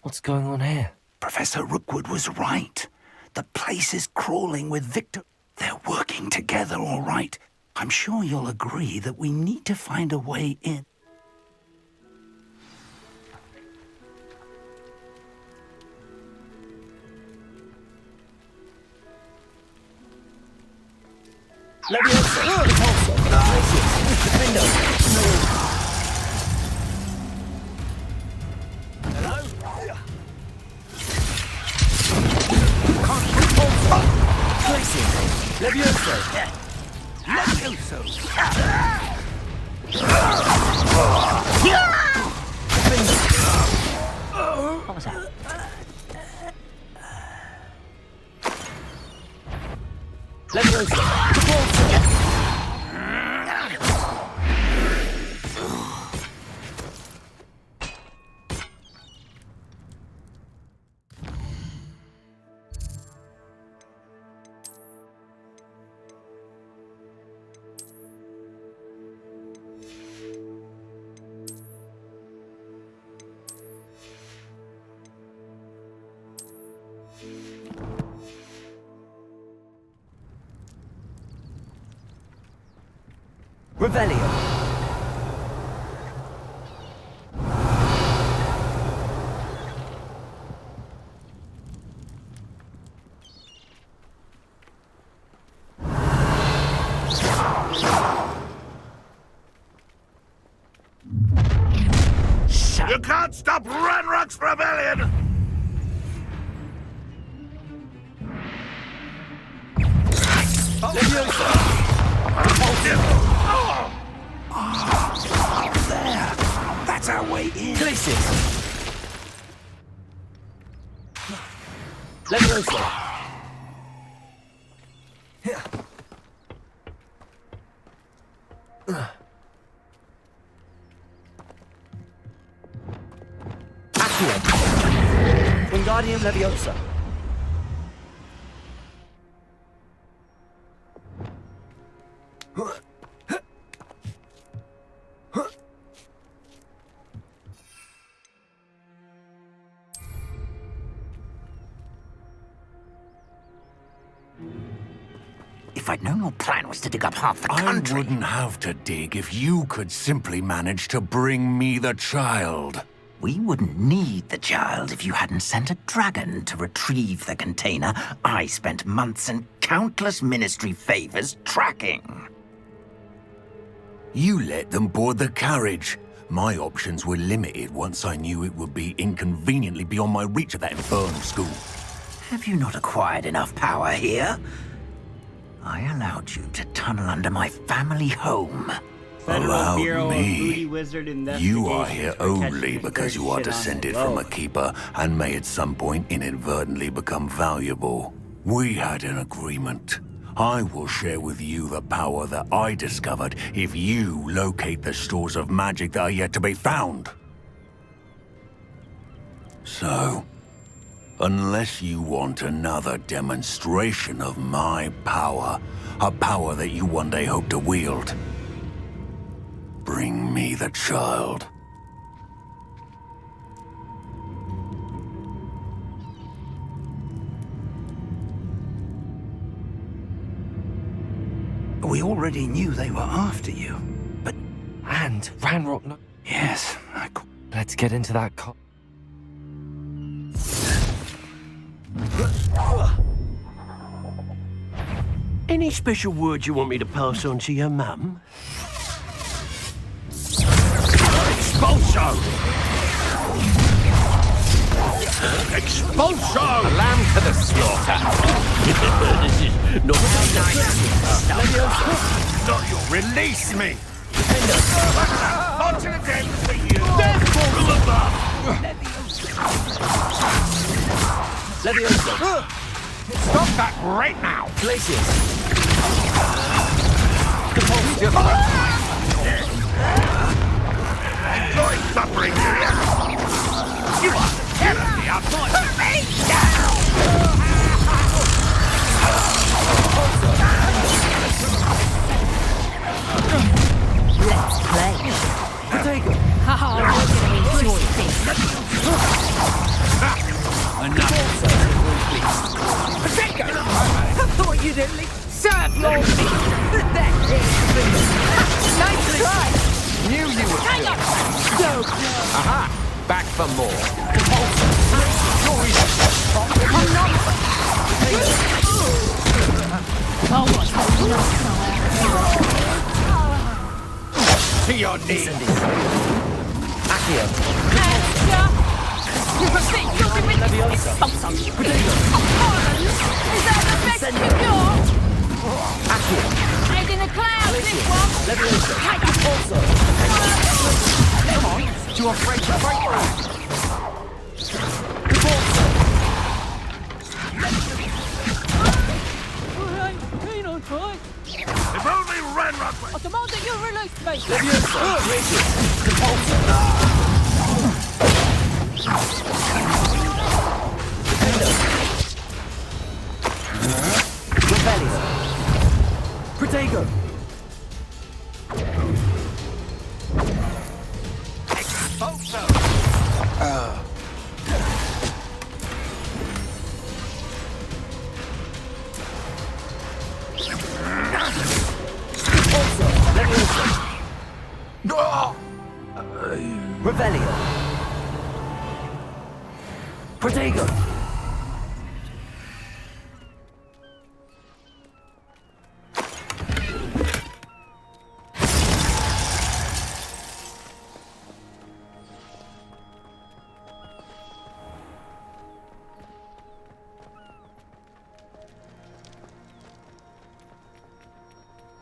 What's going on here? Professor Rookwood was right. The place is crawling with Victor. They're working together, all right. I'm sure you'll agree that we need to find a way in. Levioso. Repulsor. Glacius. Defendo. Hello? Glacius. Levioso. Levioso! Revelio. You can't stop Ranrock's rebellion! There! That's our way in. Places! Leviosa! Here. Accio! Wingardium Leviosa! If I'd known your plan was to dig up half the country... I wouldn't have to dig if you could simply manage to bring me the child. We wouldn't need the child if you hadn't sent a dragon to retrieve the container I spent months and countless ministry favors tracking. You let them board the carriage. My options were limited once I knew it would be inconveniently beyond my reach at that infernal school. Have you not acquired enough power here? I allowed you to tunnel under my family home. Allow me. Wizard You are here only because you are descended from a keeper and may at some point inadvertently become valuable. We had an agreement. I will share with you the power that I discovered if you locate the stores of magic that are yet to be found. So, unless you want another demonstration of my power, a power that you one day hope to wield, bring me the child. We already knew they were after you, but... And Ranrock... Yes, Let's get into that car. Any special words you want me to pass on to your mum? Expulso! Expulso! A lamb to the slaughter. This is not Not you! Release me! Onto the deck for you! From above! Leviosa! Stop that right now! Glacius! Enjoy suffering, do you? You are terribly outside! Put me down! Let's play. Potato! Haha, we're gonna enjoy this. Enough! Potato! I thought you'd at least serve your meat. That's it. Nice try. Knew you would. Hang on. So Aha! Back for more. oh, what's To your knees! Accio! Leviosa! Is that the best you've got? Accio! Head in the clouds, this one! Leviosa! Also! Come on! Too afraid to break it! Rockwood! I demand that you release me! Rebellion. Protego. Revelio. Protego.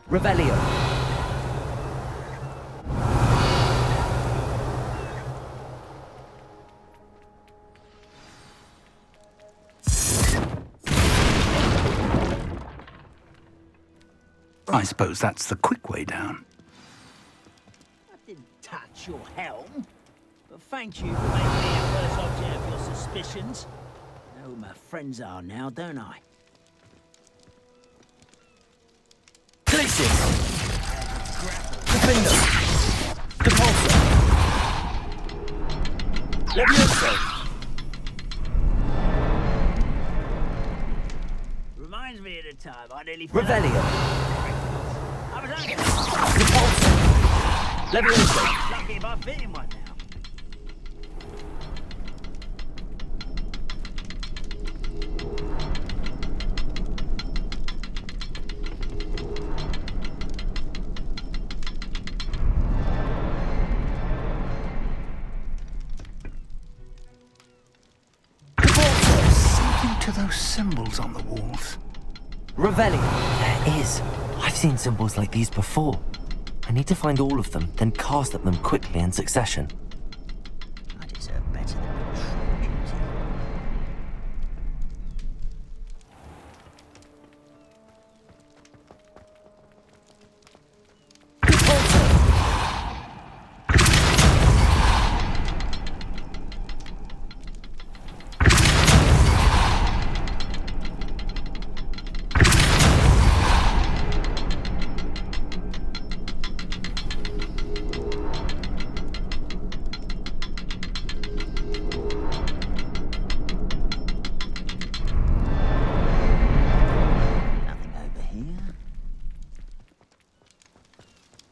Revelio. I suppose that's the quick way down. I didn't touch your helm, but thank you for making me a first object of your suspicions. I know who my friends are now, don't I? Glacius. Defender. Depulsor. Levioso. Reminds me of the time I nearly Revelio. I was only Depulsor. Levioso. lucky if I fit in one now. Something to those symbols on the walls. Revelio. There is. I've seen symbols like these before. I need to find all of them, then cast at them quickly in succession. I deserve better than being duty.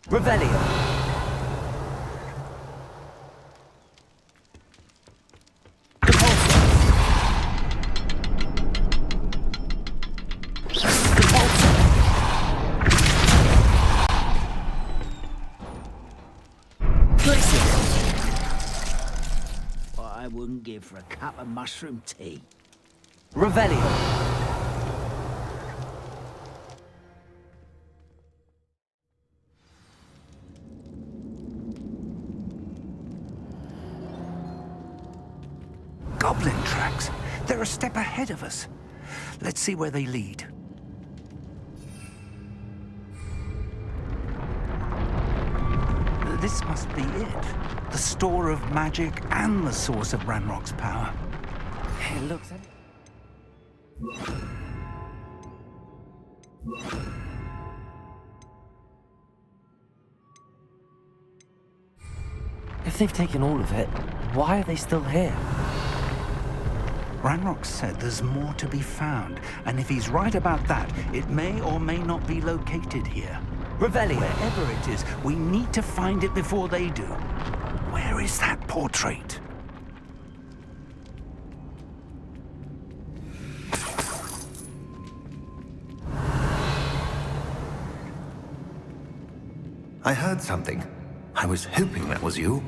Revelio. What I wouldn't give for a cup of mushroom tea. Revelio. Goblin tracks. They're a step ahead of us. Let's see where they lead. This must be it. The store of magic and the source of Ranrock's power. It looks at it. If they've taken all of it, why are they still here? Ranrock said there's more to be found, and if he's right about that, it may or may not be located here. Revelio. Wherever it is, we need to find it before they do. Where is that portrait? I heard something. I was hoping that was you.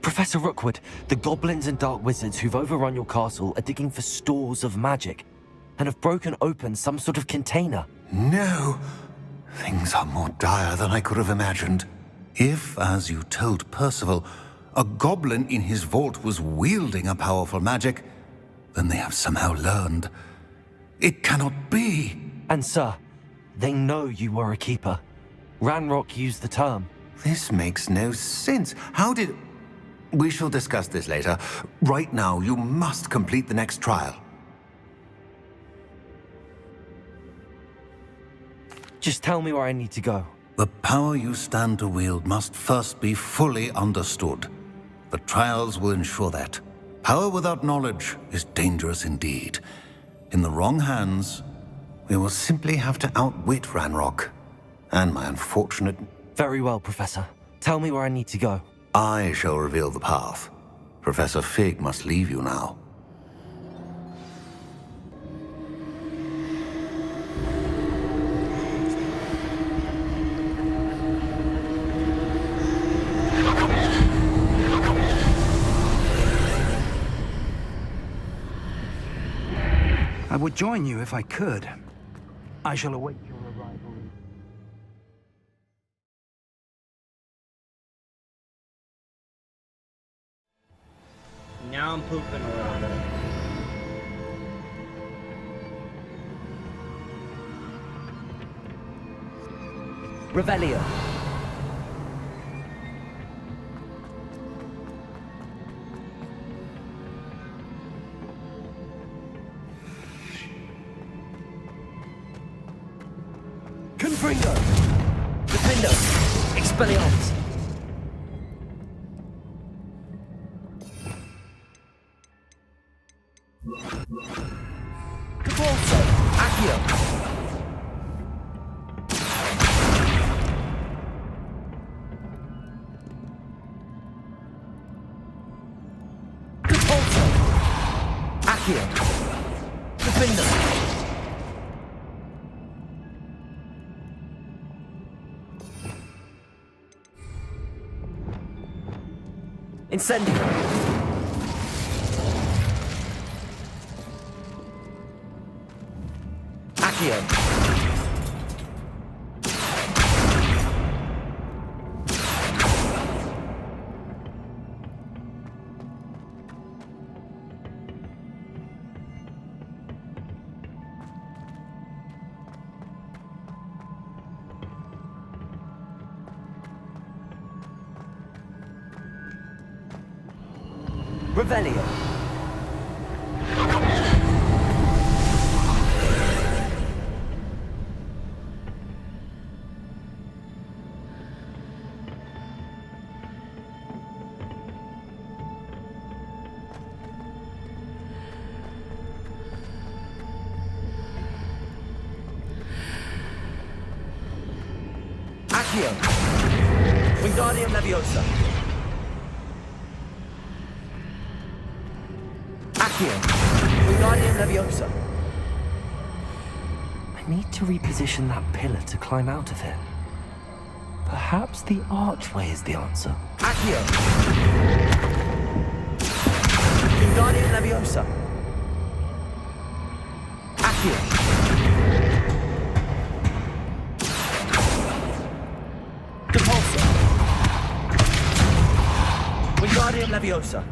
Professor Rookwood, the goblins and dark wizards who've overrun your castle are digging for stores of magic and have broken open some sort of container. No. Things are more dire than I could have imagined. If, as you told Percival, a goblin in his vault was wielding a powerful magic, then they have somehow learned. It cannot be. And sir, They know you were a keeper. Ranrock used the term. This makes no sense. How did... We shall discuss this later. Right now, you must complete the next trial. Just tell me where I need to go. The power you stand to wield must first be fully understood. The trials will ensure that. Power without knowledge is dangerous indeed. In the wrong hands, we will simply have to outwit Ranrock. And my unfortunate... Very well, Professor. Tell me where I need to go. I shall reveal the path. Professor Fig must leave you now. I would join you if I could. I shall await your arrival. Now I'm pooping a little bit. Revelio. Confringo. Defendo. Expelliarmus. Caporso. Accio. Caporso. Accio. Defendo. Incendio. Accio. Revelio. Accio. Wingardium Leviosa. Accio. Wingardium Leviosa. I need to reposition that pillar to climb out of it. Perhaps the archway is the answer. Accio. Wingardium Leviosa. Accio. Depulso. Wingardium Leviosa.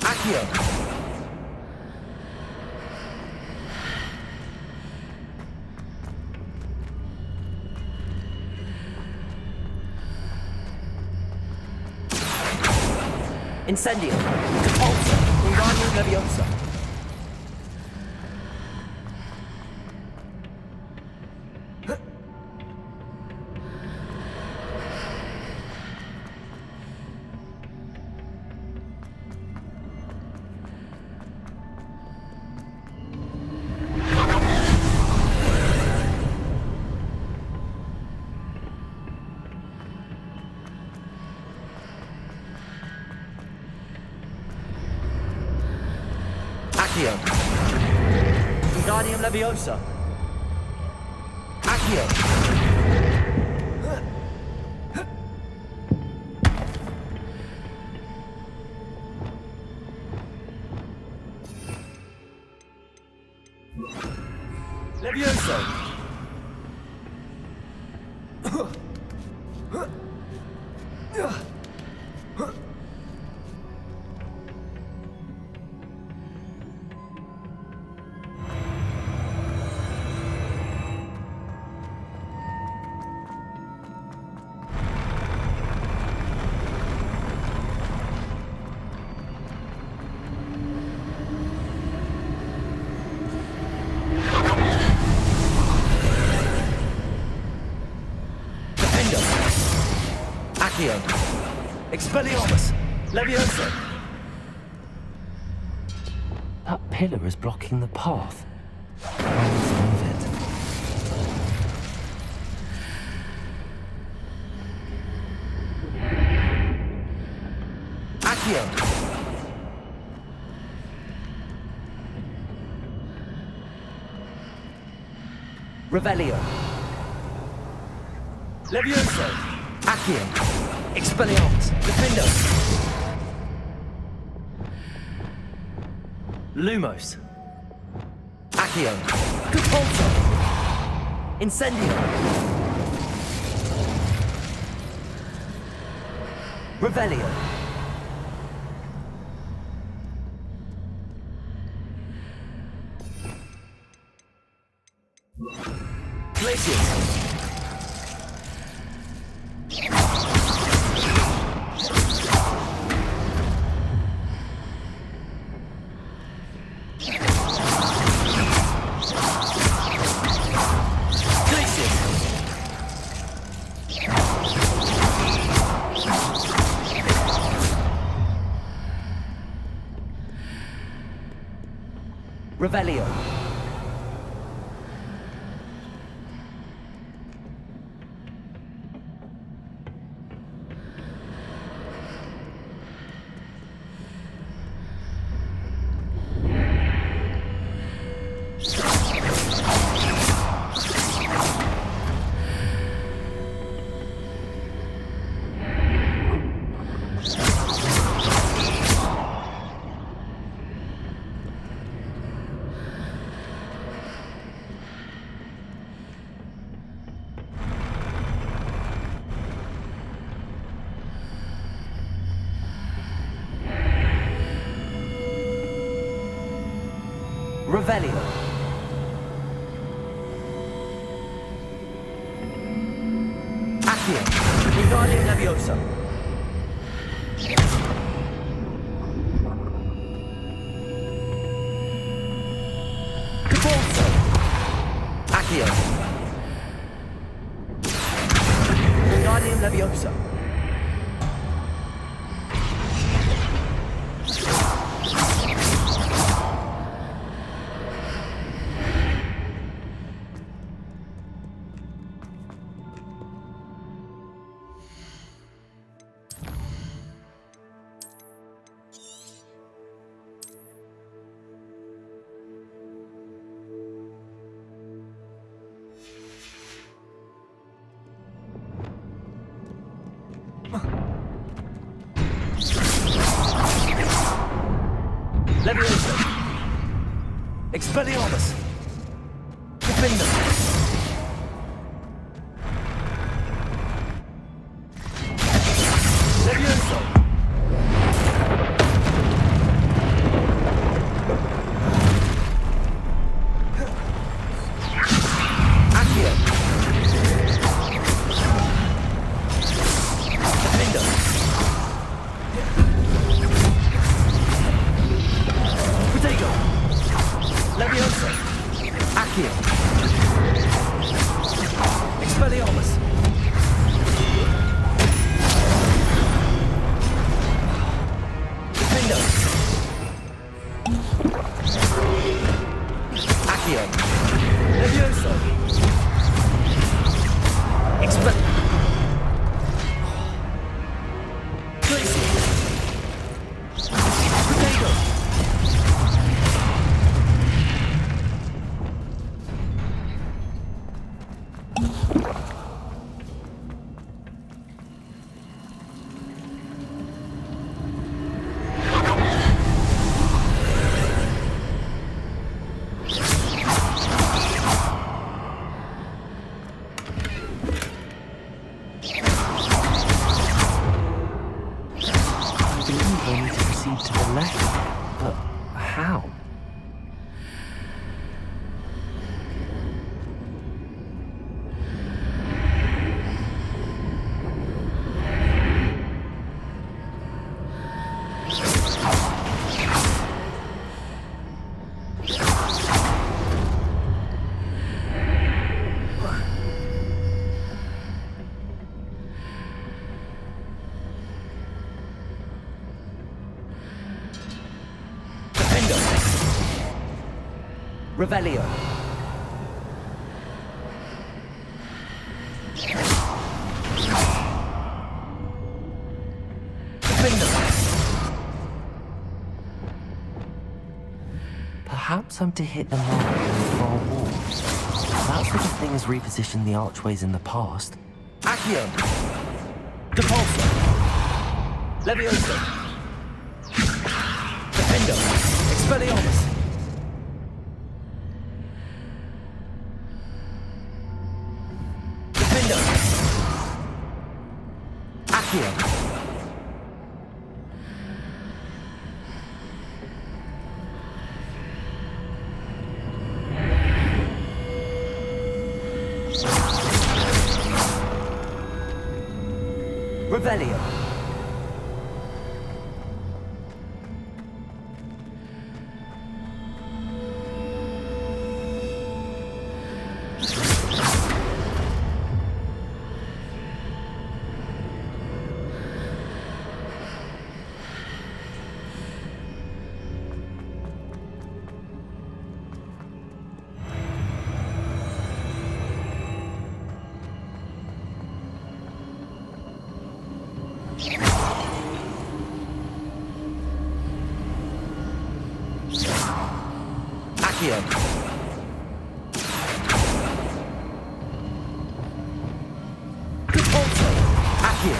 Accio. Incendio. Depulso. Wingardium Leviosa. Accio. Wingardium Leviosa. Accio. Levioso. Accio. Expelliarmus. Levioso. That pillar is blocking the path. I need to move it. Accio. Revelio. Levioso. Accio. Expelliarmus. Defendo. Lumos. Accio. Cupulso. Incendio. Revelio. Glacius. Revelio. Revelio. Accio. Wingardium Leviosa. Cupulso. Accio. Wingardium Leviosa. Leviosa. Expelliarmus. Defender. Levioso. Accio. Defender. Protego. Levioso. Accio. Expelliarmus. Defendo. Accio. Levioso. Protego. Revelio. Perhaps I'm to hit the mark on the far wall. That sort of thing has repositioned the archways in the past. Accio. Depulso. Levioso. Defendo. Expelliarmus. Defendo. Accio. Revelio. Accio. Depulso. Accio.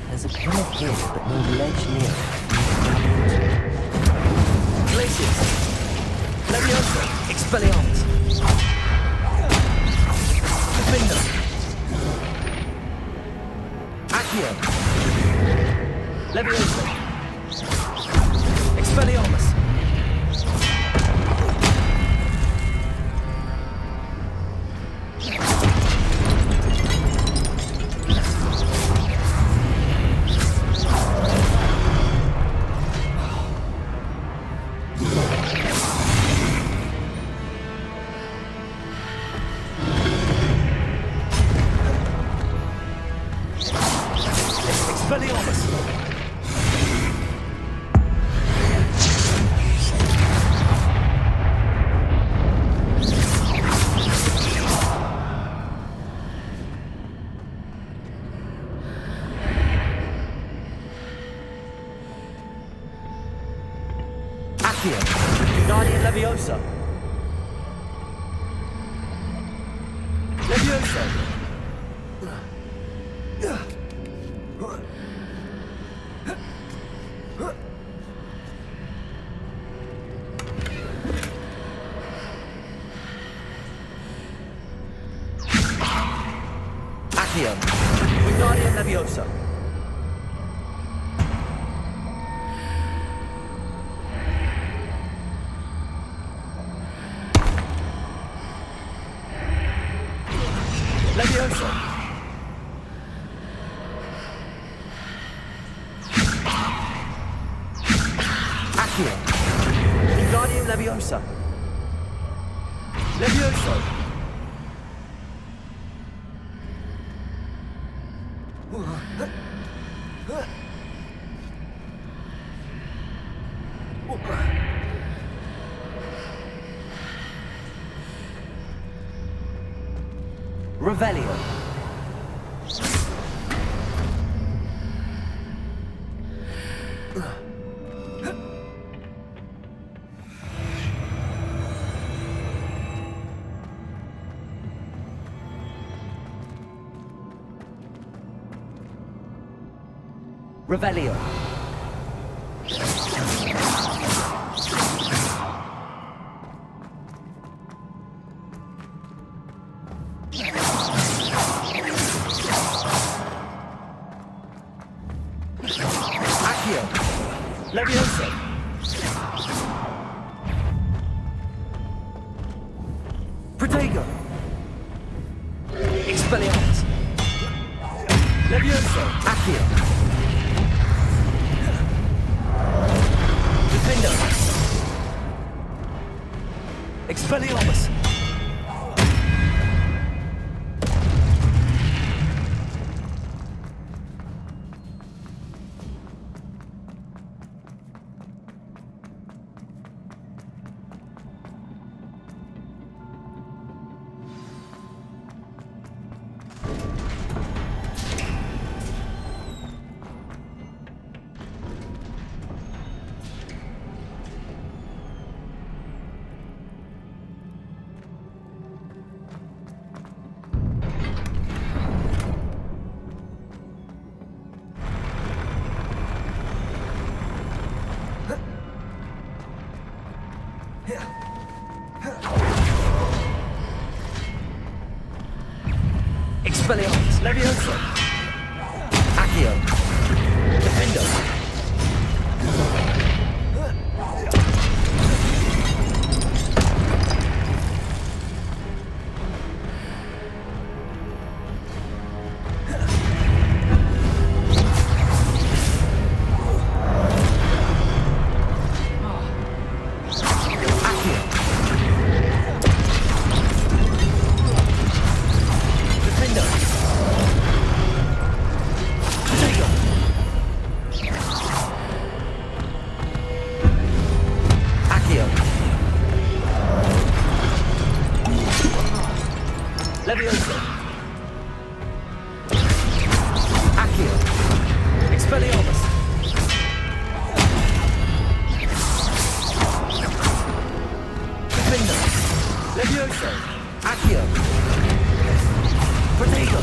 There's a pillar here, but no ledge near it. Glacius. Levioso. Expelliarmus. Defendo. Accio. Levioso. Expelliarmus. Expelliarmus. Accio. Guardian Leviosa. Leviosa. Accio. Guardian Leviosa. Leviosa. Accio. Guardian Leviosa. Levioso. Revelio. Revelio. Accio. Levioso. Protego. Expelliarmus. Levioso. Accio. Defendo. Expelliarmus. Expelliarmus. Levioso. Accio. Defendo. Levioso. Accio. Expelliarmus. Defendo. Levioso. Accio. Protego.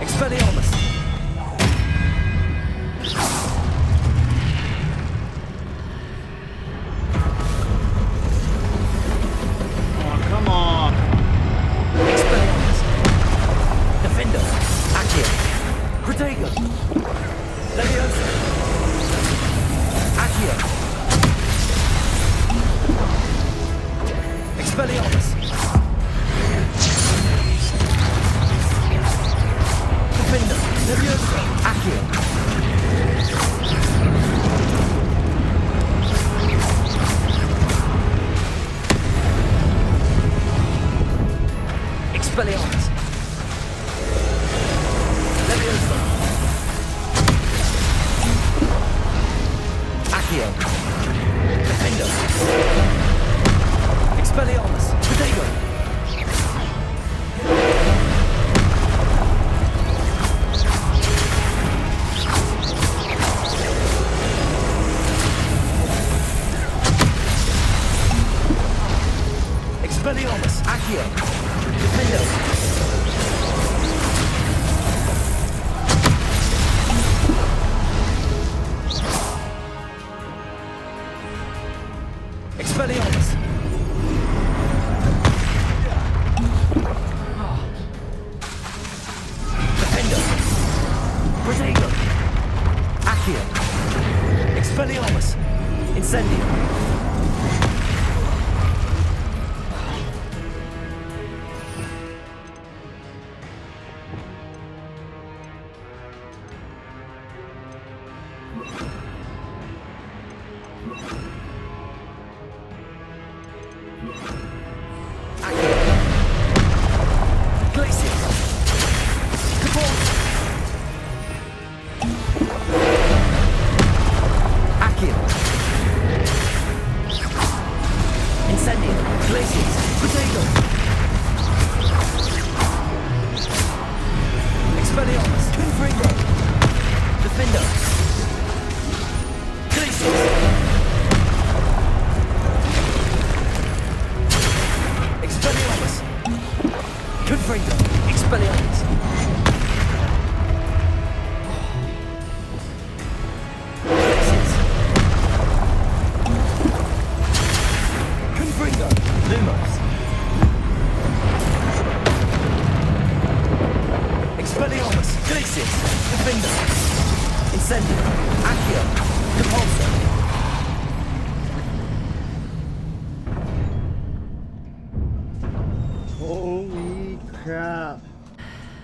Expelliarmus. Oh, come on. Expelliarmus. Defendo. Accio. Protego. Levioso. Accio. Expelliarmus. Defendo. Levioso. Accio. Expelliarmus. Levioso. Accio. Defendo. Expelliarmus. Protego. Expelliarmus. Accio. Defendo. Expelliarmus. Defendo. Protego. Accio. Expelliarmus. Incendio. Accio.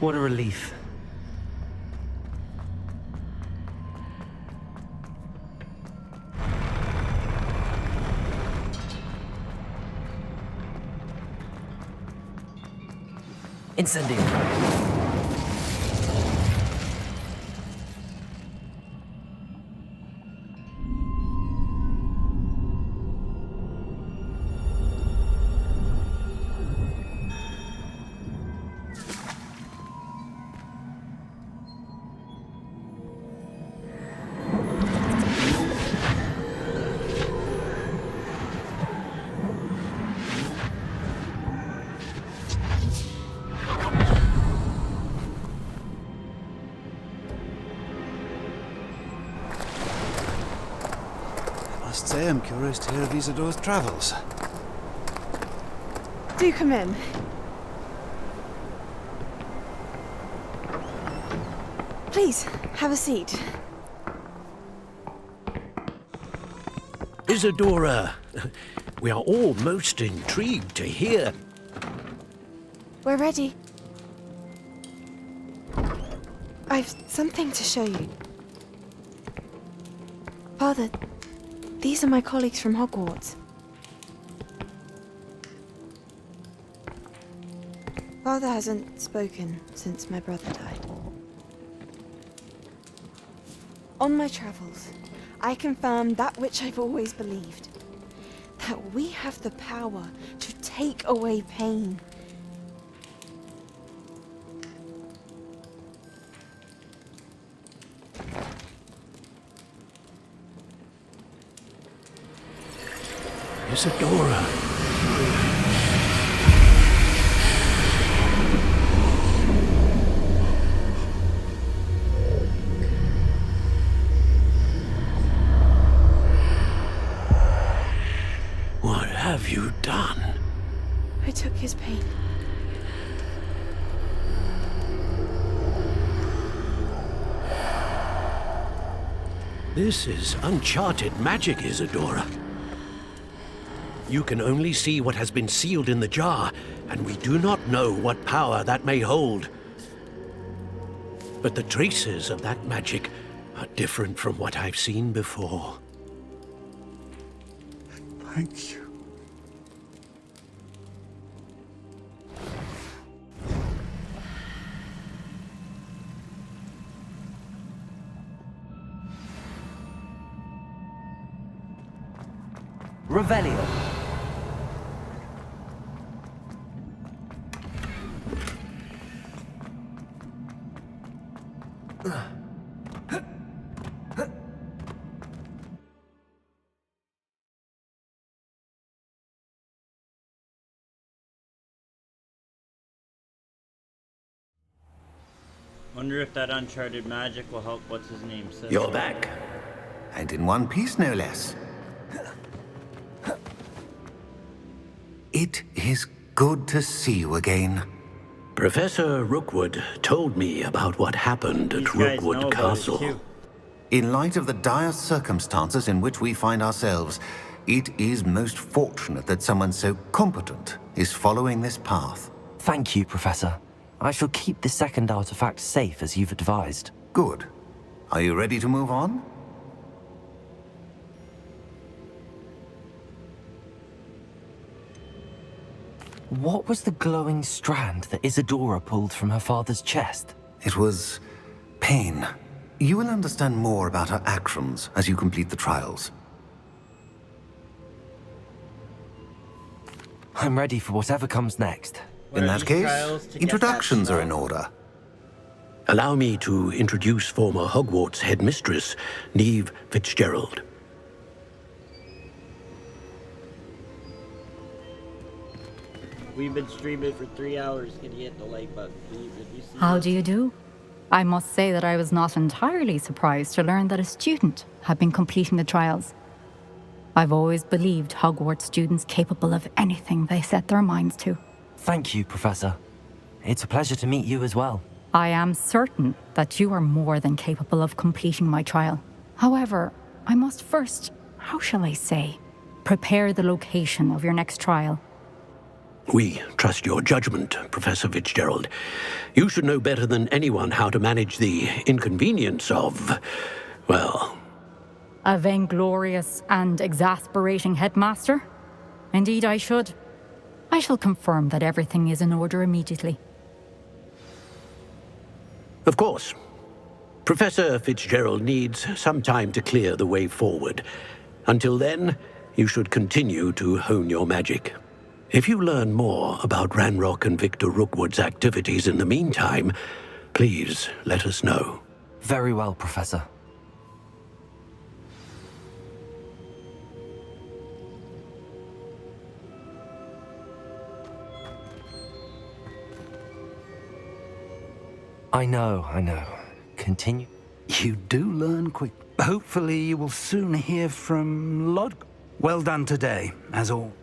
What a relief. Incendio. Must say I'm curious to hear of Isadore's travels. Do come in. Please, have a seat. Isadora, we are all most intrigued to hear. We're ready. I've something to show you. Father, these are my colleagues from Hogwarts. Father hasn't spoken since my brother died. On my travels, I confirmed that which I've always believed. That we have the power to take away pain. Isadora. What have you done? I took his pain. This is uncharted magic, Isadora. You can only see what has been sealed in the jar, and we do not know what power that may hold. But the traces of that magic are different from what I've seen before. Thank you. Revelio. Wonder if that uncharted magic will help what's his name. You're back. And in one piece, no less. It is good to see you again. Professor Rookwood told me about what happened at Rookwood Castle. In light of the dire circumstances in which we find ourselves, it is most fortunate that someone so competent is following this path. Thank you, Professor. I shall keep the second artifact safe as you've advised. Good. Are you ready to move on? What was the glowing strand that Isadora pulled from her father's chest? It was pain. You will understand more about her actions as you complete the trials. I'm ready for whatever comes next. In that case, introductions are in order. Allow me to introduce former Hogwarts headmistress, Neve Fitzgerald. We've been streaming for 3 hours. Can you hit the like button, please? If you see How this? do you do? I must say that I was not entirely surprised to learn that a student had been completing the trials. I've always believed Hogwarts students capable of anything they set their minds to. Thank you, Professor. It's a pleasure to meet you as well. I am certain that you are more than capable of completing my trial. However, I must first, how shall I say, prepare the location of your next trial. We trust your judgment, Professor Fitzgerald. You should know better than anyone how to manage the inconvenience of, well... A vainglorious and exasperating headmaster? Indeed I should. I shall confirm that everything is in order immediately. Of course. Professor Fitzgerald needs some time to clear the way forward. Until then, you should continue to hone your magic. If you learn more about Ranrock and Victor Rookwood's activities in the meantime, please let us know. Very well, Professor. I know. Continue. You do learn quick. Hopefully you will soon hear from Lod. Well done today, as all.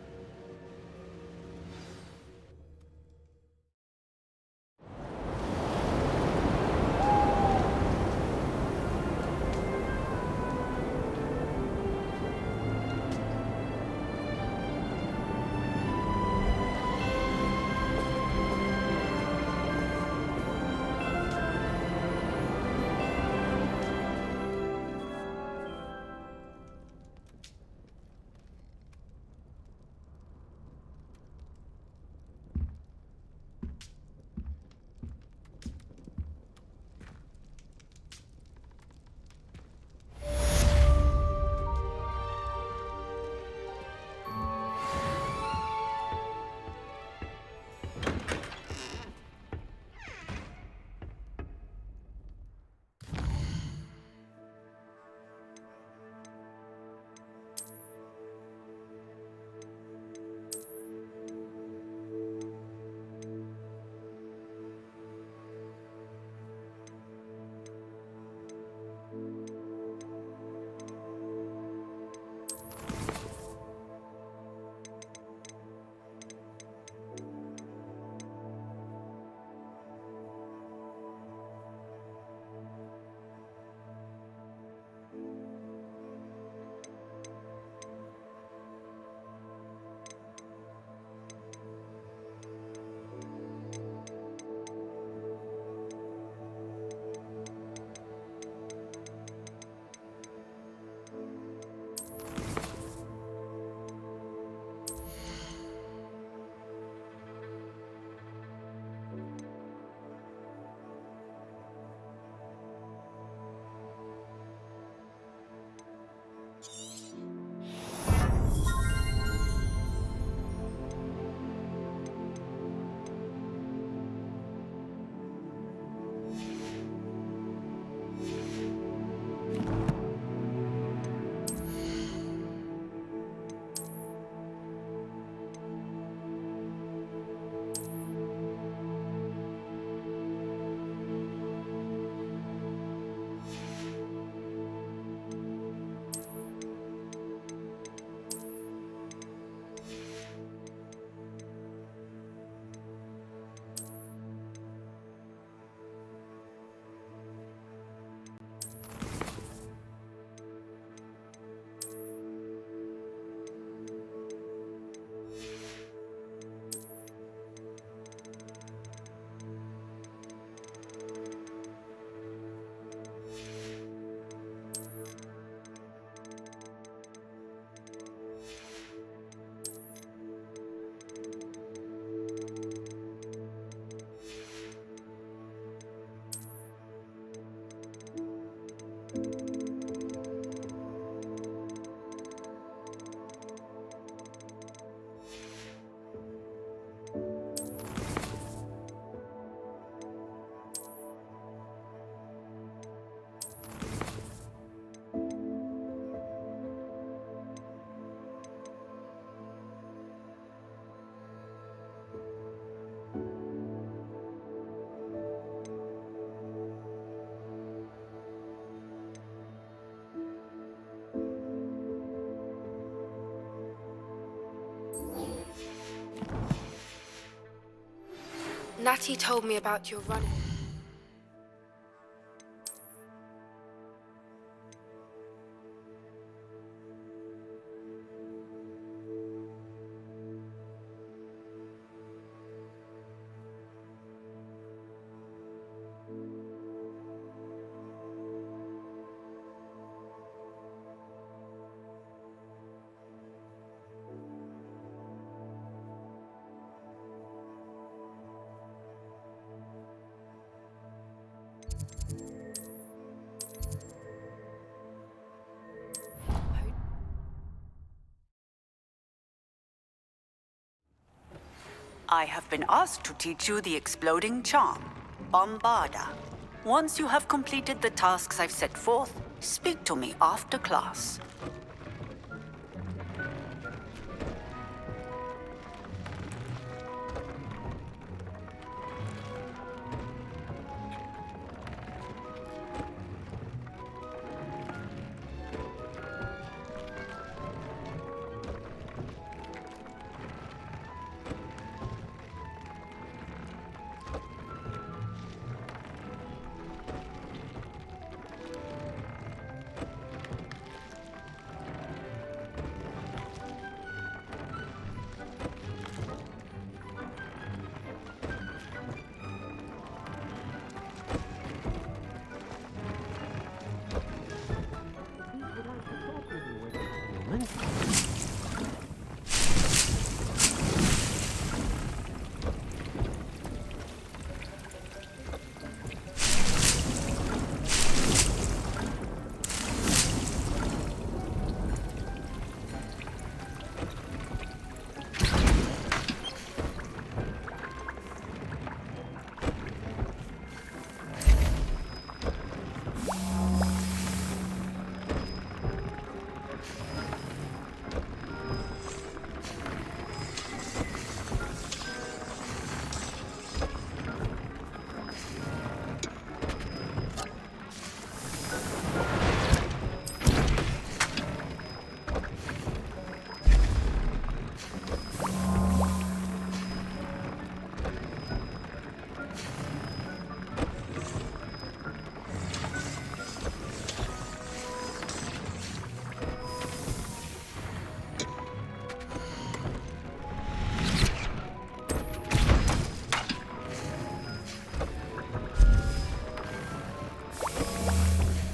Natty told me about your running. I have been asked to teach you the exploding charm, Bombarda. Once you have completed the tasks I've set forth, speak to me after class.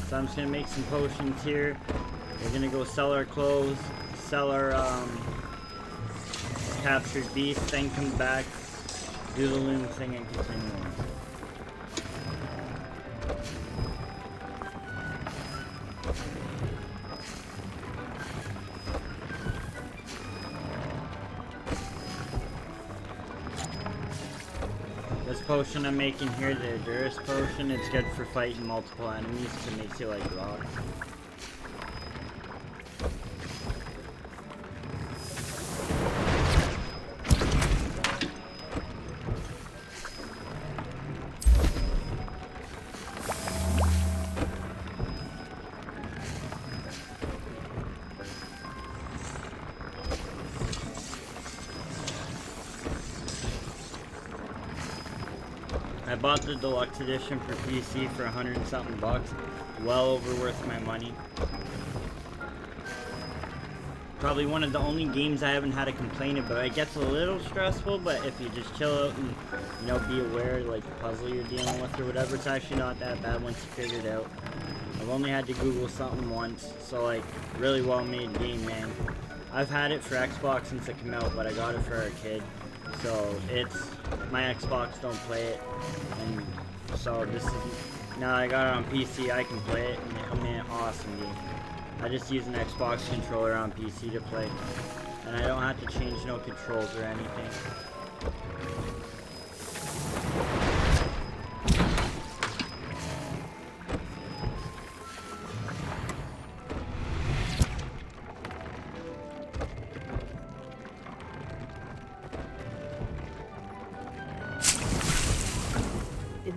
So I'm just gonna make some potions here. We're gonna go sell our clothes, sell our captured beast, then come back, do the loom thing, and continue on. This potion I'm making here, the Endurance potion, it's good for fighting multiple enemies because it makes you like rock. I bought the deluxe edition for PC for $100 and something bucks. Well over worth my money. Probably one of the only games I haven't had a complaint about. It gets a little stressful, but if you just chill out and, you know, be aware like the puzzle you're dealing with or whatever, it's actually not that bad once you figure it out. I've only had to Google something once, so like really well made game, man. I've had it for Xbox since it came out, but I got it for a kid. So it's, my Xbox don't play it, and so this is, now I got it on PC, I can play it, and I mean, awesome game. I just use an Xbox controller on PC to play, and I don't have to change no controls or anything.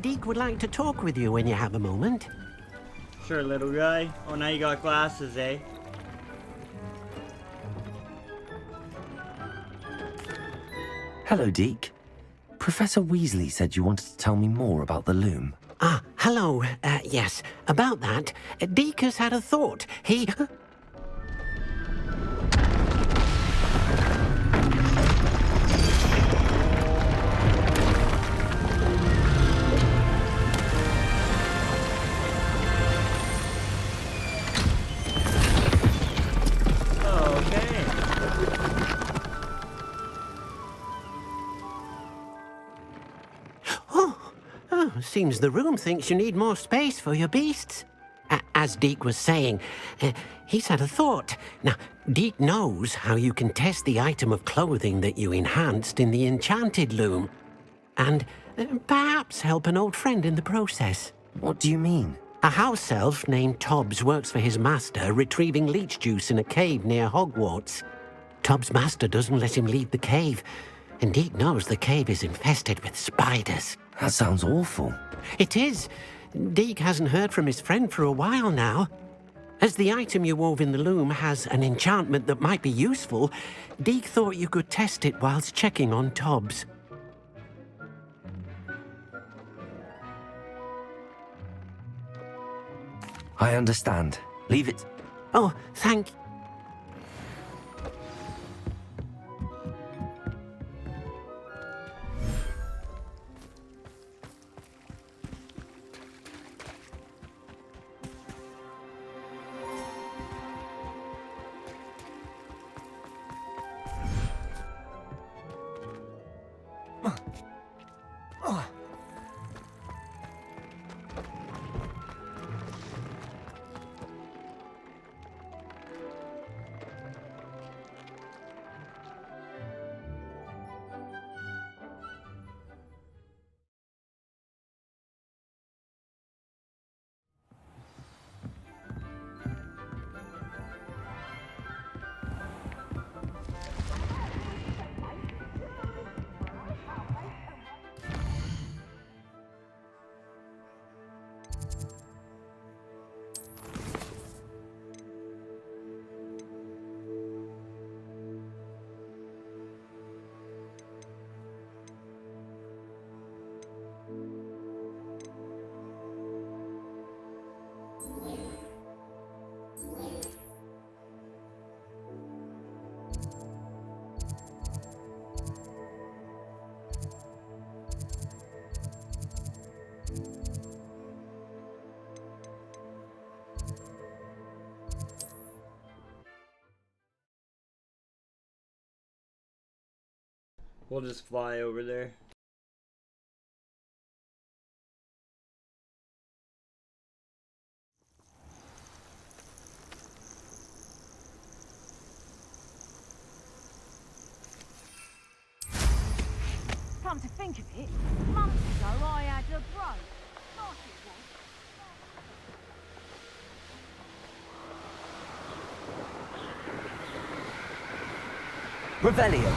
Deke would like to talk with you when you have a moment. Sure, little guy. Oh, now you got glasses, eh? Hello, Deke. Professor Weasley said you wanted to tell me more about the loom. Ah, hello. Yes, about that. Deke has had a thought. He... Seems the room thinks you need more space for your beasts. as Deke was saying, he's had a thought. Now, Deke knows how you can test the item of clothing that you enhanced in the enchanted loom. And perhaps help an old friend in the process. What do you mean? A house elf named Tobbs works for his master, retrieving leech juice in a cave near Hogwarts. Tobbs' master doesn't let him leave the cave, and Deke knows the cave is infested with spiders. That sounds awful. It is. Deke hasn't heard from his friend for a while now. As the item you wove in the loom has an enchantment that might be useful, Deke thought you could test it whilst checking on Tobbs. I understand. Leave it. Oh, thank you. We'll just fly over there. Come to think of it, months ago I had a break. Nice it was. Revelio.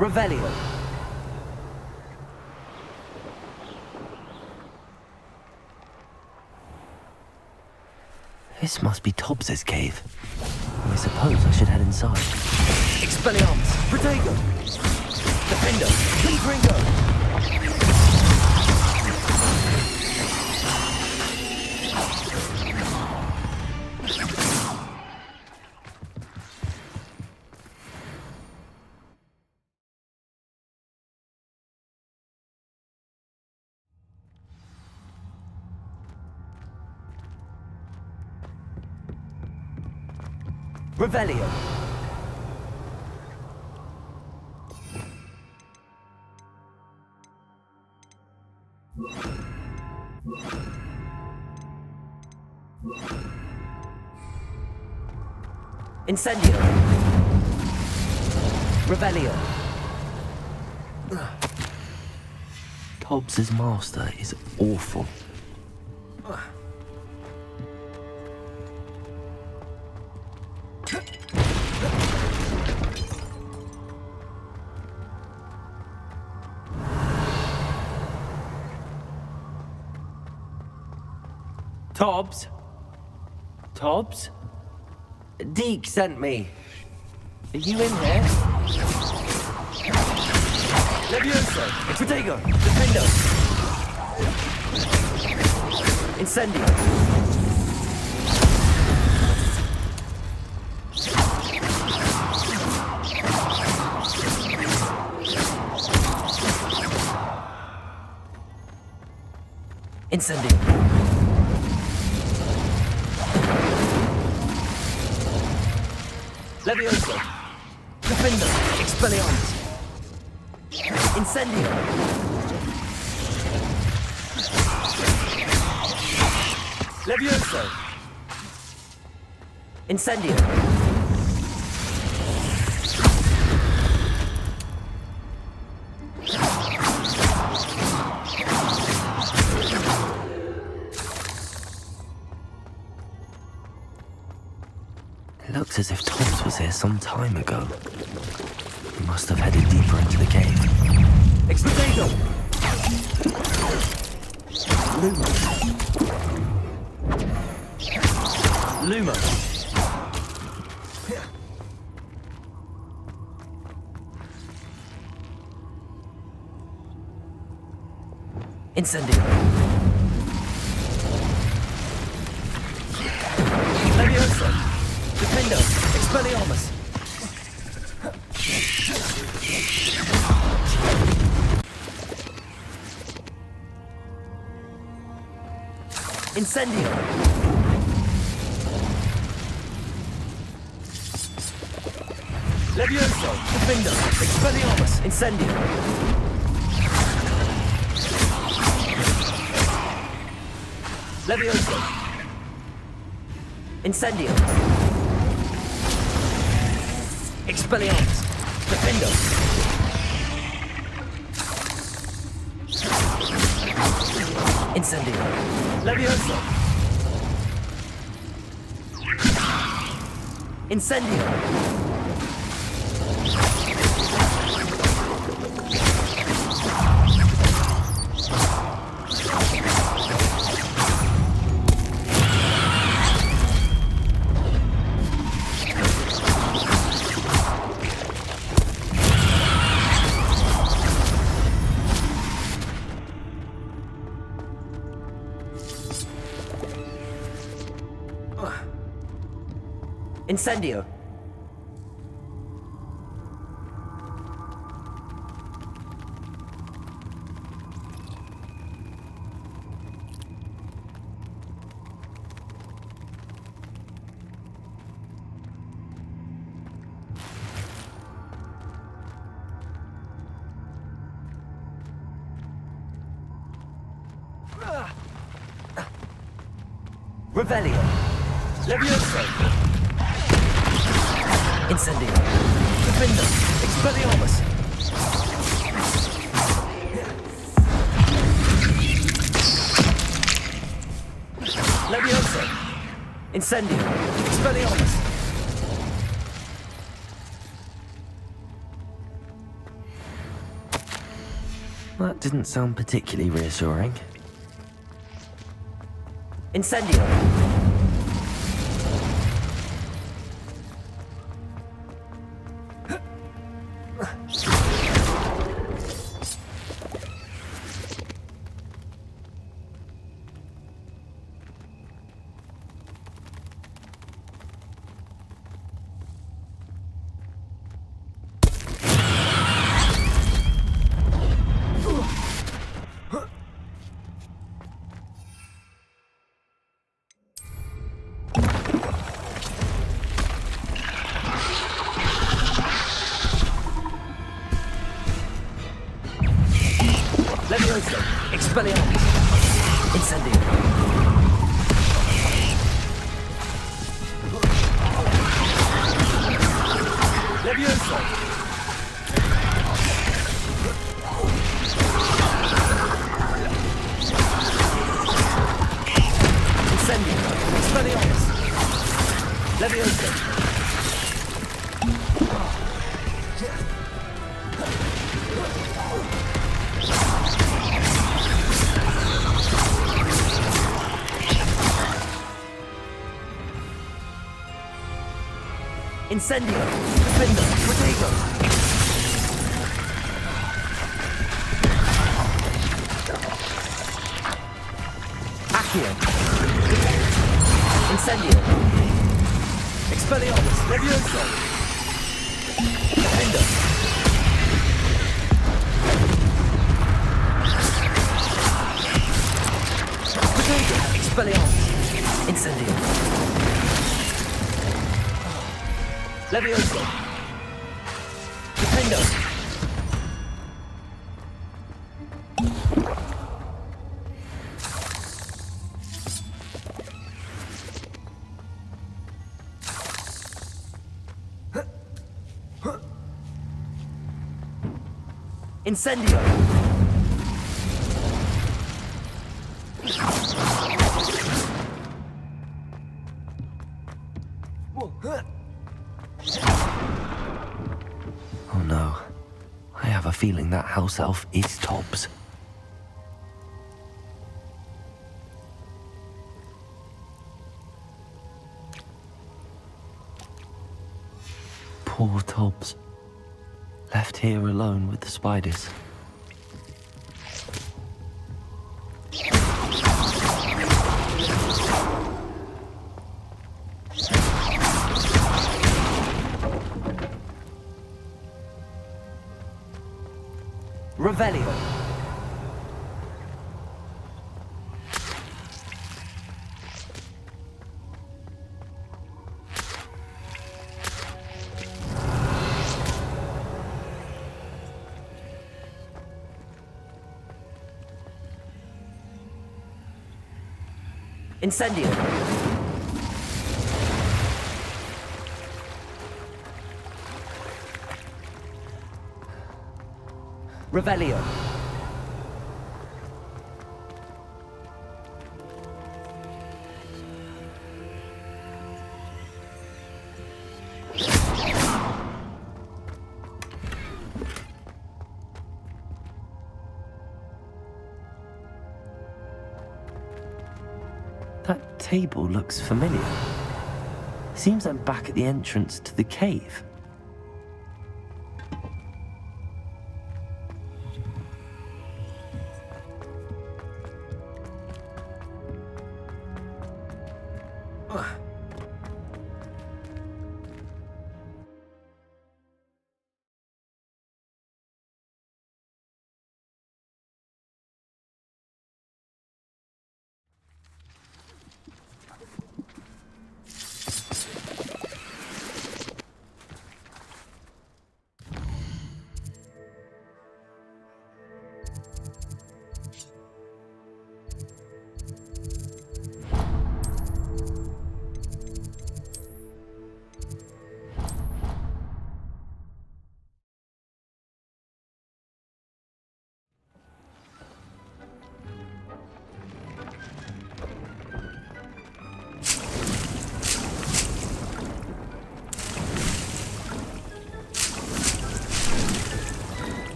Revelio. This must be Tobbs's cave. I suppose I should head inside. Expelliarmus. Protego. Defender. Confringo. Revelio. Incendio. Revelio. Tobbs's master is awful. Tobbs? Tobbs? Deke sent me. Are you in there? Levioso! Protego! Defendo! Incendio. Incendio. Levioso. Defendo. Expelliarmus. Incendio. Levioso. Incendio. It looks as if Tom's was here some time ago. He must have headed deeper into the cave. Expedito! Luma. Incendio. Levioso. Defendo. Expelliarmus. Incendio. Levioso. Defendo. Expelliarmus. Incendio. Levioso. Incendio. Expelliarmus. Defendo. Incendio. Levioso. Incendio. Incendio. Revelio. Levioso. Incendio. Defendo. Expelliarmus. Levioso. Incendio. Expelliarmus. That didn't sound particularly reassuring. Incendio. Levioso. Expelliarmus. Incendio. Levioso. Incendio. Expelliarmus. Levioso. Incendio. Defendo. Protego. Accio. Incendio. Expelliarmus. Levioso. Defendo. Potato. Expelliarmus. Incendio. Levioso. Defendo. Incendio! Oh no. I have a feeling that house elf is Tobbs. Poor Tobbs. Left here alone with the spiders. Revelio. Incendio. Revelio. That table looks familiar. Seems I'm back at the entrance to the cave.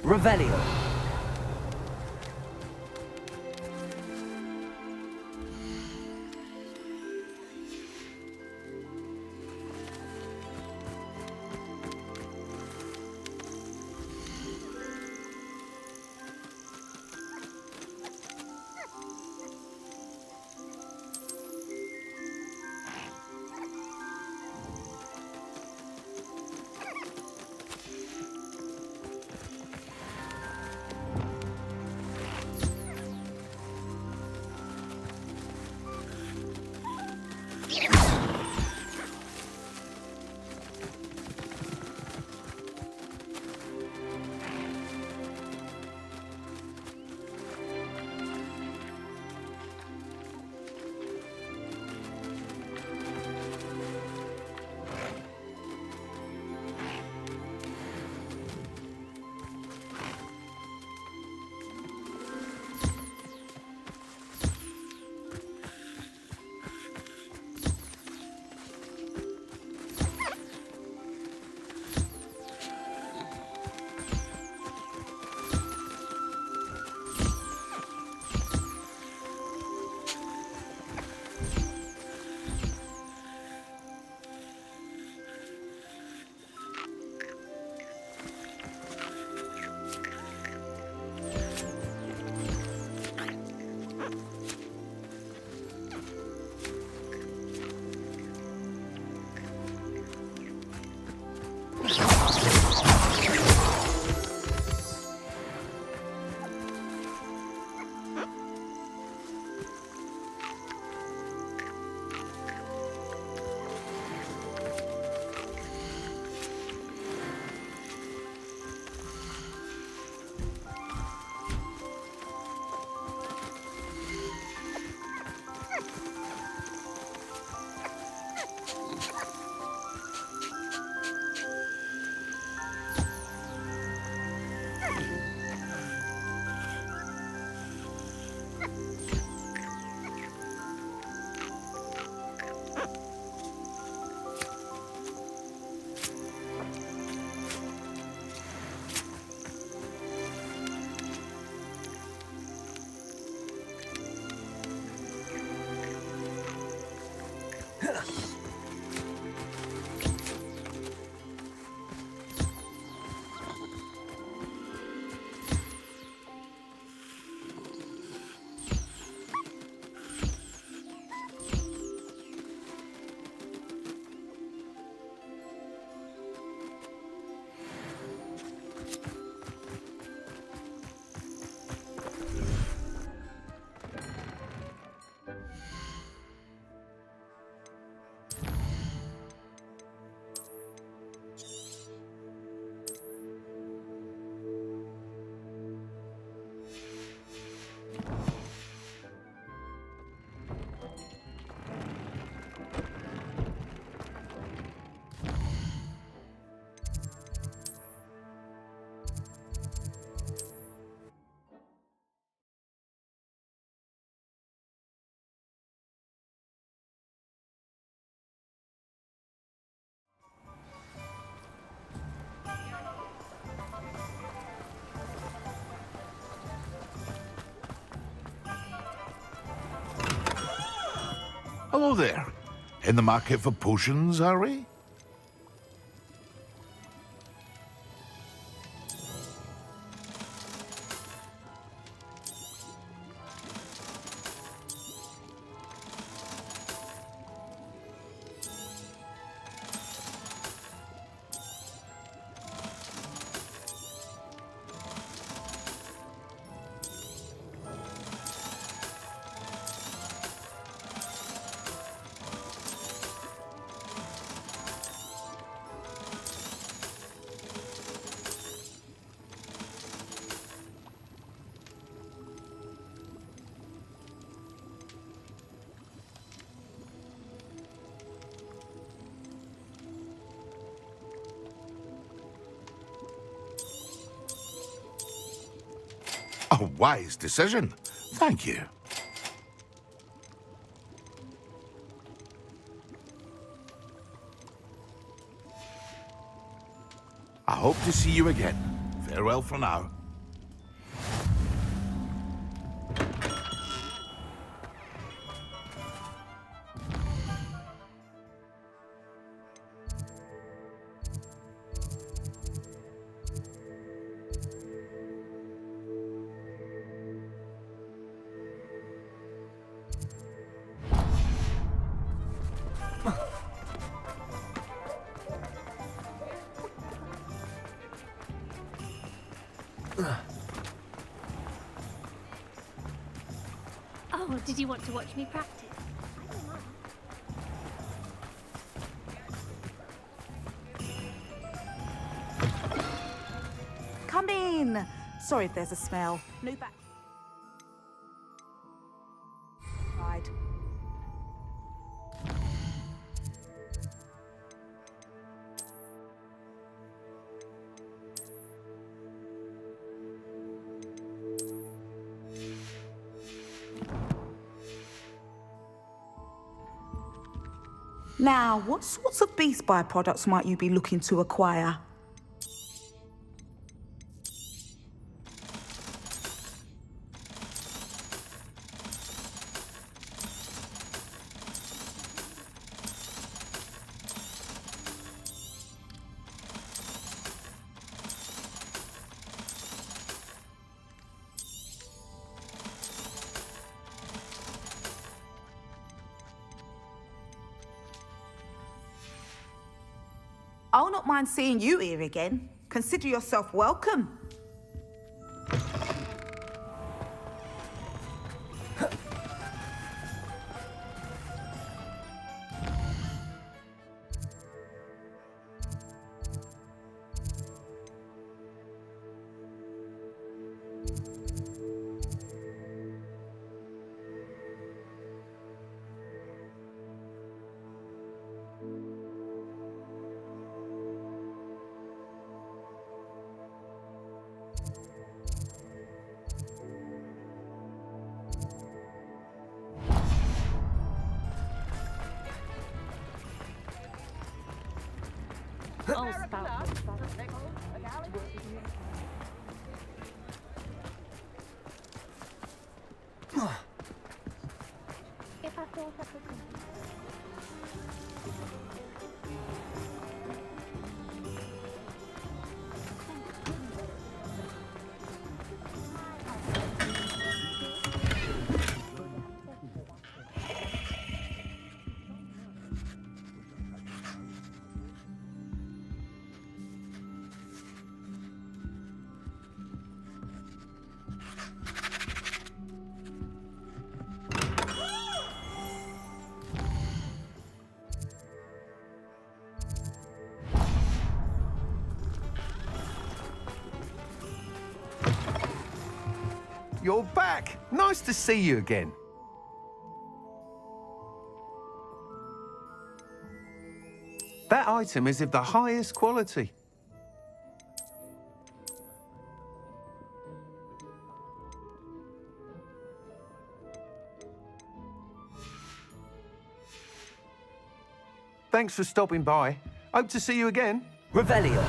Revelio. Hello there. In the market for potions, are we? A wise decision. Thank you. I hope to see you again. Farewell for now. Oh, did you want to watch me practice? Come in. Sorry if there's a smell. New back. Right. Now, what sorts of beast byproducts might you be looking to acquire? I'll not mind seeing you here again. Consider yourself welcome. Oh, spout. If I thought I could... you're back. Nice to see you again. That item is of the highest quality. Thanks for stopping by. Hope to see you again. Revelio.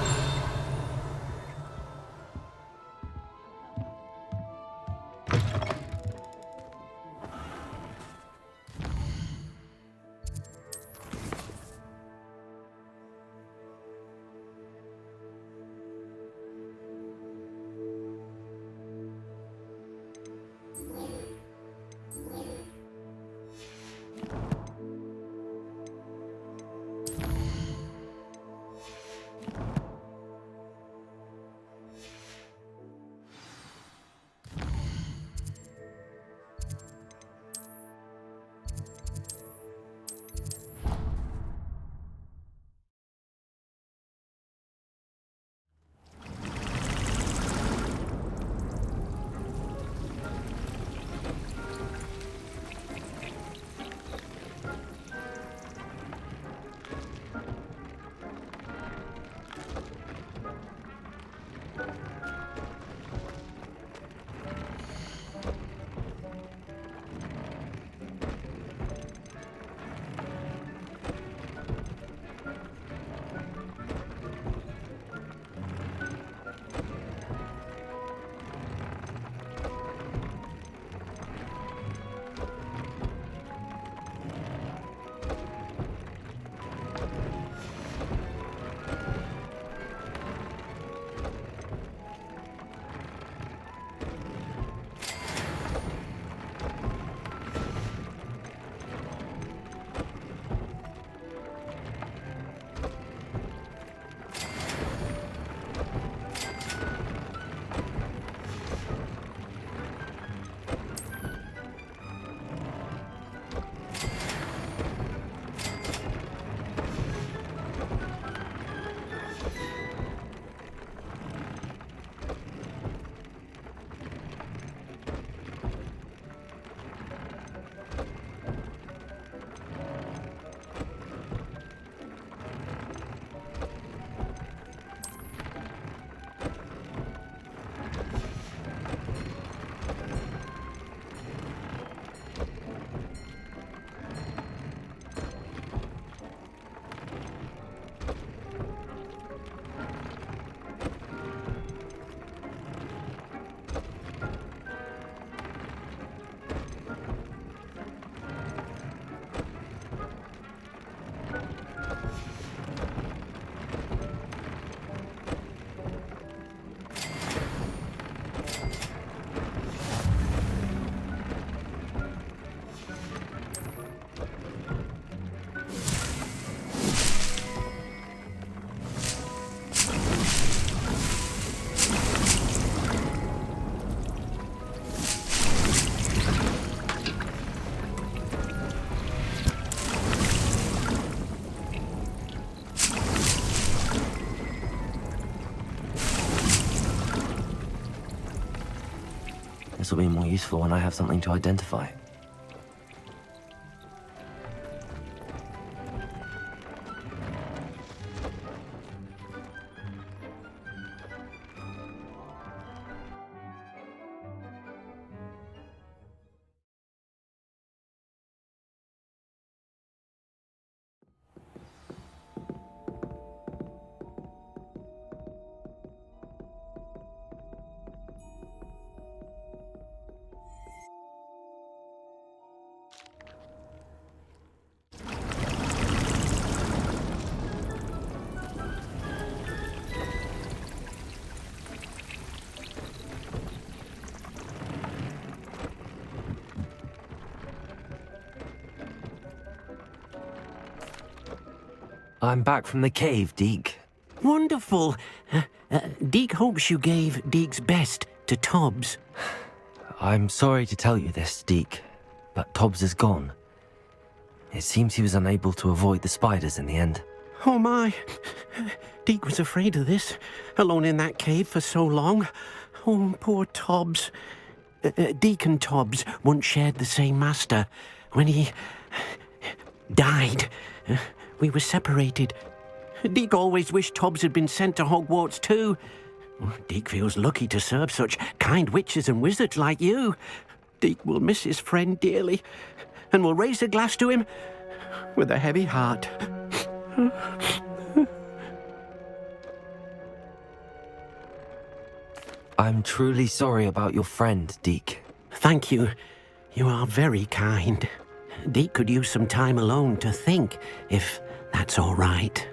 This will be more useful when I have something to identify. I'm back from the cave, Deke. Wonderful. Deke hopes you gave Deke's best to Tobbs. I'm sorry to tell you this, Deke, but Tobbs is gone. It seems he was unable to avoid the spiders in the end. Oh my. Deke was afraid of this, alone in that cave for so long. Oh, poor Tobbs. Deacon Tobbs once shared the same master. When he died, we were separated. Deke always wished Tobbs had been sent to Hogwarts too. Deke feels lucky to serve such kind witches and wizards like you. Deke will miss his friend dearly, and will raise a glass to him with a heavy heart. I'm truly sorry about your friend, Deke. Thank you. You are very kind. Deke could use some time alone to think, if that's all right.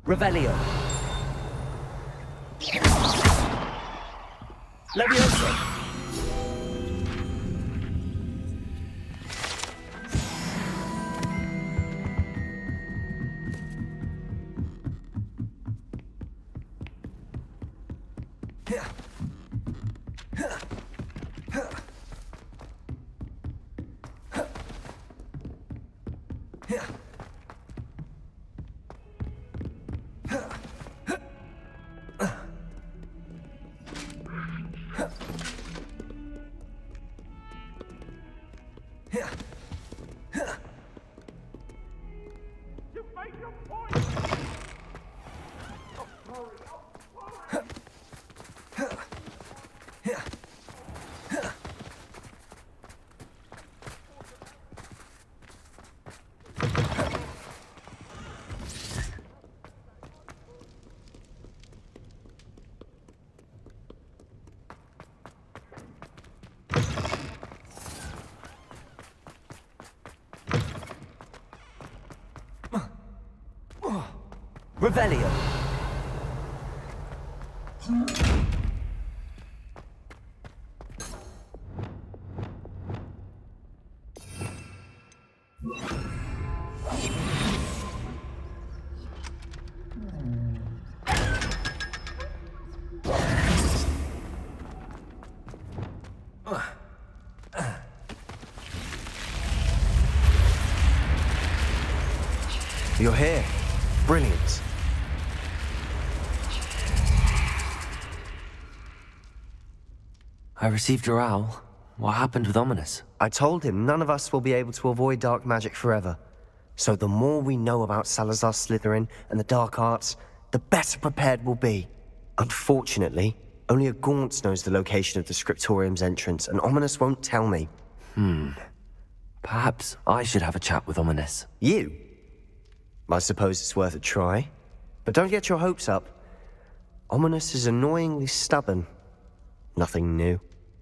Revelio. Levioso. Revelio. You're here. Brilliant. I received your owl. What happened with Ominous? I told him none of us will be able to avoid dark magic forever. So the more we know about Salazar Slytherin and the dark arts, the better prepared we'll be. Unfortunately, only a Gaunt knows the location of the Scriptorium's entrance, and Ominous won't tell me. Perhaps I should have a chat with Ominous. You? I suppose it's worth a try. But don't get your hopes up. Ominous is annoyingly stubborn. Nothing new.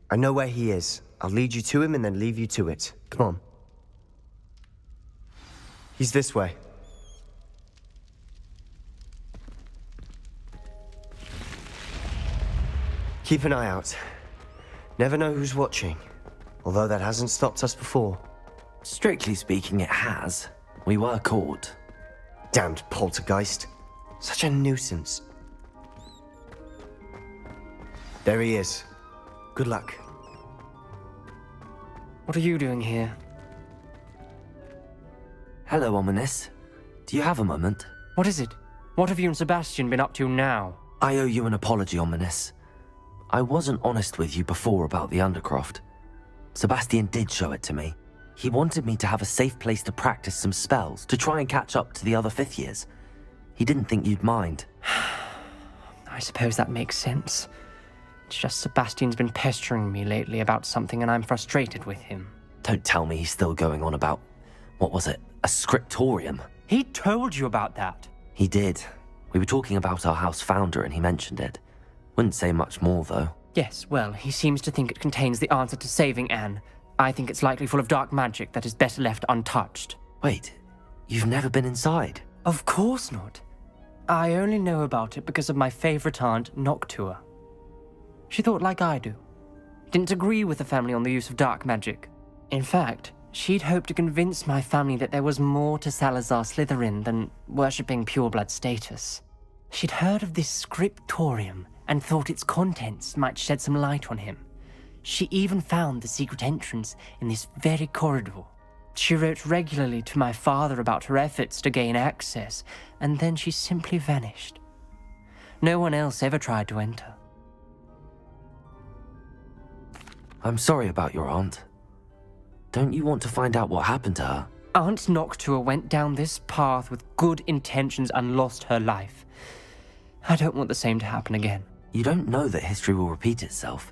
I know where he is. I'll lead you to him and then leave you to it. Come on. He's this way. Keep an eye out. Never know who's watching. Although that hasn't stopped us before. Strictly speaking, it has. We were caught. Damned poltergeist. Such a nuisance. There he is. Good luck. What are you doing here? Hello, Ominous. Do you have a moment? What is it? What have you and Sebastian been up to now? I owe you an apology, Ominous. I wasn't honest with you before about the Undercroft. Sebastian did show it to me. He wanted me to have a safe place to practice some spells, to try and catch up to the other 5th years. He didn't think you'd mind. I suppose that makes sense. It's just Sebastian's been pestering me lately about something and I'm frustrated with him. Don't tell me he's still going on about, what was it, a scriptorium? He told you about that. He did. We were talking about our house founder and he mentioned it. Wouldn't say much more, though. Yes, well, he seems to think it contains the answer to saving Anne. I think it's likely full of dark magic that is better left untouched. Wait, you've never been inside? Of course not. I only know about it because of my favorite aunt, Noctua. She thought like I do. Didn't agree with the family on the use of dark magic. In fact, she'd hoped to convince my family that there was more to Salazar Slytherin than worshipping pureblood status. She'd heard of this scriptorium and thought its contents might shed some light on him. She even found the secret entrance in this very corridor. She wrote regularly to my father about her efforts to gain access, and then she simply vanished. No one else ever tried to enter. I'm sorry about your aunt. Don't you want to find out what happened to her? Aunt Noctua went down this path with good intentions and lost her life. I don't want the same to happen again. You don't know that history will repeat itself.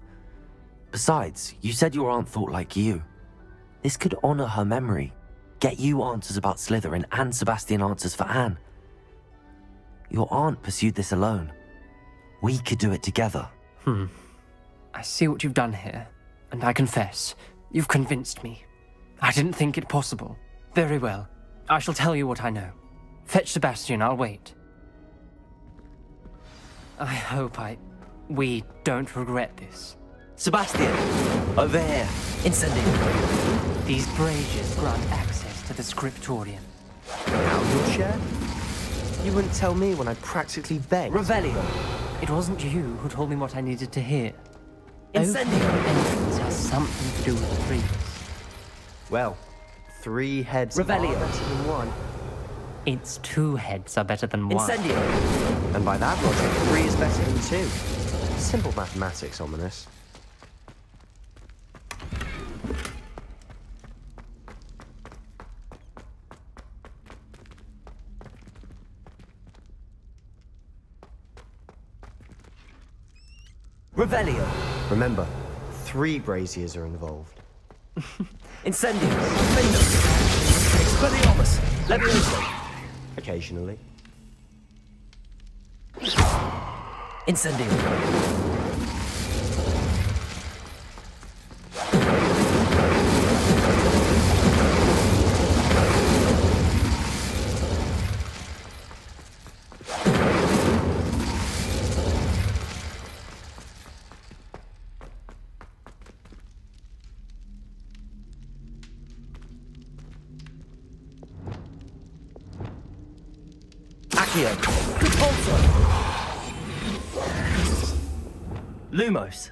Besides, you said your aunt thought like you. This could honor her memory, get you answers about Slytherin and Sebastian answers for Anne. Your aunt pursued this alone. We could do it together. I see what you've done here, and I confess, you've convinced me. I didn't think it possible. Very well. I shall tell you what I know. Fetch Sebastian, I'll wait. I hope we don't regret this. Sebastian! Over here! Incendium! These braziers grant access to the scriptorium. Now your share? You wouldn't tell me when I practically begged. Revelio! It wasn't you who told me what I needed to hear. Incendium! Entrance has something to do with the trees. Well, 3 heads Revelio. are better than 1. It's 2 heads are better than 1. Incendium! And by that logic, 3 is better than 2. Simple mathematics, Ominous. Revelio! Remember, 3 braziers are involved. Incendium! Expelliarmus! Levioso! Occasionally. Incendium! Accio! Repulsor! Lumos!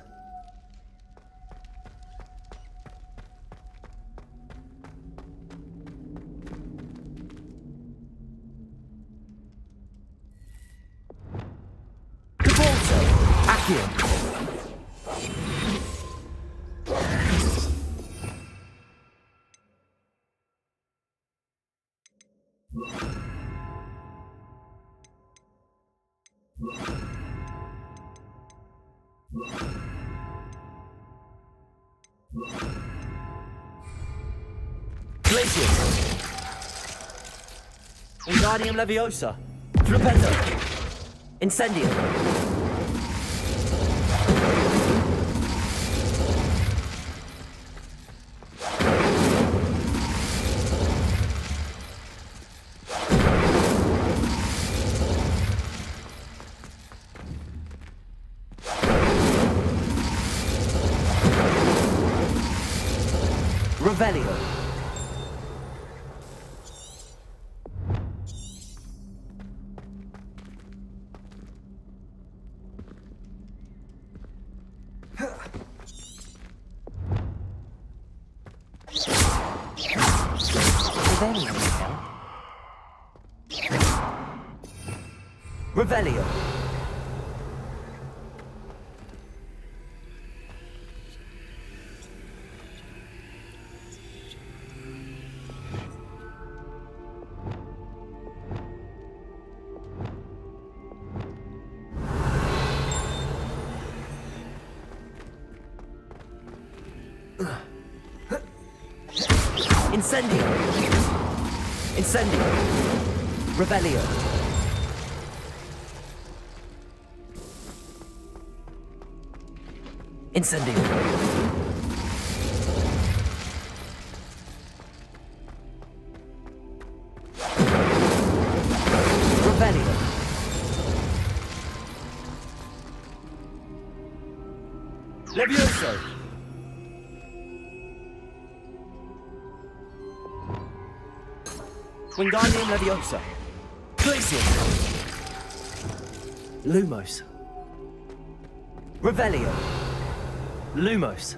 Repulsor! Accio! Glacius! Wingardium Leviosa! Flipendo! Incendium! Revelio! Revelio! Incendio! Incendio! Revelio! Incendio! Revelio! Levioso! Wingardium Leviosa! Glacius! Lumos! Revelio! Lumos!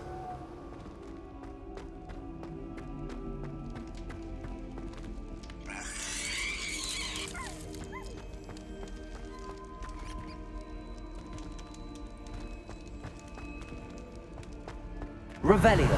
Revelio!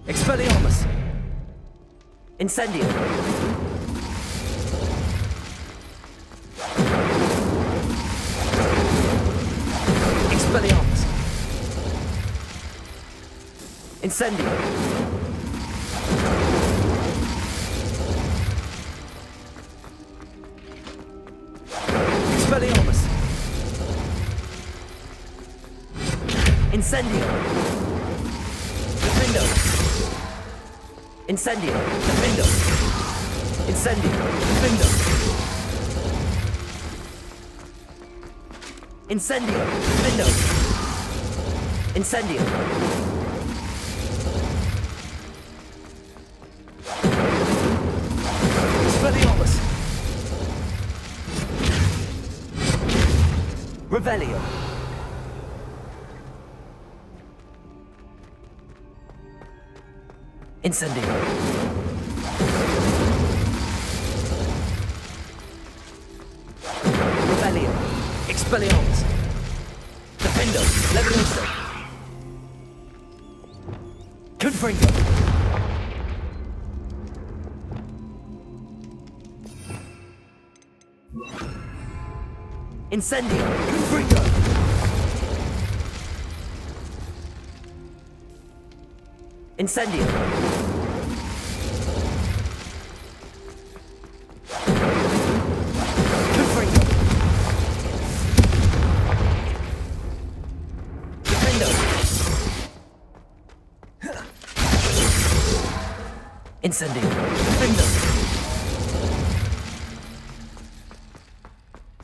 Expelliarmus! Incendio! Expelliarmus! Incendio! Expelliarmus! Incendio! Defendo! Incendio! Defendo! Incendio! Defendo! Incendio! Defendo! Incendio! Expelliarmus! Revelio! Incendio! Revelio! Expelliarmus! Defendo! Levioso! Confringo! Incendio! Confringo! Incendio! Confringo! Defendo! Incendio! Defendo!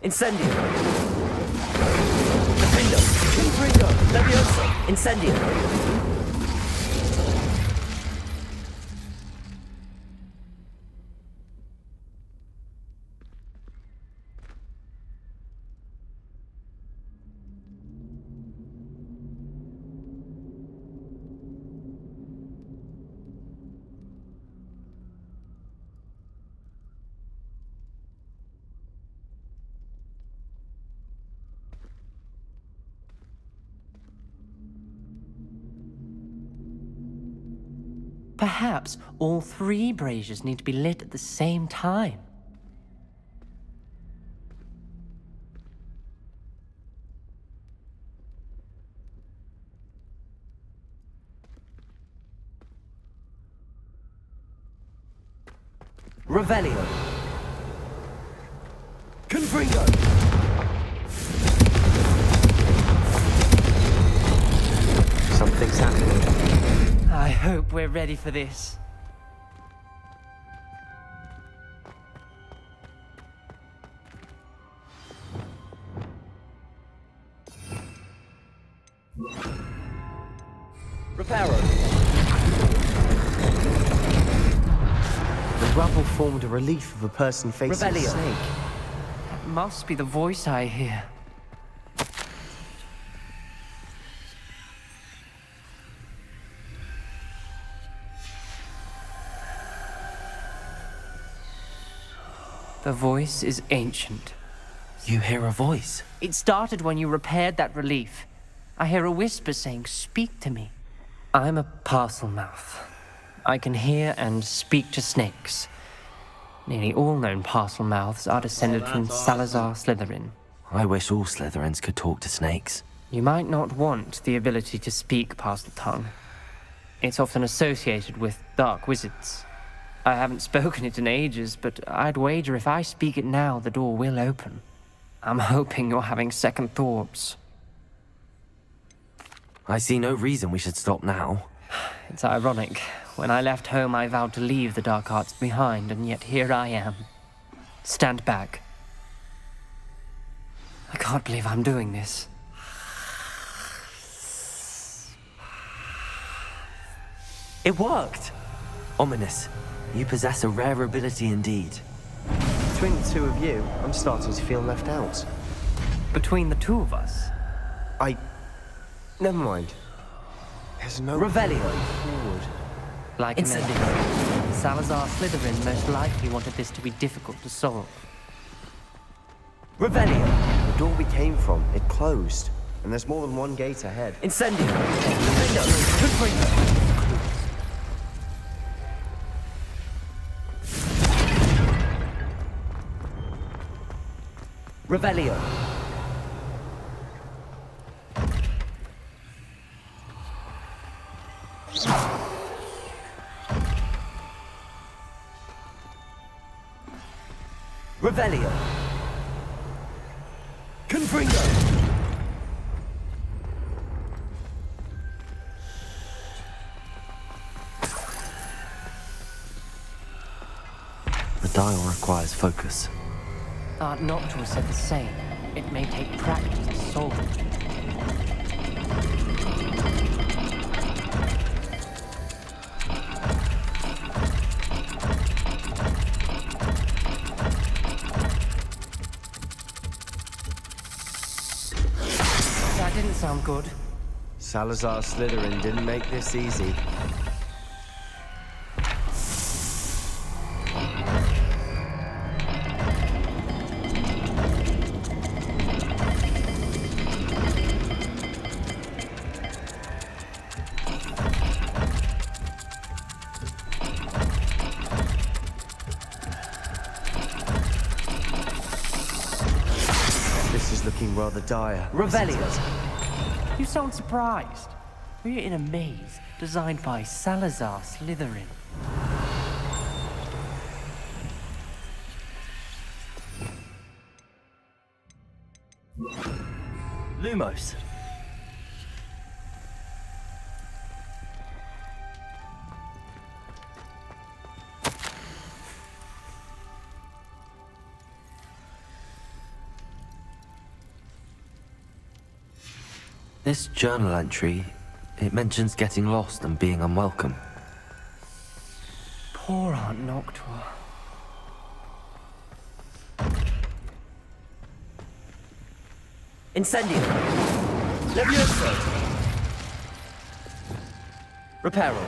Incendio! Defendo! Confringo! Levioso! Incendio! Perhaps all three braziers need to be lit at the same time. Revelio. Confringo. Something's happening. I hope we're ready for this. formed a relief of a person facing a Revelio. snake. That must be the voice I hear. The voice is ancient. You hear a voice? It started when you repaired that relief. I hear a whisper saying, "Speak to me." I'm a parcel mouth. I can hear and speak to snakes. Nearly all known parcel mouths are descended from Salazar Slytherin. I wish all Slytherins could talk to snakes. You might not want the ability to speak parcel tongue. It's often associated with dark wizards. I haven't spoken it in ages, but I'd wager if I speak it now, the door will open. I'm hoping you're having second thoughts. I see no reason we should stop now. It's ironic. When I left home, I vowed to leave the dark arts behind, and yet here I am. Stand back. I can't believe I'm doing this. It worked! Ominous. You possess a rare ability indeed. Between the two of you, I'm starting to feel left out. Between the two of us? Never mind. There's no Revelio. way forward. Like Incendiary. Salazar Slytherin most likely wanted this to be difficult to solve. Revelio. The door we came from, it closed. And there's more than one gate ahead. Incendio. Good for you. Revelio. Revelio. Confringo. The dial requires focus. Art Noctua said the same. It may take practice to solve it. That didn't sound good. Salazar Slytherin didn't make this easy. This is looking rather dire. Revelio. You sound surprised. We're in a maze designed by Salazar Slytherin. Lumos. This journal entry, it mentions getting lost and being unwelcome. Poor Aunt Noctua. Incendio. Levioso. Reparo.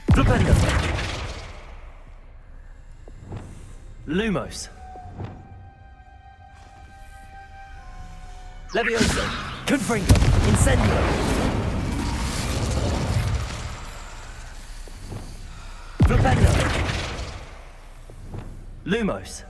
Flipendo. Lumos. Levioso. Confringo. Incendio. Flipendo. Lumos.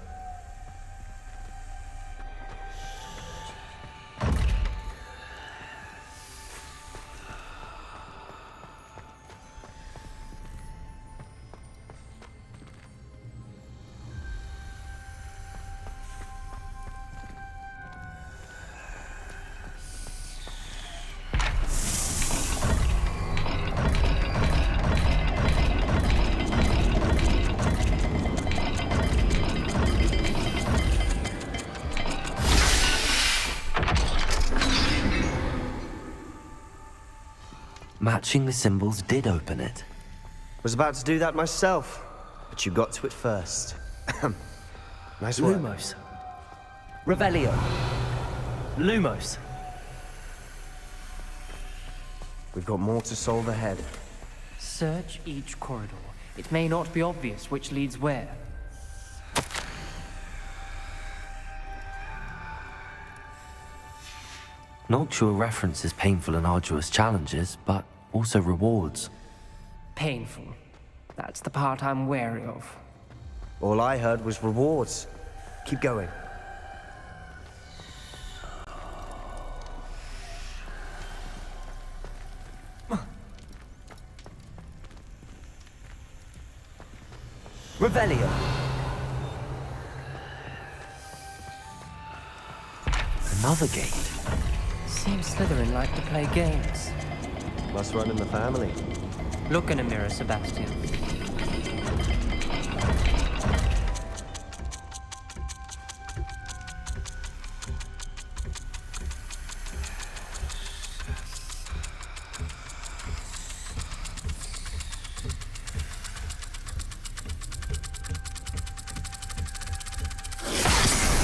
Matching the symbols did open it. Was about to do that myself, but you got to it first. Nice work. Lumos. Revelio. Lumos. We've got more to solve ahead. Search each corridor. It may not be obvious which leads where. Noctua references painful and arduous challenges, but also rewards. Painful. That's the part I'm wary of. All I heard was rewards. Keep going. Revelio. Another gate. Seems Slytherin like to play games. Must run in the family. Look in a mirror, Sebastian.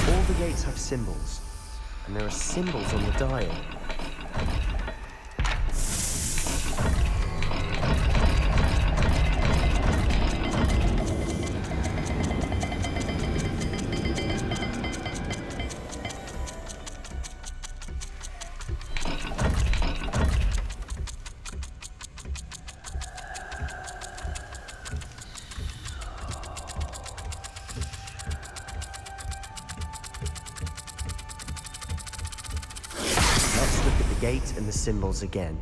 All the gates have symbols, and there are symbols on the dial. Let's look at the gate and the symbols again.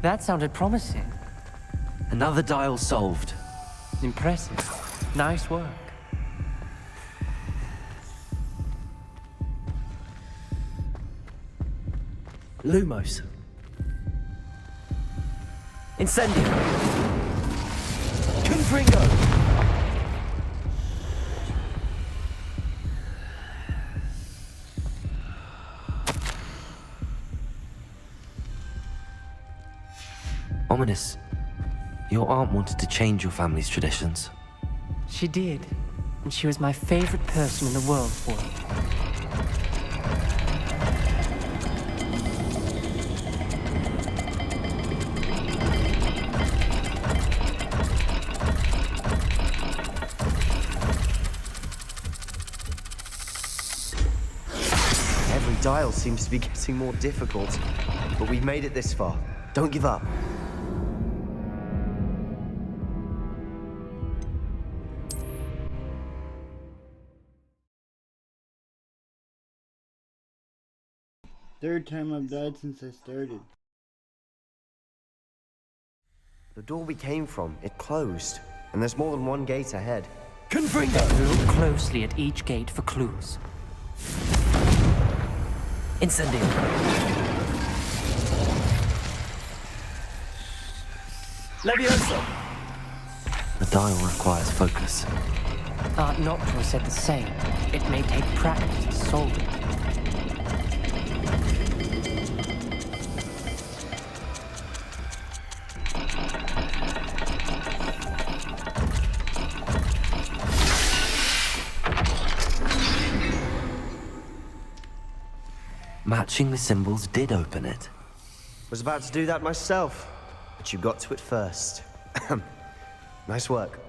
That sounded promising. Another dial solved. Impressive. Nice work. Lumos. Incendio. Confringo. Ominous. Your aunt wanted to change your family's traditions. She did. And she was my favorite person in the world for it. Every dial seems to be getting more difficult, but we've made it this far. Don't give up. Third time I've died since I started. The door we came from, it closed, and there's more than one gate ahead. Confringo. Look closely at each gate for clues. Incendio. Levioso. The dial requires focus. Aunt Noctua said the same. It may take practice to solve it. Matching the symbols did open it. Was about to do that myself, but you got to it first. Nice work.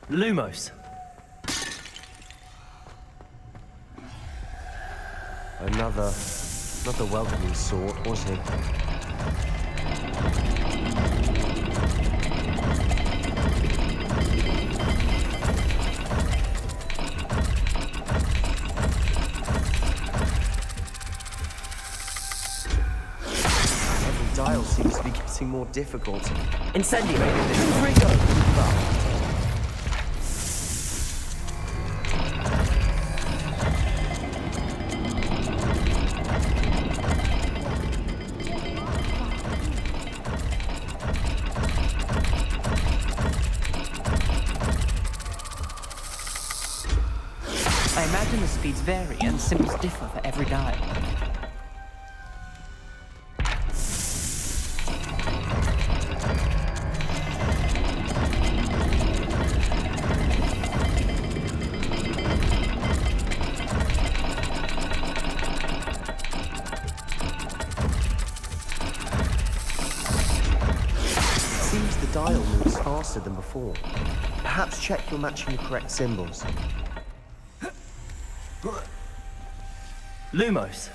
Lumos. Another welcoming sort, was he? Every dial seems to be getting more difficult. Incendio. Confringo. I imagine the speeds vary and symbols differ for every dial. Seems the dial moves faster than before. Perhaps check you're matching the correct symbols. Lumos.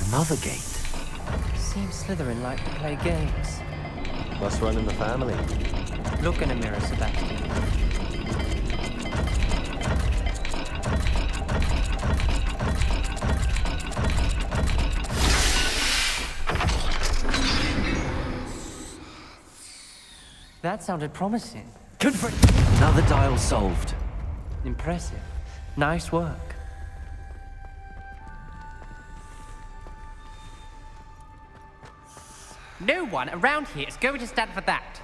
Another gate. Seems Slytherin like to play games. Must run in the family. Look in a mirror, Sebastian. That sounded promising. Good for another dial solved. Impressive. Nice work. No one around here is going to stand for that.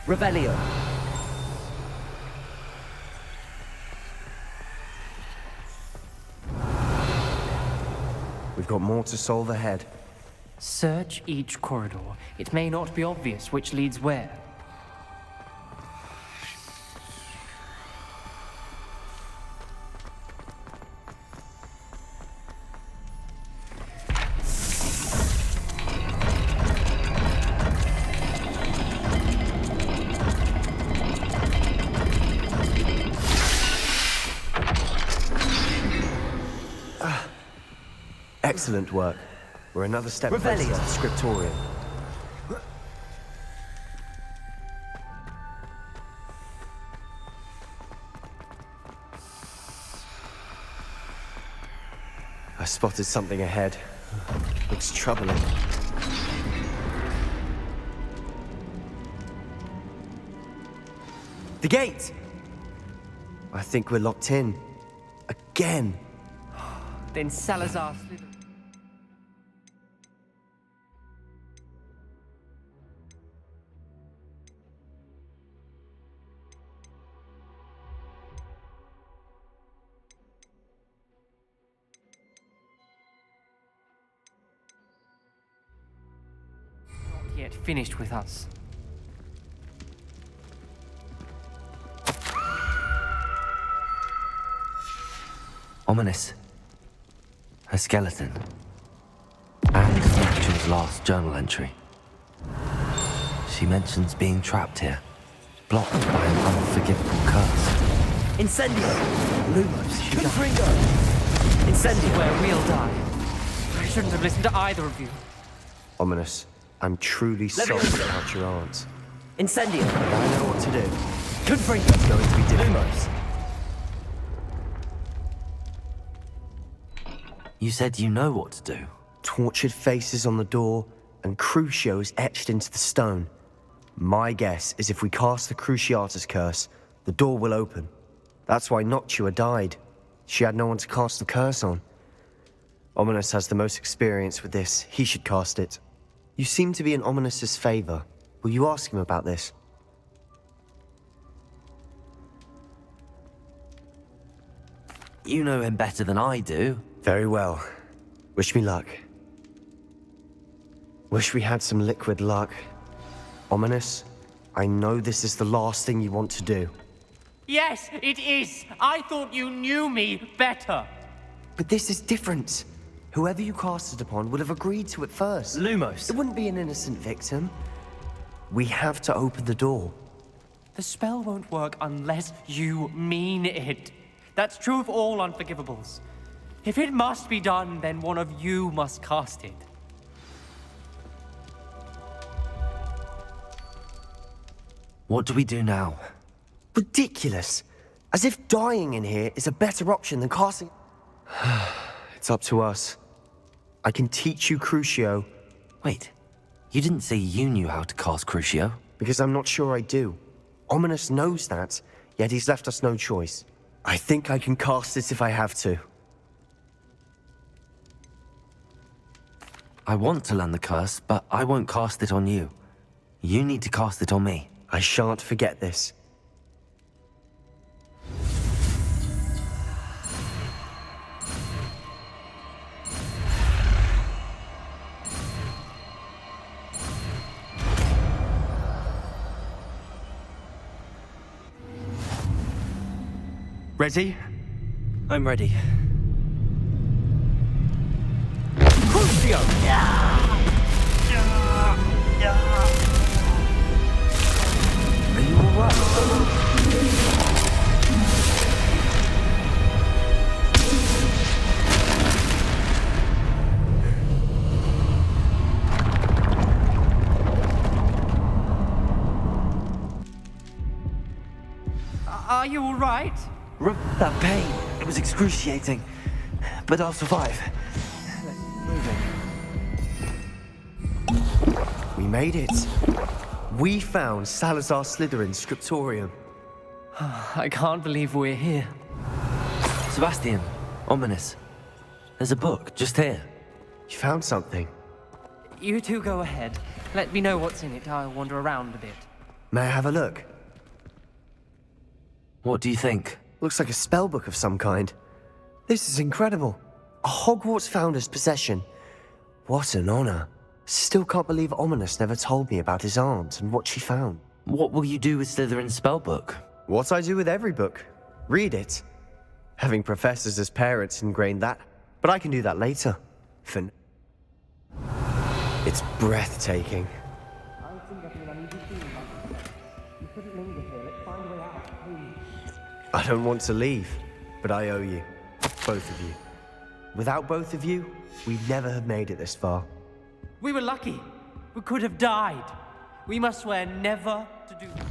Revelio. We've got more to solve ahead. Search each corridor. It may not be obvious which leads where. Excellent work. We're another step closer to the scriptorium. I spotted something ahead. Looks troubling. The gate! I think we're locked in. Again. Then Salazar Slytherin. Not yet finished with us. Ominous. A skeleton. And Rachel's last journal entry. She mentions being trapped here, blocked by an unforgivable curse. Incendio! Lumos, Confringo! Incendio! Where we'll die. I shouldn't have listened to either of you. Ominous, I'm truly sorry about your aunt. Incendio! But I know what to do. Confringo's going to be different. You said you know what to do. Tortured faces on the door, and Crucio is etched into the stone. My guess is if we cast the Cruciatus curse, the door will open. That's why Noctua died. She had no one to cast the curse on. Ominous has the most experience with this. He should cast it. You seem to be in Ominous's favor. Will you ask him about this? You know him better than I do. Very well. Wish me luck. Wish we had some liquid luck. Ominous, I know this is the last thing you want to do. Yes, it is. I thought you knew me better. But this is different. Whoever you cast it upon would have agreed to it first. Lumos. It wouldn't be an innocent victim. We have to open the door. The spell won't work unless you mean it. That's true of all unforgivables. If it must be done, then one of you must cast it. What do we do now? Ridiculous. As if dying in here is a better option than casting... It's up to us. I can teach you Crucio. Wait, You didn't say you knew how to cast Crucio. Because I'm not sure I do. Ominous knows that, yet he's left us no choice. I think I can cast it if I have to. I want to learn the curse, but I won't cast it on you. You need to cast it on me. I shan't forget this. Ready? I'm ready. Crucio! Are you alright? Are you all right? That pain, it was excruciating. But I'll survive. We made it. We found Salazar Slytherin's scriptorium. I can't believe we're here. Sebastian, Ominous. There's a book just here. You found something. You two go ahead. Let me know what's in it. I'll wander around a bit. May I have a look? What do you think? Looks like a spellbook of some kind. This is incredible. A Hogwarts founder's possession. What an honor. Still can't believe Ominous never told me about his aunt and what she found. What will you do with Slytherin's spellbook? What I do with every book. Read it. Having professors as parents ingrained that. But I can do that later. It's breathtaking. I don't want to leave, but I owe you. Both of you. Without both of you, we'd never have made it this far. We were lucky. We could have died. We must swear never to do that.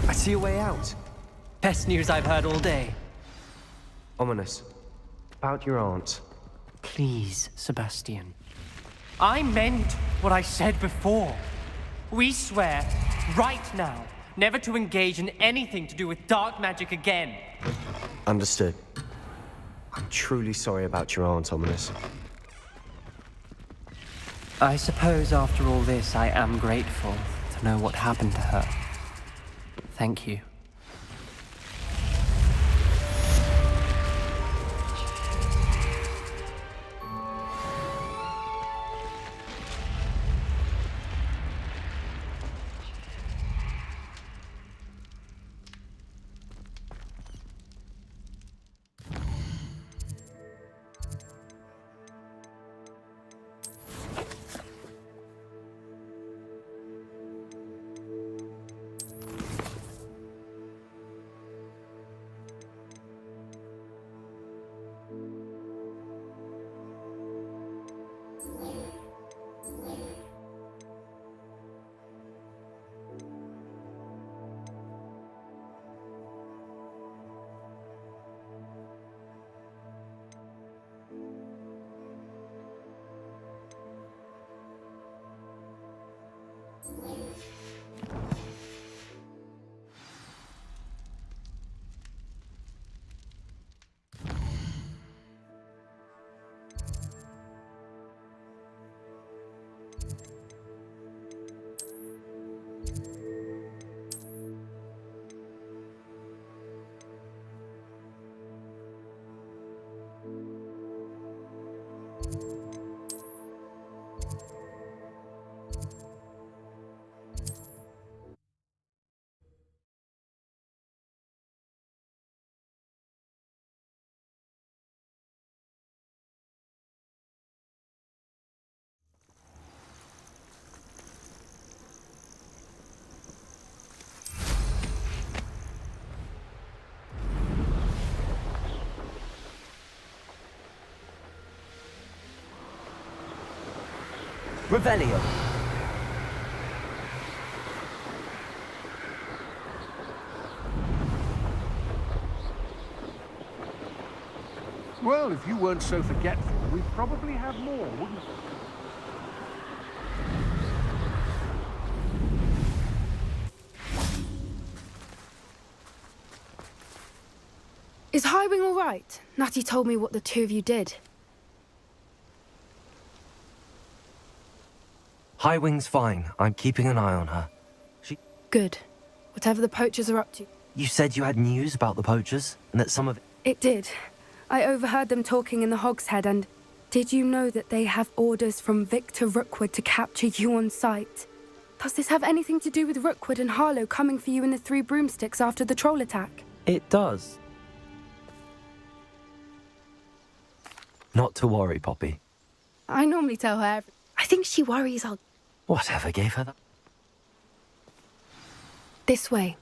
I see a way out. Best news I've heard all day. Ominous. About your aunt. Please, Sebastian. I meant what I said before. We swear, right now, never to engage in anything to do with dark magic again. Understood. I'm truly sorry about your aunt, Ominous. I suppose after all this, I am grateful to know what happened to her. Thank you. Revelio. Well, if you weren't so forgetful, we'd probably have more, wouldn't we? Is Highwing all right? Natty told me what the two of you did. Highwing's fine. I'm keeping an eye on her. Good. Whatever the poachers are up to. You said you had news about the poachers, and that some of it... It did. I overheard them talking in the Hogshead, and did you know that they have orders from Victor Rookwood to capture you on sight? Does this have anything to do with Rookwood and Harlow coming for you in the Three Broomsticks after the troll attack? It does. Not to worry, Poppy. I normally tell her. I think she worries I'll... Whatever gave her that? This way.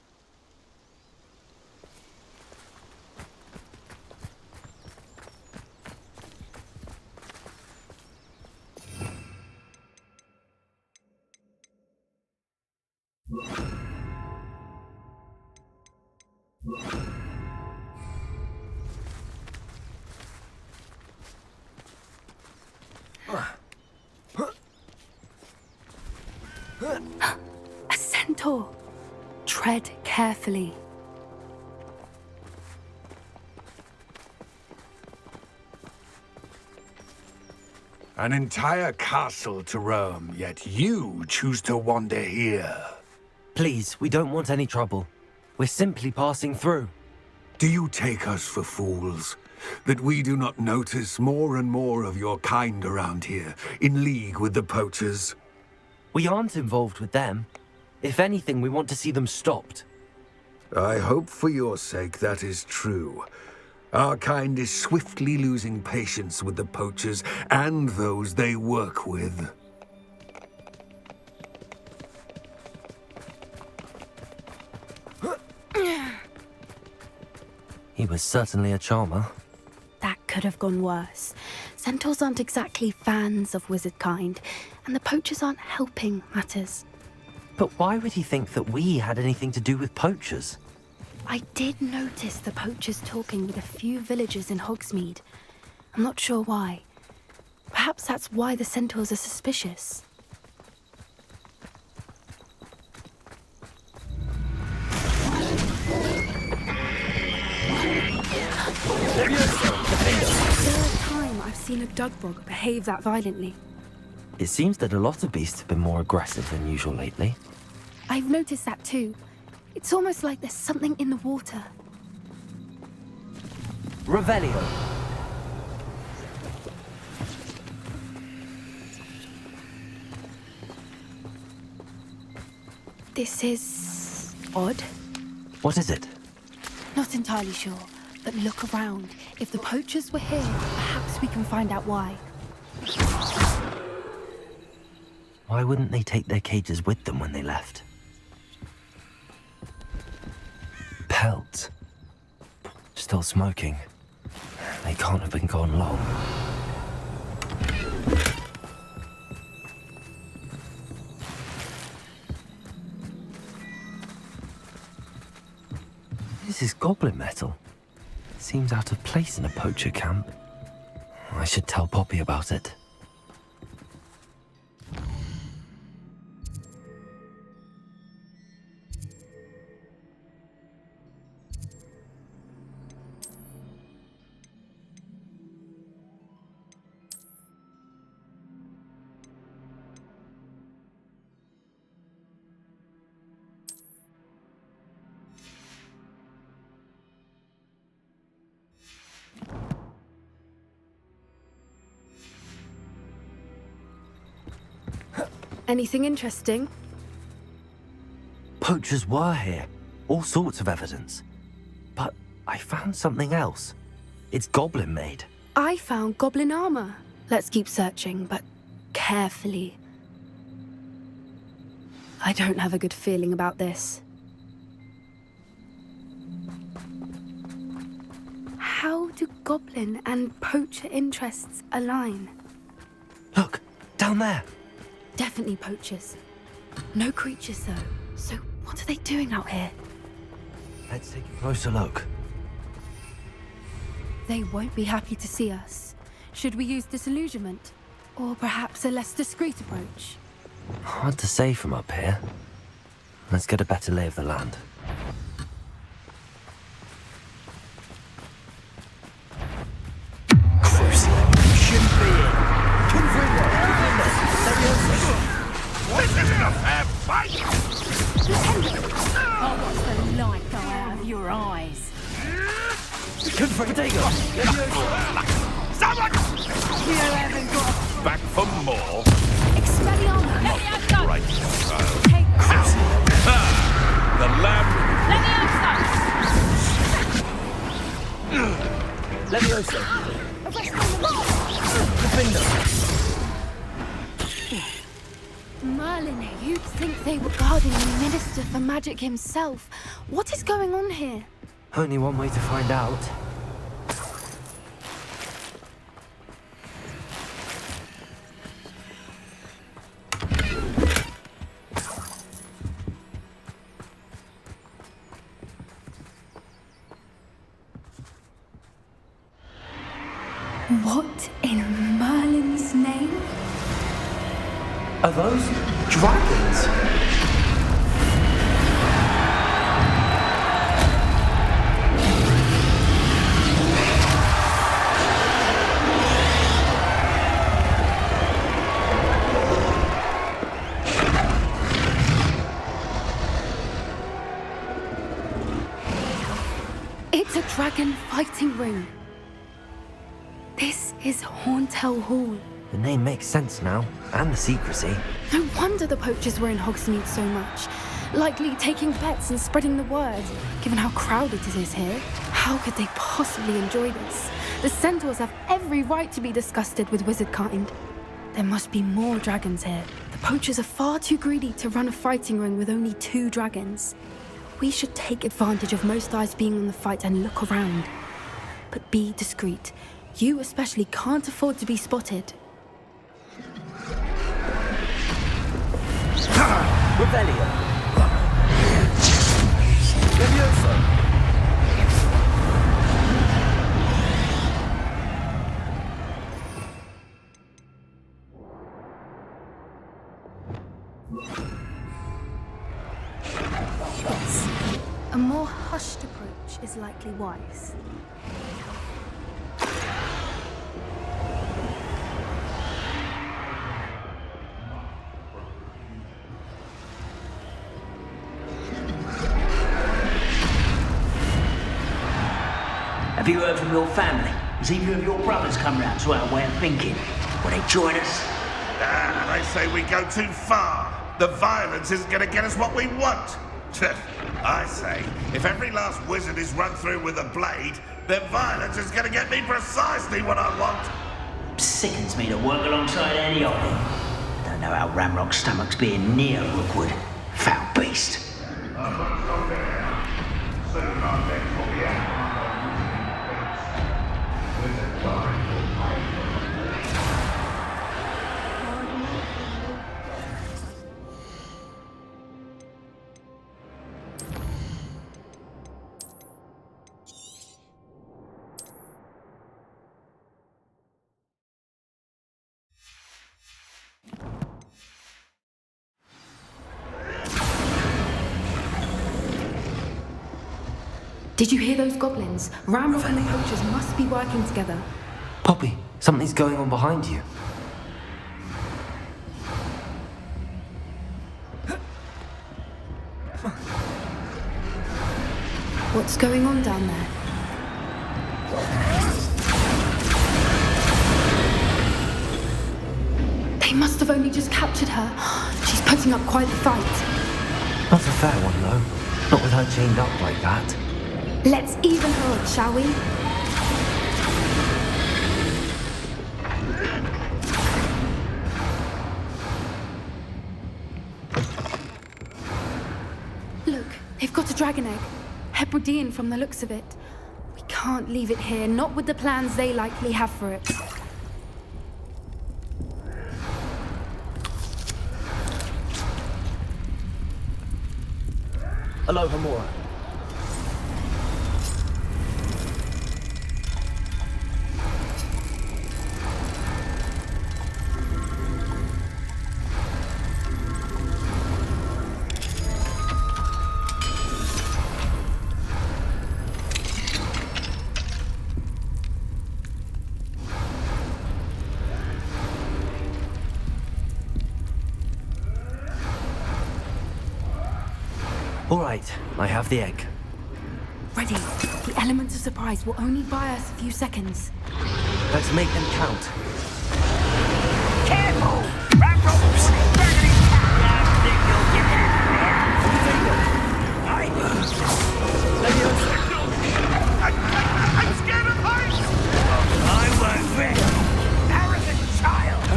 A centaur. Tread carefully. An entire castle to roam, yet you choose to wander here. Please, we don't want any trouble. We're simply passing through. Do you take us for fools? That we do not notice more and more of your kind around here, in league with the poachers? We aren't involved with them. If anything, we want to see them stopped. I hope for your sake that is true. Our kind is swiftly losing patience with the poachers and those they work with. He was certainly a charmer. That could have gone worse. Centaurs aren't exactly fans of wizard kind, and the poachers aren't helping matters. But why would he think that we had anything to do with poachers? I did notice the poachers talking with a few villagers in Hogsmeade. I'm not sure why. Perhaps that's why the centaurs are suspicious. Third time I've seen a dugbog behave that violently. It seems that a lot of beasts have been more aggressive than usual lately. I've noticed that too. It's almost like there's something in the water. Revelio. This is odd. What is it? Not entirely sure, but look around. If the poachers were here, perhaps we can find out why. Why wouldn't they take their cages with them when they left? Pelts. Still smoking. They can't have been gone long. This is goblin metal. Seems out of place in a poacher camp. I should tell Poppy about it. Anything interesting? Poachers were here. All sorts of evidence. But I found something else. It's goblin made. I found goblin armor. Let's keep searching, but carefully. I don't have a good feeling about this. How do goblin and poacher interests align? Look, down there. definitely poachers. No creatures, though. So what are they doing out here? Let's take a closer look. They won't be happy to see us. Should we use disillusionment? Or perhaps a less discreet approach? Hard to say from up here. Let's get a better lay of the land. This isn't a fair fight! I'll watch the light go out of your eyes. Someone! You haven't got Back for more. Expelliarmus! Leviosa! Right, child. Take The lamb. Leviosa! Merlin, you'd think they were guarding the Minister for Magic himself. What is going on here? Only one way to find out. What in Merlin's name? Are those dragons? It's a dragon fighting ring. This is Horntail Hall. The name makes sense now, and the secrecy. No wonder the poachers were in Hogsmeade so much. Likely taking bets and spreading the word, given how crowded it is here. How could they possibly enjoy this? The centaurs have every right to be disgusted with wizard kind. There must be more dragons here. The poachers are far too greedy to run a fighting ring with only 2 dragons. We should take advantage of most eyes being on the fight and look around. But be discreet. You especially can't afford to be spotted. Revelio. Leviosa. Yes. A more hushed approach is likely wise. Have you heard from your family? Has either of your brothers come round to our way of thinking? Will they join us? They say we go too far. The violence isn't going to get us what we want. I say, if every last wizard is run through with a blade, then violence is going to get me precisely what I want. Sickens me to work alongside any of them. I don't know how Ramrock's stomach's being near Rookwood. Foul beast. Did you hear those goblins? Ramrock and the poachers must be working together. Poppy, something's going on behind you. What's going on down there? They must have only just captured her. She's putting up quite the fight. Not a fair one, though. Not with her chained up like that. Let's even her up, shall we? Look, they've got a dragon egg. Hebridean from the looks of it. We can't leave it here, not with the plans they likely have for it. Aloha Mora. All right, I have the egg. Ready. The elements of surprise will only buy us a few seconds. Let's make them count. Careful! Ramrock's burning cat! I think you'll get in I'm scared of heights! I won't rest! Arrogant child!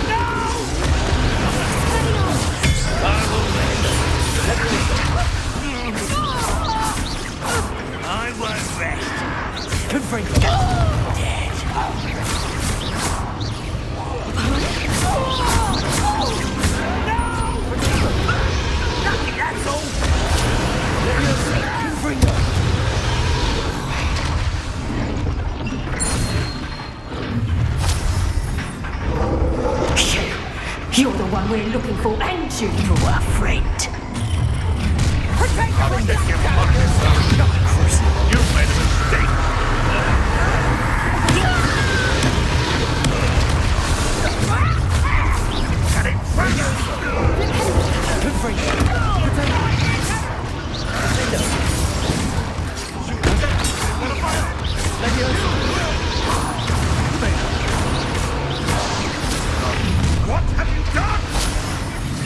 No! I will I won't rest. Confringo. Dead. Lucky, that's all. Confringo. You're the one we're looking for, ain't you, you afraid? You've made a mistake. Got it What have you done?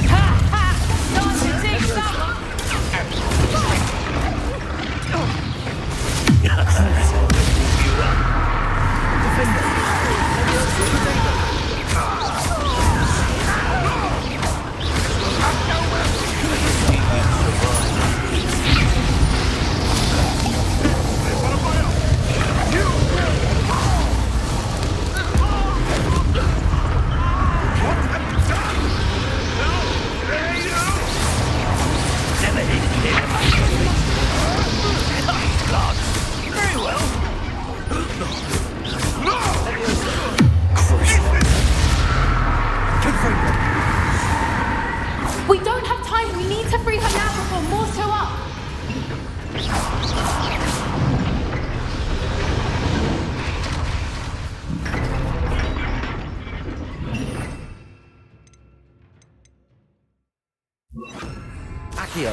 Ha ha! Time to dig some! We don't have time. We need to free her now before more show up. Accio.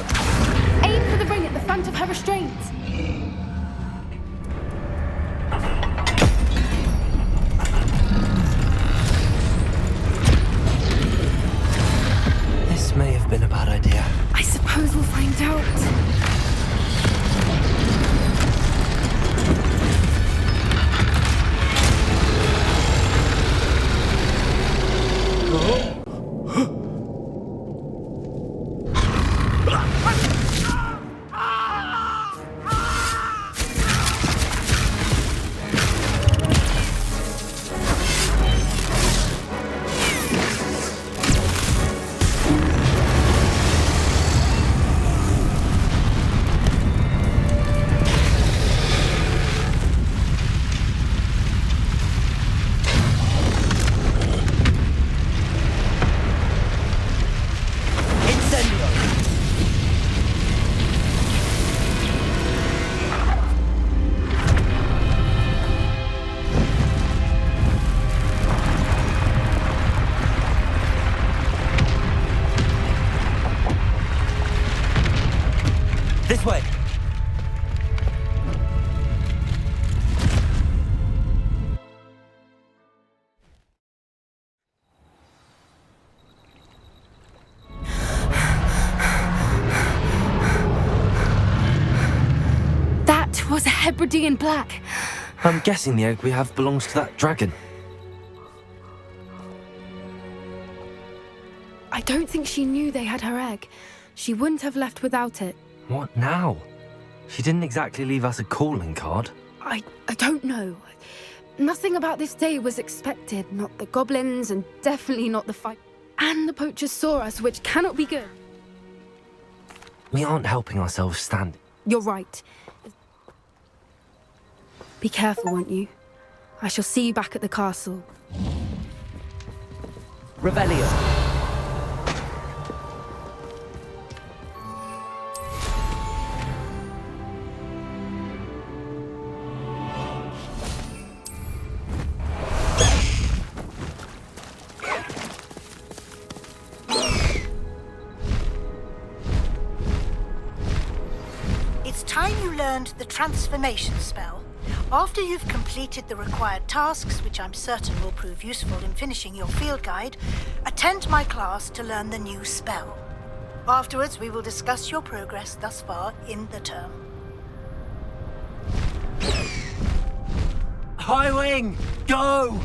Aim for the ring at the front of her restraint. This may have been a bad idea. I suppose we'll find out. This way. That was a Hebridean black. I'm guessing the egg we have belongs to that dragon. I don't think she knew they had her egg. She wouldn't have left without it. What now? She didn't exactly leave us a calling card. I don't know. Nothing about this day was expected. Not the goblins, and definitely not the fight. And the poachers saw us, which cannot be good. We aren't helping ourselves stand. You're right. Be careful, won't you? I shall see you back at the castle. Revelio. It's time you learned the transformation spell. After you've completed the required tasks, which I'm certain will prove useful in finishing your field guide, attend my class to learn the new spell. Afterwards, we will discuss your progress thus far in the term. High Wing, go!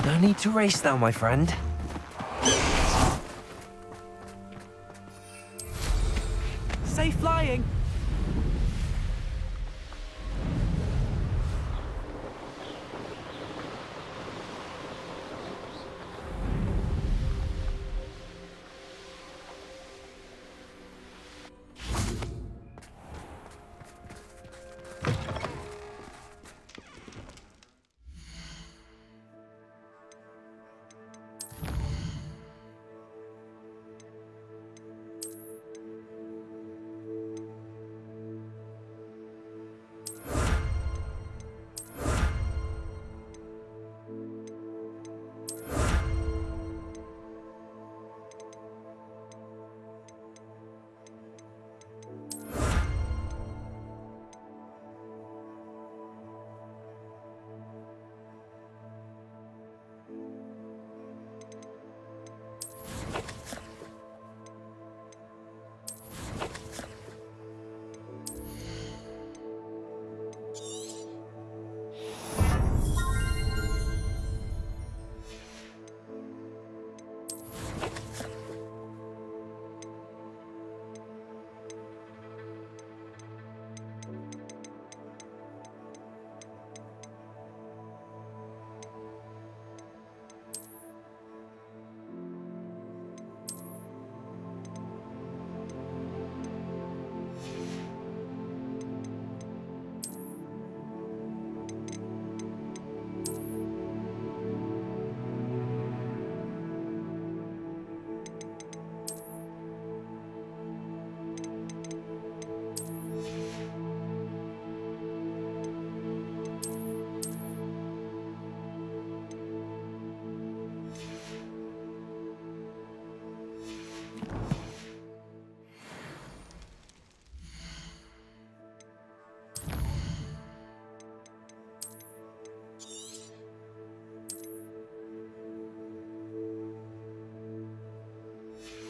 No need to race now, my friend.